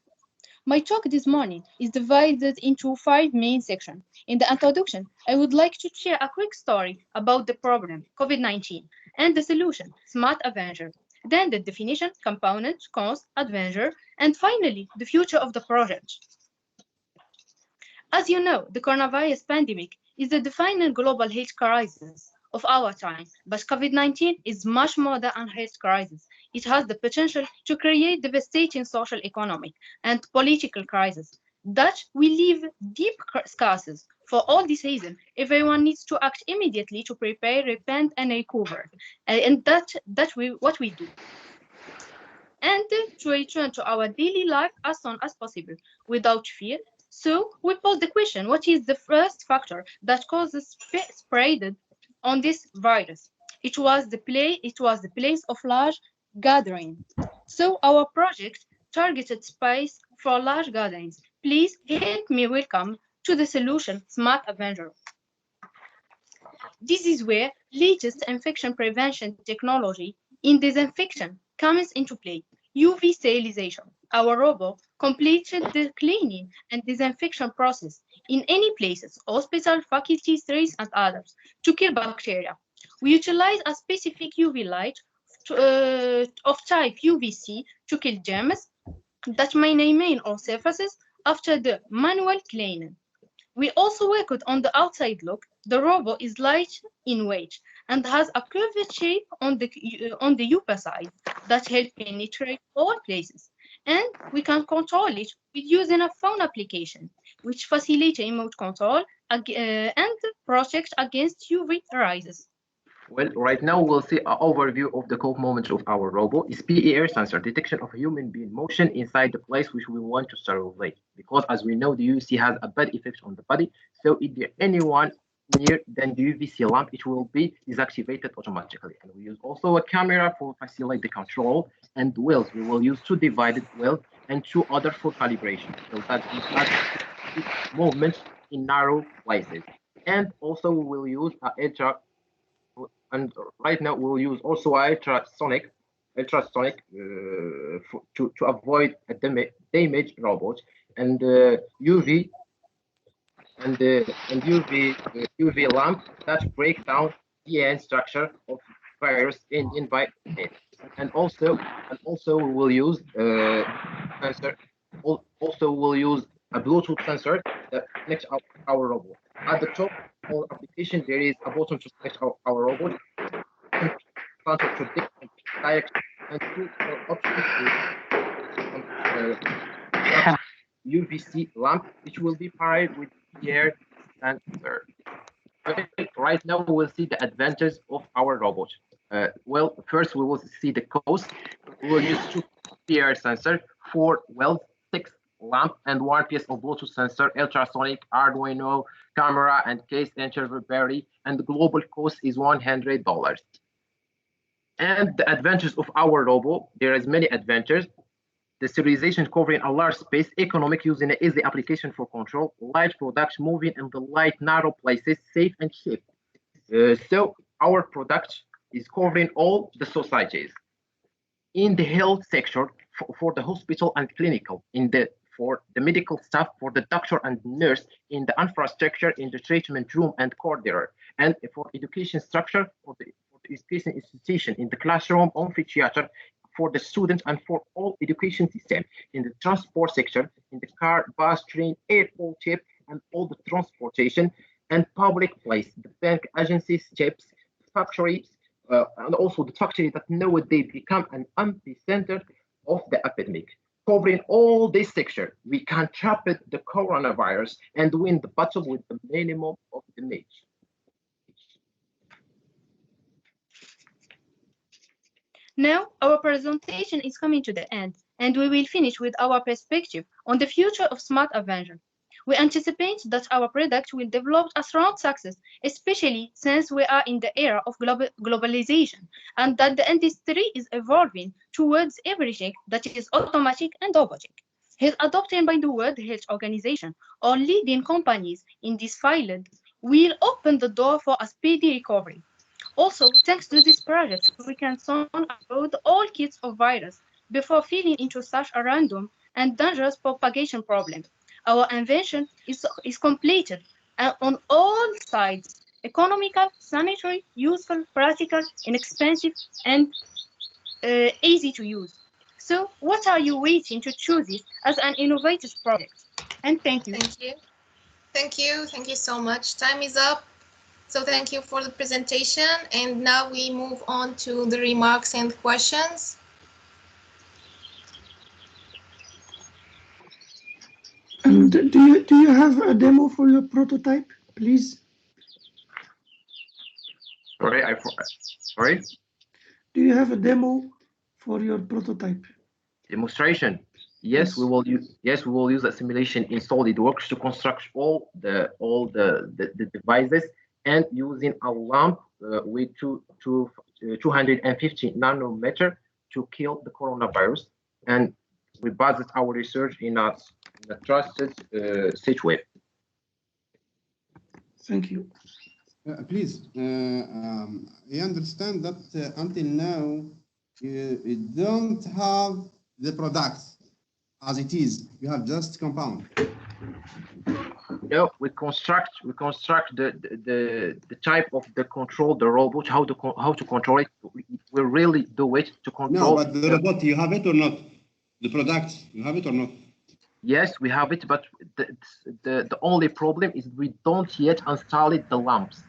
My talk this morning is divided into 5 main sections. In the introduction, I would like to share a quick story about the problem, COVID-19, and the solution, Smart Avenger. Then the definition, component, cost, Avenger, and finally, the future of the project. As you know, the coronavirus pandemic is the defining global health crisis of our time, but COVID-19 is much more than a health crisis. It has the potential to create devastating social, economic, and political crises that will leave deep scars. For all this reason, everyone needs to act immediately to prepare, repent, and recover, and what we do. And to return to our daily life as soon as possible, without fear. So we pose the question: what is the first factor that causes spread on this virus? It was the place of large gathering. So our project targeted space for large gatherings. Please help me welcome to the solution, Smart Avenger. This is where latest infection prevention technology in disinfection comes into play. UV sterilization. Our robot completed the cleaning and disinfection process in any places, hospital, faculty, streets, and others, to kill bacteria. We utilize a specific UV light of type UVC to kill germs that may remain on surfaces after the manual cleaning. We also worked on the outside look. The robot is light in weight and has a curved shape on the upper side that helps penetrate all places. And we can control it with using a phone application, which facilitates remote control and protect against UV rises. Well, right now we'll see an overview of the core moments of our robot. Is PER sensor, detection of human being motion inside the place which we want to survey. Because as we know, the UVC has a bad effect on the body. So if there anyone near then the UVC lamp, it will be deactivated automatically. And we use also a camera for facilitate the control, and wheels. We will use 2 divided wheels and 2 other for calibration. So that we have movements in narrow places. And also we will use and right now we'll use also ultrasonic to avoid a damage robot, and UV and UV lamp that break down DNA structure of virus in environment. And also we will use sensor. Also we'll use a Bluetooth sensor that connects our robot. At the top of the application, there is a button to connect our robot, and to predict and direct, and 2 options UVC lamp, which will be paired with air sensor. Right now, we will see the advantages of our robot. Well, first we will see the cost. We will use PIR sensor, 4 wells, 6 lamp, and 1 piece of Bluetooth sensor, ultrasonic, Arduino, camera, and case interval battery, and the global cost is $100. And the advantages of our robot, there is many advantages. The serialization covering a large space, economic using an easy application for control, light production moving in the light narrow places, safe and cheap. So our product is covering all the societies. In the health sector, for the hospital and clinical, for the medical staff, for the doctor and nurse, in the infrastructure, in the treatment room and corridor, and for education structure, for the education institution, in the classroom, amphitheater, for the students and for all education system, in the transport sector, in the car, bus, train, airport, ship, and all the transportation and public place, the bank, agencies, ships, factories, and also the factory that nowadays become an epicenter of the epidemic. Covering all this sector, we can trap the coronavirus and win the battle with the minimum of damage. Now, our presentation is coming to the end, and we will finish with our perspective on the future of Smart Avenger. We anticipate that our product will develop a strong success, especially since we are in the era of globalization, and that the industry is evolving towards everything that is automatic and robotic. His adoption by the World Health Organization or leading companies in this field will open the door for a speedy recovery. Also, thanks to this project, we can soon avoid all kinds of virus before falling into such a random and dangerous propagation problem. Our invention is completed on all sides: economical, sanitary, useful, practical, inexpensive, and easy to use. So, what are you waiting to choose it as an innovative project? And thank you. Thank you. Thank you. Thank you so much. Time is up. So thank you for the presentation. And now we move on to the remarks and questions. And do you have a demo for your prototype, please? Sorry? Do you have a demo for your prototype? Demonstration. Yes, we will use a simulation in SolidWorks to construct all the devices, and using a lamp with 250 nanometer to kill the coronavirus. And we based our research in a trusted SageWave. Thank you. Please, I understand that until now you don't have the products as it is. You have just compound. No, we construct the type of the control, the robot, how to control it. We really do it to control. No, but the robot, you have it or not? The product, you have it or not? Yes, we have it, but the only problem is we don't yet install it, the lamps.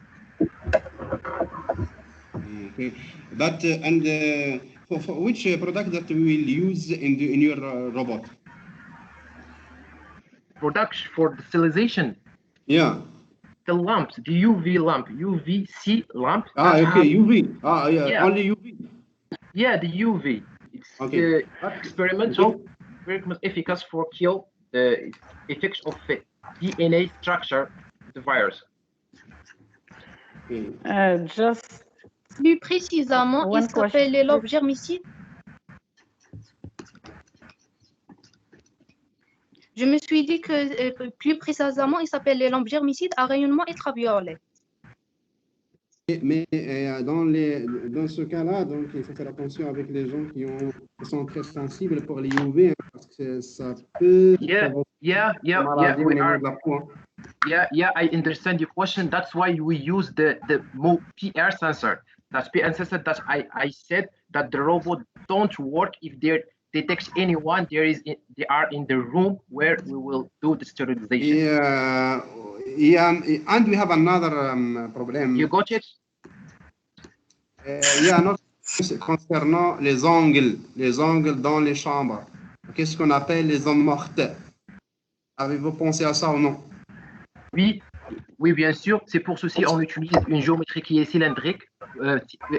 Okay, but for which product that we will use in your robot? Production for the sterilization. Yeah. The lamps, the UV lamp, UVC lamp. Okay, UV. Yeah, only UV. Yeah, the UV. It's experimental, very much efficacious for kill the effects of the DNA structure of the virus. Just plus précisément, il s'appelle les lampes germicides. Je me suis dit que plus précisément, il s'appelle les lampes germicides à rayonnement ultraviolet. Mais dans ce cas-là, donc il faut faire attention avec les gens qui sont très sensibles pour les UV, parce que ça peut. Yeah, I understand your question. That's why we use the PR sensor. That's PR sensor that I said that the robot don't work if they detect anyone. They are in the room where we will do the sterilization. Yeah, and we have another problem. You got it? Concernant les angles dans les chambres. Qu'est-ce qu'on appelle les zones mortes? Avez-vous pensé à ça ou non? Oui, bien sûr. C'est pour ceci on utilise une géométrie qui est cylindrique.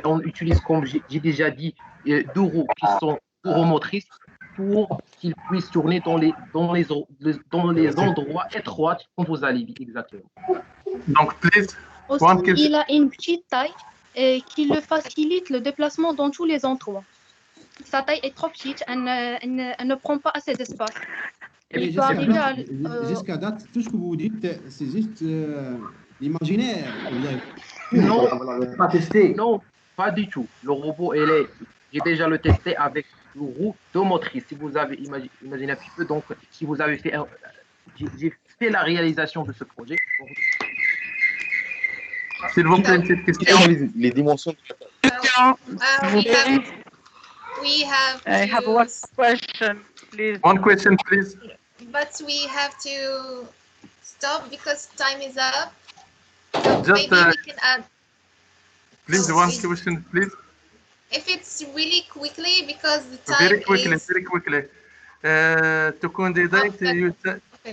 On utilise, comme j'ai déjà dit, deux roues qui sont roues motrices. pour qu'il puisse tourner dans les endroits étroits quand vous allez vite, exactement. Donc, please, Aussi, one question. il a une petite taille qui le facilite le déplacement dans tous les endroits. Sa taille est trop petite, elle ne prend pas assez d'espace. Il peut arriver à... Jusqu'à date, tout ce que vous dites, c'est juste l'imaginaire. Non, pas testé. Non, pas du tout. Le robot, j'ai déjà le testé avec une roue deux motrices. Si vous avez imaginé un petit peu, donc si vous avez fait j'ai fait la réalisation de ce projet. S'il vous plaît, une petite question. Les dimensions. I have one question, please. One question, please. But we have to stop because time is up. So Just, maybe we can add. Please, one question, please. If it's really quickly, because the time Very quickly, is... very quickly. To candidate,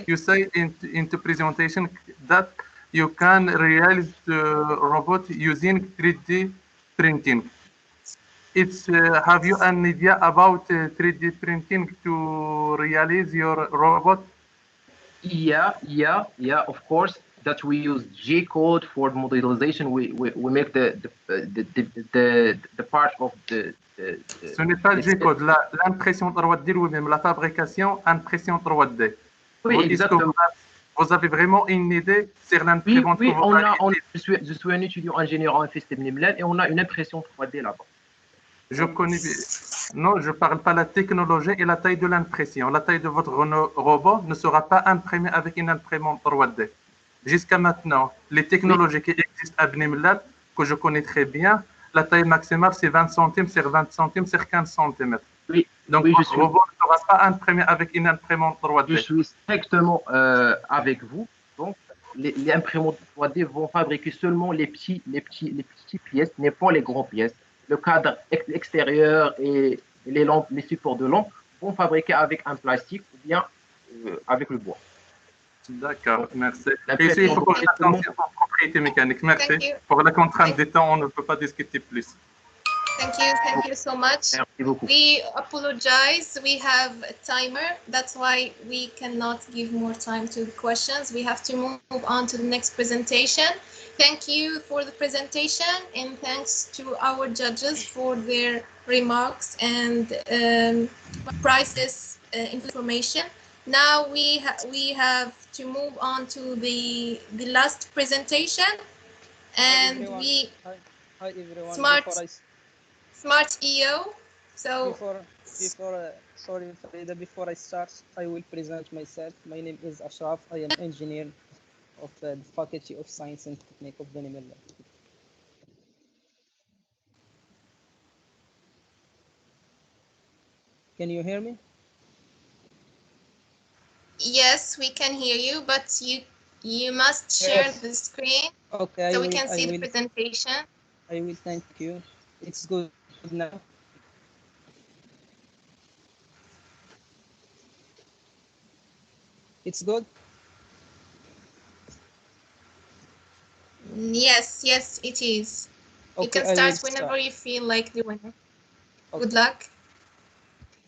you say into presentation that you can realize the robot using 3D printing. It's have you an idea about 3D printing to realize your robot? Yeah, of course. That we use G-code for modelization. We make the part of the. Ce n'est pas le G-code, l'impression 3D ou-même la fabrication impression 3D. Oui, exactement. Vous avez vraiment une idée sur l'imprimante? Oui, je suis un étudiant ingénieur en FST Mlimlan et on a une impression 3D là-bas. Je connais. Non, je ne parle pas de la technologie et la taille de l'impression. La taille de votre robot ne sera pas imprimée avec une imprimante 3D. Jusqu'à maintenant, les technologies qui existent à Bni Mellal, que je connais très bien, la taille maximale, c'est 20 centimes sur 20 centimes sur 15 cm. Oui. Donc, votre robot ne sera pas imprimé avec une imprimante 3D. Je suis strictement avec vous. Donc, les imprimantes 3D vont fabriquer seulement les petites pièces, mais pas les grandes pièces. Le cadre extérieur et les lampes, les supports de lampes vont fabriquer avec un plastique ou bien avec le bois. D'accord, merci. Et ici, il faut faire attention aux propriétés mécaniques. Merci. Pour la contrainte des temps, on ne peut pas discuter plus. Thank you so much. We apologize. We have a timer. That's why we cannot give more time to the questions. We have to move on to the next presentation. Thank you for the presentation and thanks to our judges for their remarks and priceless information. Now we have to move on to the last presentation, and Hi everyone. Smart EO. So sorry Farida, before I start, I will present myself. My name is Ashraf. I am engineer of the Faculty of Science and Technique of Bni Mellal. Can you hear me? Yes, we can hear you, but you must share the screen so we can see the presentation. I will, thank you. It's good now. It's good? Yes, it is. You can start whenever you feel like doing it. Good luck.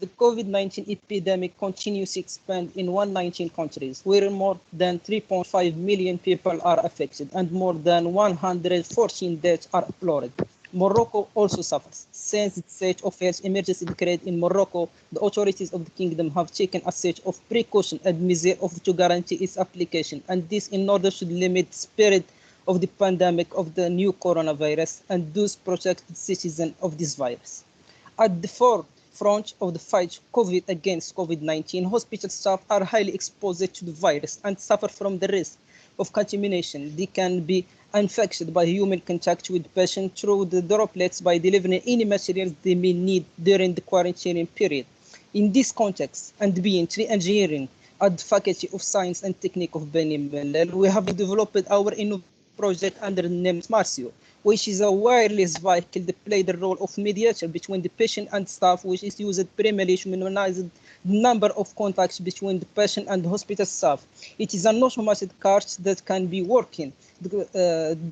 The COVID-19 epidemic continues to expand in 119 countries, where more than 3.5 million people are affected and more than 114 deaths are reported. Morocco also suffers. Since the state of health emergency declared in Morocco, the authorities of the kingdom have taken a set of precautions and measures to guarantee its application, and this in order to limit the spread of the pandemic of the new coronavirus and thus protect the citizens of this virus. At the forefront of the fight against COVID-19, hospital staff are highly exposed to the virus and suffer from the risk of contamination. They can be infected by human contact with patients through the droplets by delivering any materials they may need during the quarantine period. In this context, and being tree engineering at the Faculty of Science and Technique of Bni Mellal, we have developed our project under the name SmartEO, which is a wireless vehicle that plays the role of mediator between the patient and staff, which is used primarily to minimize the number of contacts between the patient and the hospital staff. It is an automated cart that can be working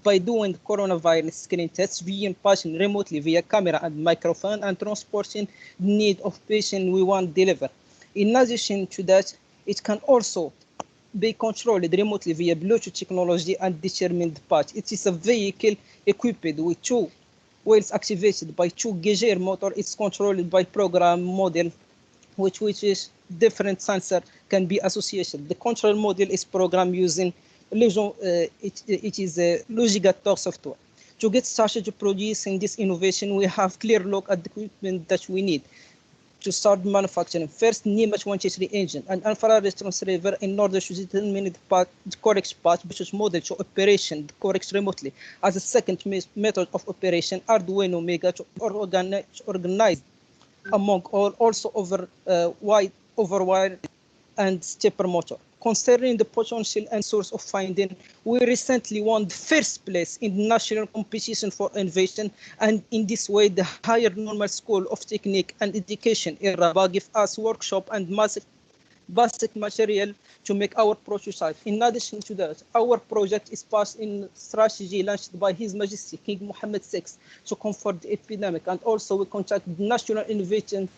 by doing coronavirus screening tests, viewing patient remotely via camera and microphone, and transporting the need of patient we want to deliver. In addition to that, it can also be controlled remotely via Bluetooth technology and determined patch. It is a vehicle equipped with two wheels activated by two Geiger motor. It's controlled by program model, which is different sensor can be associated. The control model is programmed using it is a Logigator software. To get started to producing this innovation, we have clear look at the equipment that we need to start manufacturing. First, NIMH 123 engine and infrared transceiver in order to determine the correct path Bluetooth model to operation correct remotely. As a second method of operation, Arduino Mega to organize among all, also over wire and stepper motor. Concerning the potential and source of finding, we recently won the first place in the national competition for innovation, and in this way, the Higher Normal School of Technique and Education in Rabat give us workshop and basic material to make our prototype. In addition to that, our project is passed in strategy launched by His Majesty King Mohammed VI to comfort the epidemic, and also we contact the National Innovation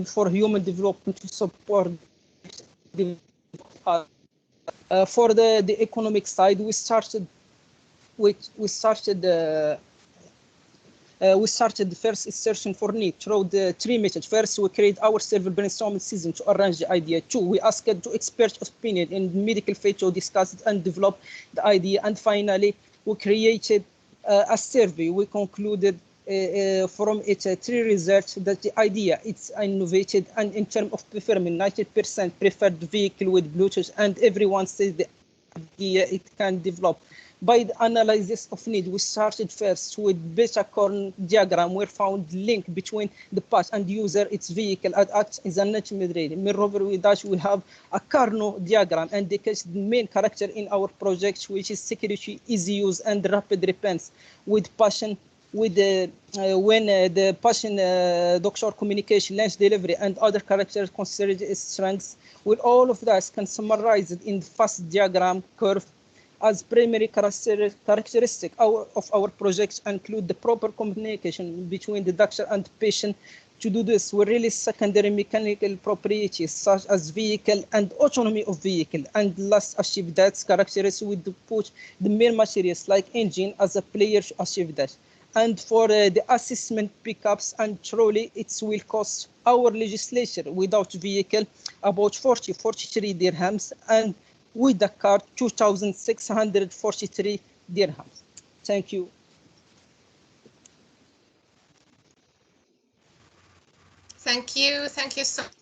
for Human Development to support the for the economic side. We started the first insertion for need through the three methods. First, we create our server brainstorming season to arrange the idea. Two, we asked to expert opinion in medical field to discuss it and develop the idea. And finally, we created a survey. We concluded from it three results that the idea it's innovated, and in terms of performance, 90% preferred vehicle with Bluetooth, and everyone says the idea it can develop. By the analysis of need, we started first with beta-corn diagram. We found link between the path and user, its vehicle, and acts as an intermediary. Moreover, with that, we have a Carnot diagram indicates the main character in our project, which is security, easy use, and rapid response with passion. With when the patient doctor communication, lunch delivery, and other characters considered as strengths, with all of that can summarize it in fast diagram curve. As primary characteristic of our projects include the proper communication between the doctor and the patient. To do this, we release secondary mechanical properties such as vehicle and autonomy of vehicle, and last achieve that characteristics with the put the main materials like engine as a player to achieve that. And for the assessment pickups and trolley, it will cost our legislature without vehicle about 43 dirhams, and with the car 2,643 dirhams. Thank you. Thank you so much.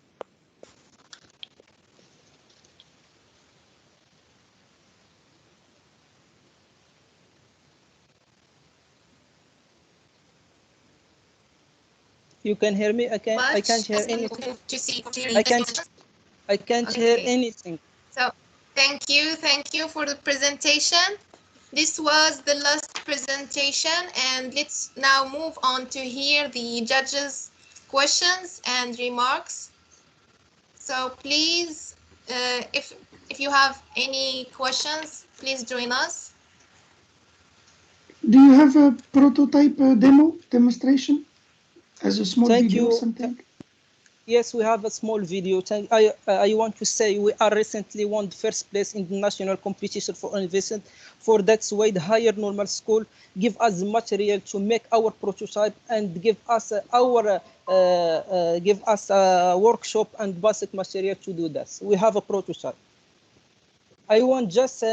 You can hear me? I can't hear anything. I can't hear anything. So thank you for the presentation. This was the last presentation, and let's now move on to hear the judges' questions and remarks. So please, if you have any questions, please join us. Do you have a prototype demonstration? As a small video or something? Yes, we have a small video. I want to say we are recently won the first place in the national competition for innovation. For that's why the Higher Normal School give us the material to make our prototype and give us a workshop and basic material to do this. We have a prototype. I want just do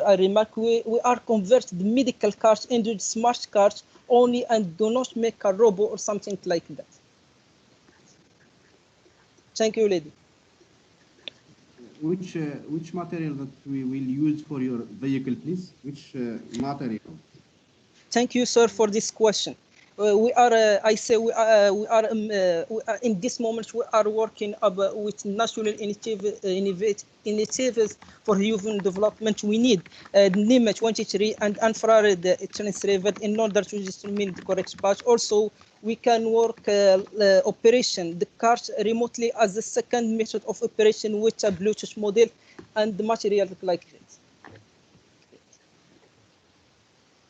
a remark. We are converting the medical cards into smart cards only, and do not make a robot or something like that. Thank you, lady. Which material that we will use for your vehicle, please? Which material? Thank you, sir, for this question. We are in this moment we are working with national initiatives for human development. We need NIMH 23 and infrared transceiver in order to determine the correct path. Also, we can work operation the cars remotely as a second method of operation with a Bluetooth model and the material like this.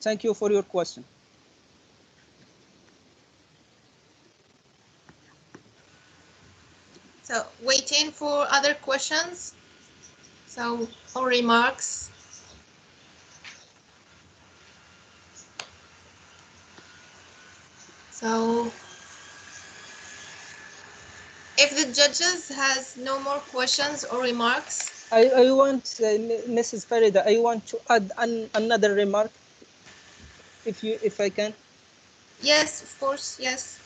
Thank you for your question. So waiting for other questions. So, or remarks. So, if the judges has no more questions or remarks. I want, Mrs. Farida, I want to add another remark, if I can. Yes, of course, yes.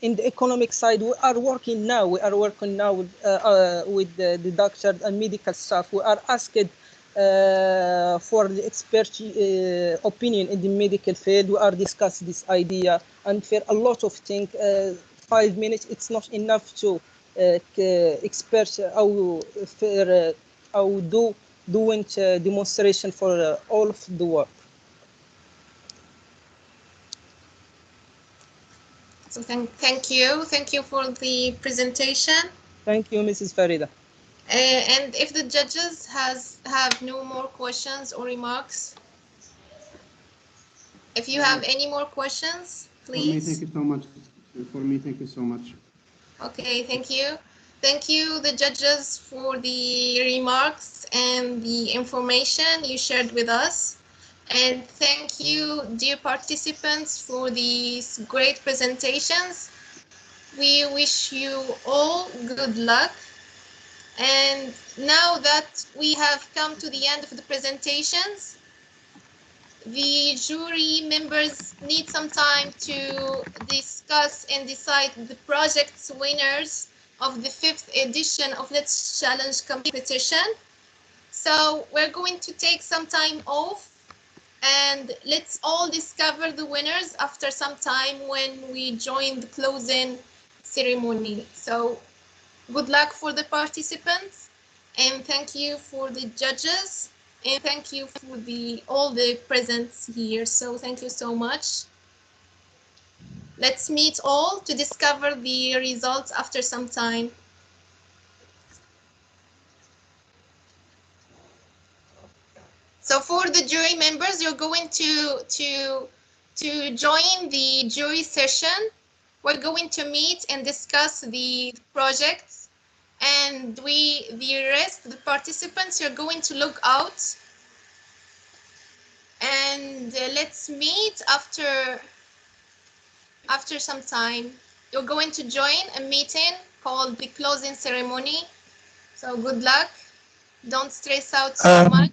In the economic side, we are working now with the doctors and medical staff. We are asked for the expert opinion in the medical field. We are discussing this idea, and for a lot of things, 5 minutes it's not enough to expert doing demonstration for all of the work. So thank you for the presentation. Thank you, Mrs. Farida. And if the judges have no more questions or remarks, if you have any more questions, please. For me, thank you so much. For me, thank you so much. Okay, thank you. Thank you, the judges, for the remarks and the information you shared with us. And thank you, dear participants, for these great presentations. We wish you all good luck. And now that we have come to the end of the presentations, the jury members need some time to discuss and decide the project's winners of the 5th edition of Let's Challenge competition. So we're going to take some time off and let's all discover the winners after some time when we join the closing ceremony. So good luck for the participants, and thank you for the judges, and thank you for all the presents here. So thank you so much. Let's meet all to discover the results after some time. So for the jury members, you're going to join the jury session. We're going to meet and discuss the projects, and the rest of the participants, you're going to look out. And let's meet after some time. You're going to join a meeting called the closing ceremony. So good luck. Don't stress out so much.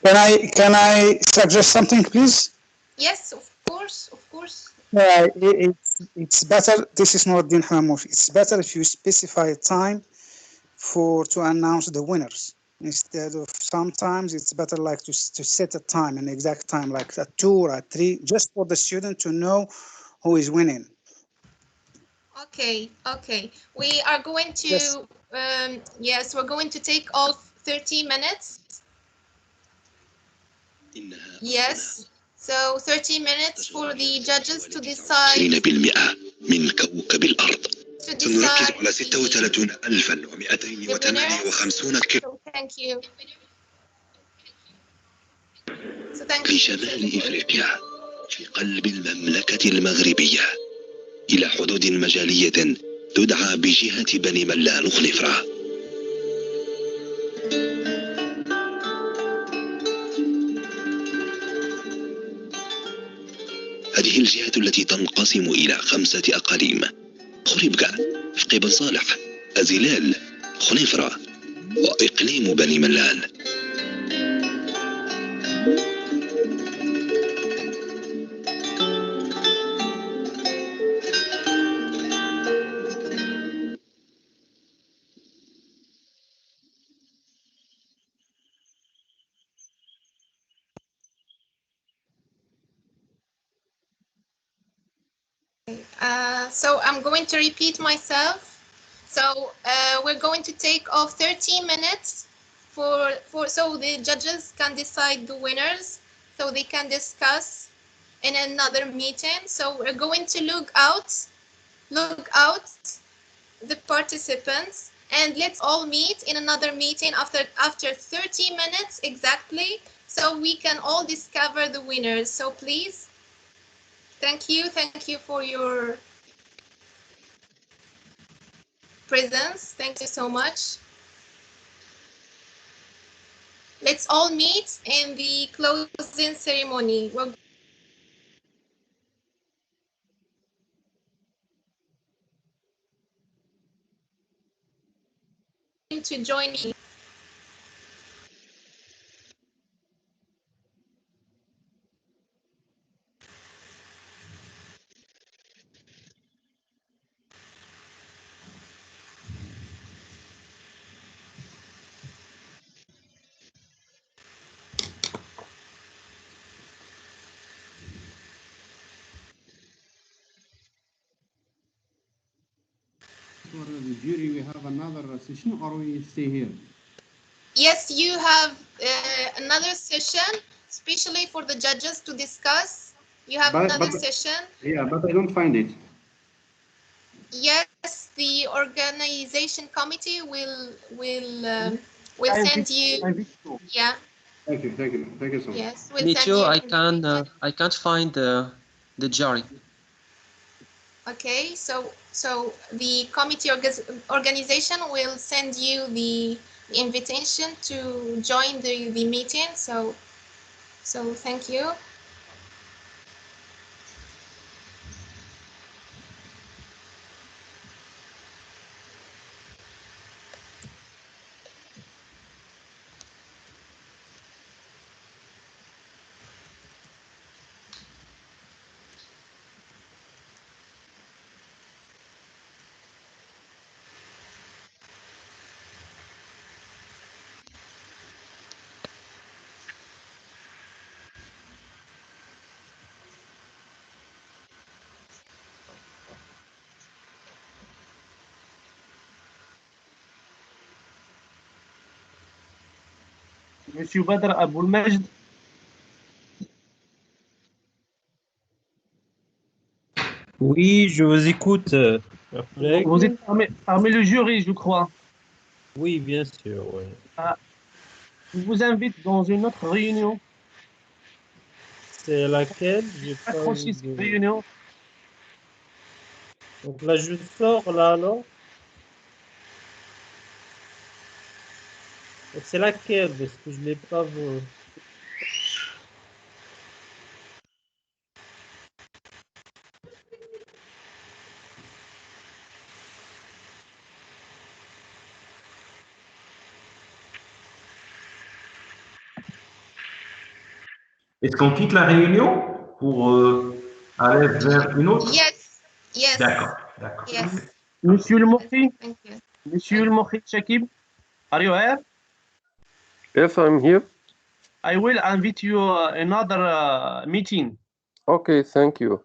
Can I suggest something, please? Yes, of course, of course. It's better. This is Nuruddin Hamoush. It's better if you specify a time to announce the winners instead of sometimes it's better like to set a time, an exact time, like at 2 or at 3, just for the student to know who is winning. Okay. We are going to yes, we're going to take off 30 minutes. Yes. So 30 minutes for the judges to decide. 20% من كوكب الأرض. سنركز على 36,258 So thank you. في شمال إفريقيا في قلب المملكة المغربية إلى حدود مجالية تدعى بجهة بني ملان خنفرة. هذه الجهة التي تنقسم إلى 5 أقاليم: خريبكا، فقي بن صالح، أزلال، خنيفرة، وإقليم بني ملان. So I'm going to repeat myself. So we're going to take off 30 minutes so the judges can decide the winners, so they can discuss in another meeting. So we're going to look out the participants, and let's all meet in another meeting after 30 minutes exactly, so we can all discover the winners. So please, thank you for your presence. Thank you so much. Let's all meet in the closing ceremony. We're going to join me. For the jury, we have another session, or we stay here? Yes, you have another session, especially for the judges to discuss. You have another session. Yeah, but I don't find it. Yes, the organization committee will send you. Yeah. Thank you so much. Yes, we'll Me send too. you. I can't find the jury. Okay, so the committee organization will send you the invitation to join the meeting. So thank you. Monsieur Badr Aboulmajid. Oui, je vous écoute. Vous êtes parmi le jury, je crois. Oui, bien sûr. Oui. Je vous invite dans une autre réunion. C'est laquelle? J'ai pas Accrochez cette réunion. Donc là, je sors là alors. C'est laquelle? Parce que je ne l'ai pas vu. Est-ce qu'on quitte la réunion pour aller vers une autre? Yes. D'accord. Yes. Monsieur le Mourti. Thank you. Monsieur le Mourti Shakib, are you here? Yes, I'm here. I will invite you another meeting. Okay, thank you.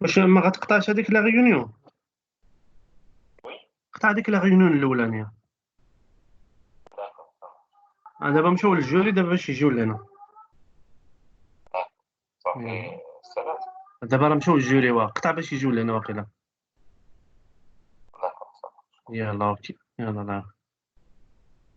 واش ما غتقطعش هذيك لا ريونيون؟ قطع هذيك لا ريونيون الاولانيه. دابا مشاو للجوري دابا باش يجيو لهنا. دابا راه مشاو للجوري قطع باش يجيو لهنا واقيلا. يلا اوكي يلا.